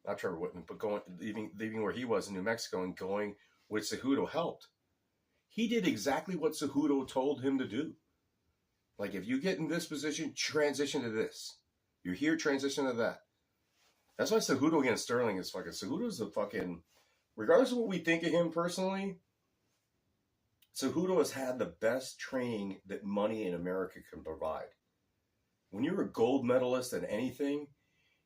not Trevor Whitman, but leaving where he was in New Mexico and going with Cejudo helped. He did exactly what Cejudo told him to do. Like, if you get in this position, transition to this. You're here, transition to that. That's why Cejudo against Sterling is fucking... Cejudo's the fucking... Regardless of what we think of him personally, Cejudo has had the best training that money in America can provide. When you're a gold medalist at anything,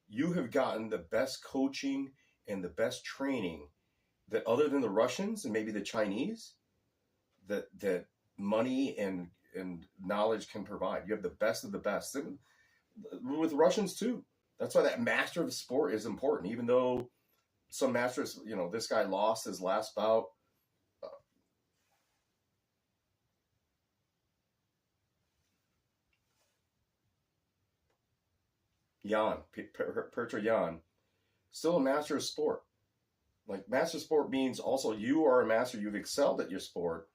you have gotten the best coaching and the best training that, other than the Russians and maybe the Chinese, that money and knowledge can provide. You have the best of the best. And with Russians too. That's why that master of the sport is important. Even though some masters, this guy lost his last bout. Petr Yan, still a master of sport. Like, master of sport means also you are a master, you've excelled at your sport,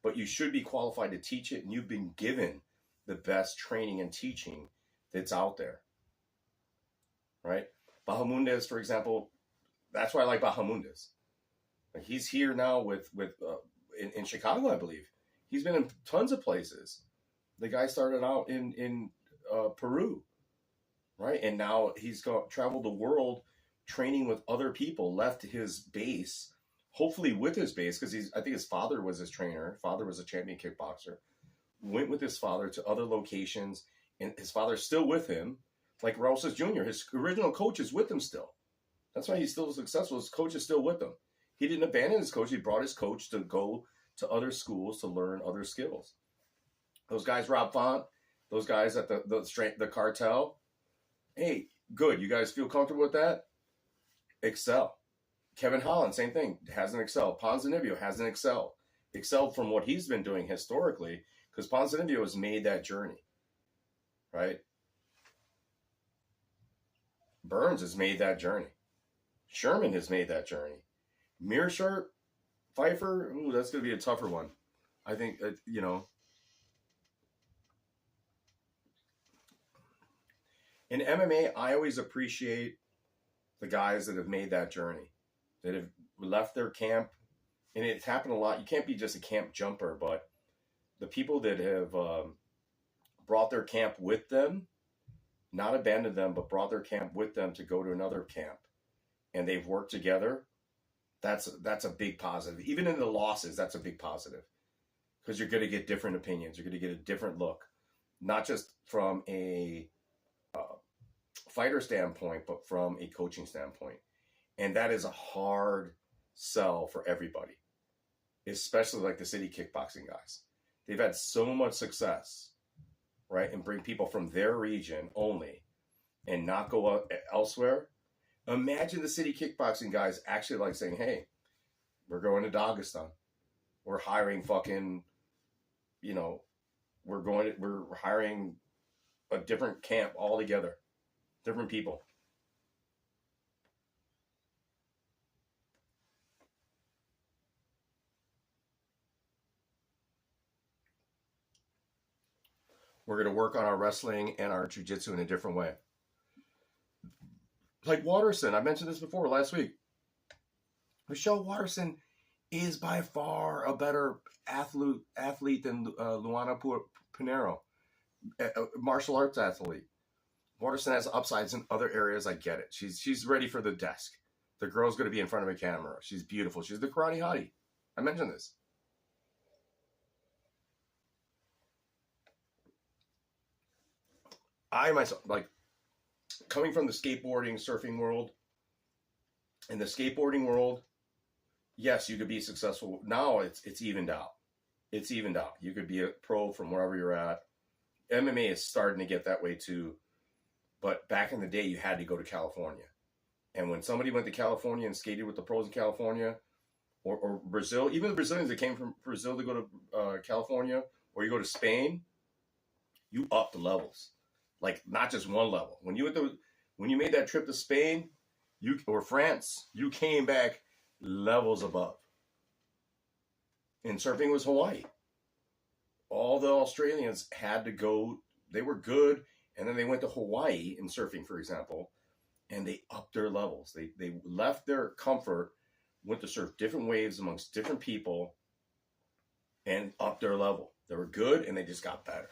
but you should be qualified to teach it, and you've been given the best training and teaching that's out there. Right? Bahamundes, for example, that's why I like Bahamundes. Like, he's here now in Chicago, I believe. He's been in tons of places. The guy started out in Peru, right? And now he's traveled the world training with other people, left his base, hopefully with his base, because I think his father was his trainer. Father was a champion kickboxer. Went with his father to other locations, and his father's still with him. Like Rosas Jr., his original coach is with him still. That's why he's still successful. His coach is still with him. He didn't abandon his coach. He brought his coach to go to other schools to learn other skills. Those guys, Rob Font, those guys at the cartel, hey, good. You guys feel comfortable with that? Excel. Kevin Holland, same thing, hasn't excelled. Ponzinibbio hasn't excelled. Excelled from what he's been doing historically, because Ponzinibbio has made that journey, right? Burns has made that journey. Sherman has made that journey. Meerschaert, Pfeiffer, ooh, that's going to be a tougher one. I think, in MMA, I always appreciate the guys that have made that journey, that have left their camp. And it's happened a lot. You can't be just a camp jumper, but the people that have brought their camp with them, not abandoned them, but brought their camp with them to go to another camp, and they've worked together, that's a big positive. Even in the losses, that's a big positive, because you're going to get different opinions. You're going to get a different look, not just from a fighter standpoint, but from a coaching standpoint. And that is a hard sell for everybody, especially like the city kickboxing guys. They've had so much success, right? And bring people from their region only and not go elsewhere. Imagine the city kickboxing guys actually like saying, hey, we're going to Dagestan. We're hiring fucking, we're hiring a different camp altogether. Different people. We're going to work on our wrestling and our jiu-jitsu in a different way. Like Watterson, I mentioned this before last week. Michelle Watterson is by far a better athlete than Luana Pinheiro, a martial arts athlete. Watterson has upsides in other areas. I get it. She's ready for the desk. The girl's going to be in front of a camera. She's beautiful. She's the karate hottie. I mentioned this. I myself, like, coming from the skateboarding, surfing world, in the skateboarding world, yes, you could be successful. Now it's evened out. It's evened out. You could be a pro from wherever you're at. MMA is starting to get that way too. But back in the day, you had to go to California. And when somebody went to California and skated with the pros in California, or Brazil, even the Brazilians that came from Brazil to go to California, or you go to Spain, you up the levels. Like, not just one level. When you made that trip to Spain, or France, you came back levels above. And surfing was Hawaii. All the Australians had to go, they were good, and then they went to Hawaii in surfing, for example, and they upped their levels. They left their comfort, went to surf different waves amongst different people, and upped their level. They were good, and they just got better.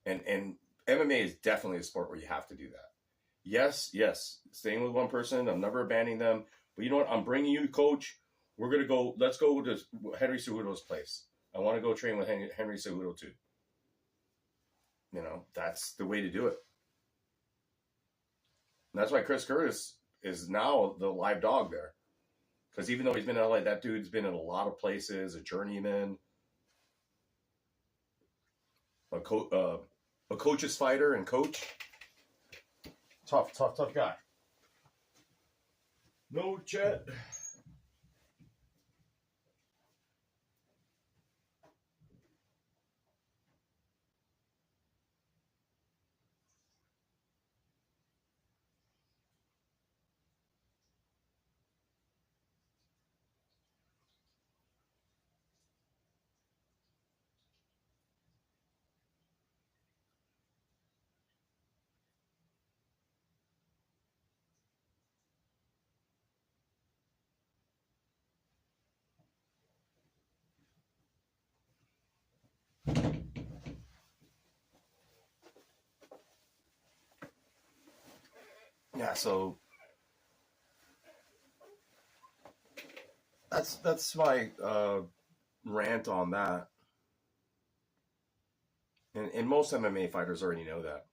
And MMA is definitely a sport where you have to do that. Yes, staying with one person, I'm never abandoning them. But you know what? I'm bringing you, coach. We're going to go, let's go to Henry Cejudo's place. I want to go train with Henry Cejudo too. You know, that's the way to do it. And that's why Chris Curtis is now the live dog there. Because even though he's been in LA, that dude's been in a lot of places, a journeyman, a coach's fighter and coach. Tough guy. No chat. Yeah, so that's my rant on that. And most MMA fighters already know that.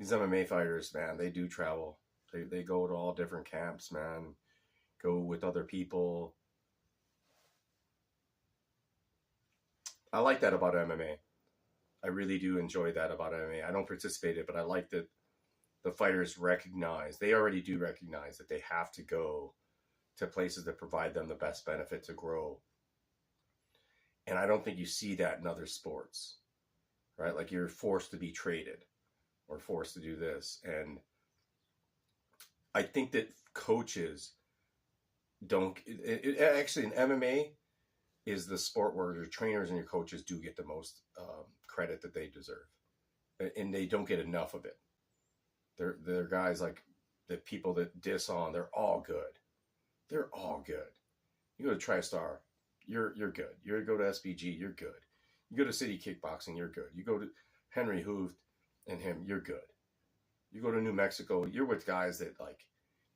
These MMA fighters, man, they do travel. They go to all different camps, man. Go with other people. I like that about MMA. I really do enjoy that about MMA. I don't participate in it, but I like that the fighters recognize, they already do recognize that they have to go to places that provide them the best benefit to grow. And I don't think you see that in other sports, right? Like you're forced to be traded or forced to do this. And I think that coaches don't, actually in MMA is the sport where your trainers and your coaches do get the most credit that they deserve. And they don't get enough of it. They're guys like the people that diss on, they're all good. They're all good. You go to TriStar, you're good. You go to SBG, you're good. You go to City Kickboxing, you're good. You go to Henry Hooft and him, you're good. You go to New Mexico, you're with guys that like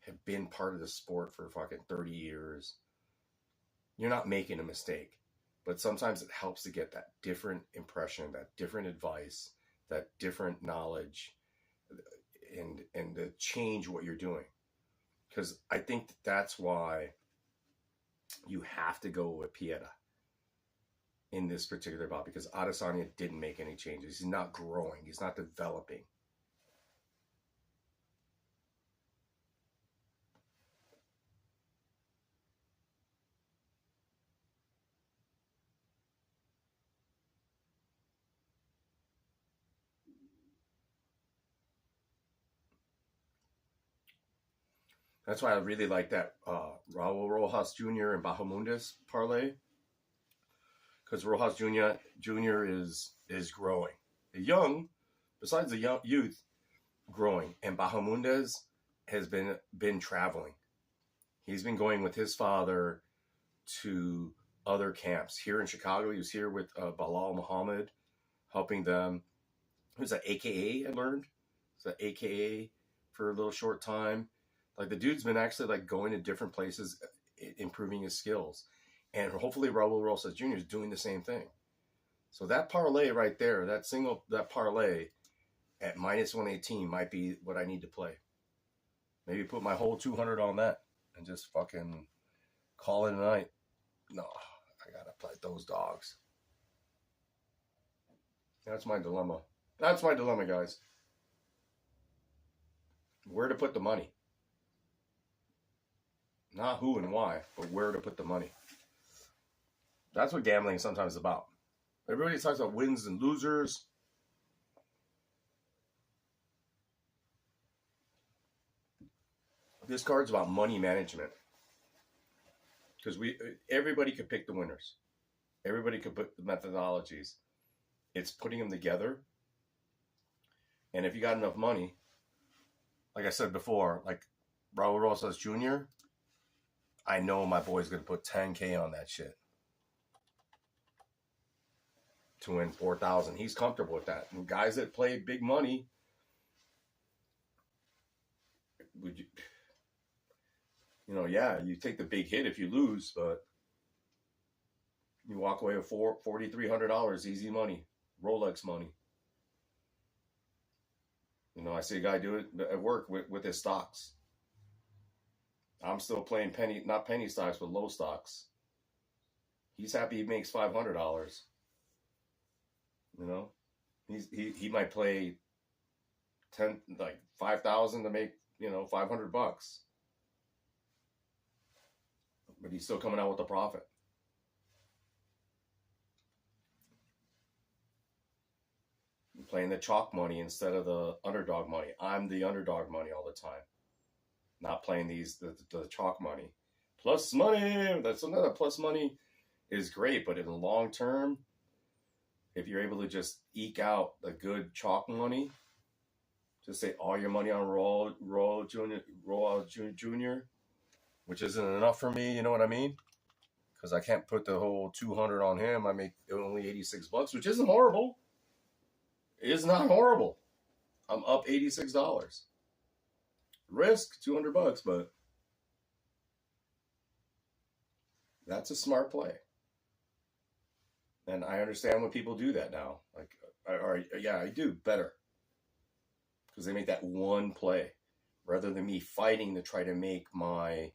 have been part of the sport for fucking 30 years. You're not making a mistake. But sometimes it helps to get that different impression, that different advice, that different knowledge, and to change what you're doing. Because I think that's why you have to go with Pieta in this particular bout, because Adesanya didn't make any changes. He's not growing. He's not developing. That's why I really like that Raul Rojas Jr. and Bahamundes parlay, because Rojas Jr. is growing, young, besides the young youth, growing, and Bahamundes has been traveling. He's been going with his father to other camps here in Chicago. He was here with Bilal Muhammad, helping them. Who's that? AKA? I learned. It's that AKA for a little short time. Like the dude's been actually like going to different places, improving his skills, and hopefully Raul Rosas Jr. is doing the same thing. So that parlay right there, that parlay at minus 118 might be what I need to play. Maybe put my whole 200 on that and just fucking call it a night. No, I gotta play those dogs. That's my dilemma. That's my dilemma, guys. Where to put the money? Not who and why, but where to put the money. That's what gambling sometimes is about. Everybody talks about wins and losers. This card's about money management. Because everybody could pick the winners. Everybody could put the methodologies. It's putting them together. And if you got enough money, like I said before, like Raul Rosas Jr., I know my boy's going to put $10K on that shit to win 4,000. He's comfortable with that. And guys that play big money, would you know, yeah, you take the big hit if you lose, but you walk away with $4,300 easy money, Rolex money. You know, I see a guy do it at work with his stocks. I'm still playing not penny stocks, but low stocks. He's happy he makes $500. You know, he might play 5,000 to make, you know, $500, but he's still coming out with a profit. I'm playing the chalk money instead of the underdog money. I'm the underdog money all the time. Not playing the chalk money. Plus money, that's another plus money is great, but in the long term, if you're able to just eke out the good chalk money, just say all your money on Royal Junior, which isn't enough for me, you know what I mean? Because I can't put the whole 200 on him. I make only $86, which isn't horrible. It is not horrible. I'm up $86. Risk $200, but that's a smart play. And I understand when people do that now. Like, I do better. Because they make that one play. Rather than me fighting to try to make my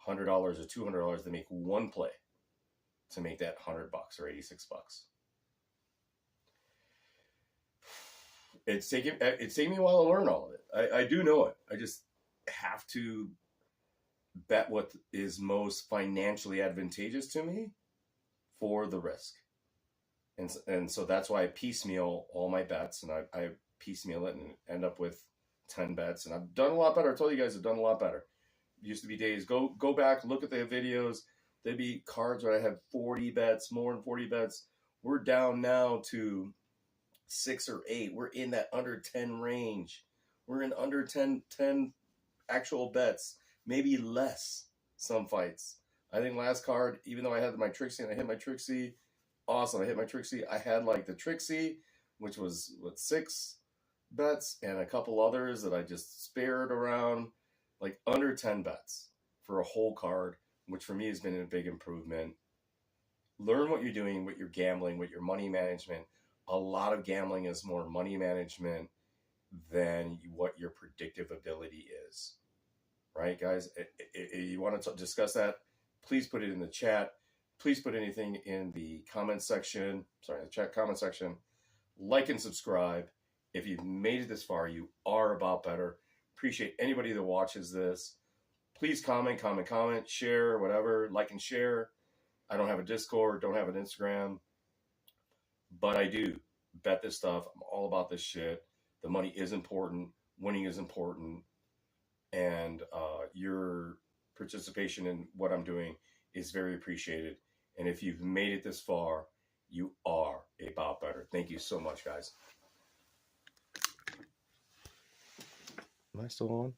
$100 or $200, they make one play to make that $100 or $86. It's taking me a while to learn all of it. I do know it. I just have to bet what is most financially advantageous to me for the risk. And so that's why I piecemeal all my bets, and I piecemeal it and end up with 10 bets. And I've done a lot better. I told you guys I've done a lot better. It used to be days. Go back, look at the videos. There'd be cards where I had 40 bets, more than 40 bets. We're down now to 6 or 8. We're in that under 10 range. We're in under 10 actual bets, maybe less some fights. I think last card, even though I had my Trixie and I hit my Trixie, awesome. I hit my Trixie. I had like the Trixie, which was 6 bets, and a couple others that I just spared around, like under 10 bets for a whole card, which for me has been a big improvement. Learn what you're doing, what you're gambling, what your money management. A lot of gambling is more money management than what your predictive ability is. Right, guys? If you want to discuss that, please put it in the chat. Please put anything in the comment section. The chat comment section. Like and subscribe. If you've made it this far, you are about better. Appreciate anybody that watches this. Please comment, share, whatever. Like and share. I don't have a Discord, don't have an Instagram, but I do bet this stuff. I'm all about this shit. The money is important. Winning is important. And your participation in what I'm doing is very appreciated. And if you've made it this far, you are about better. Thank you so much, guys. Am I still on?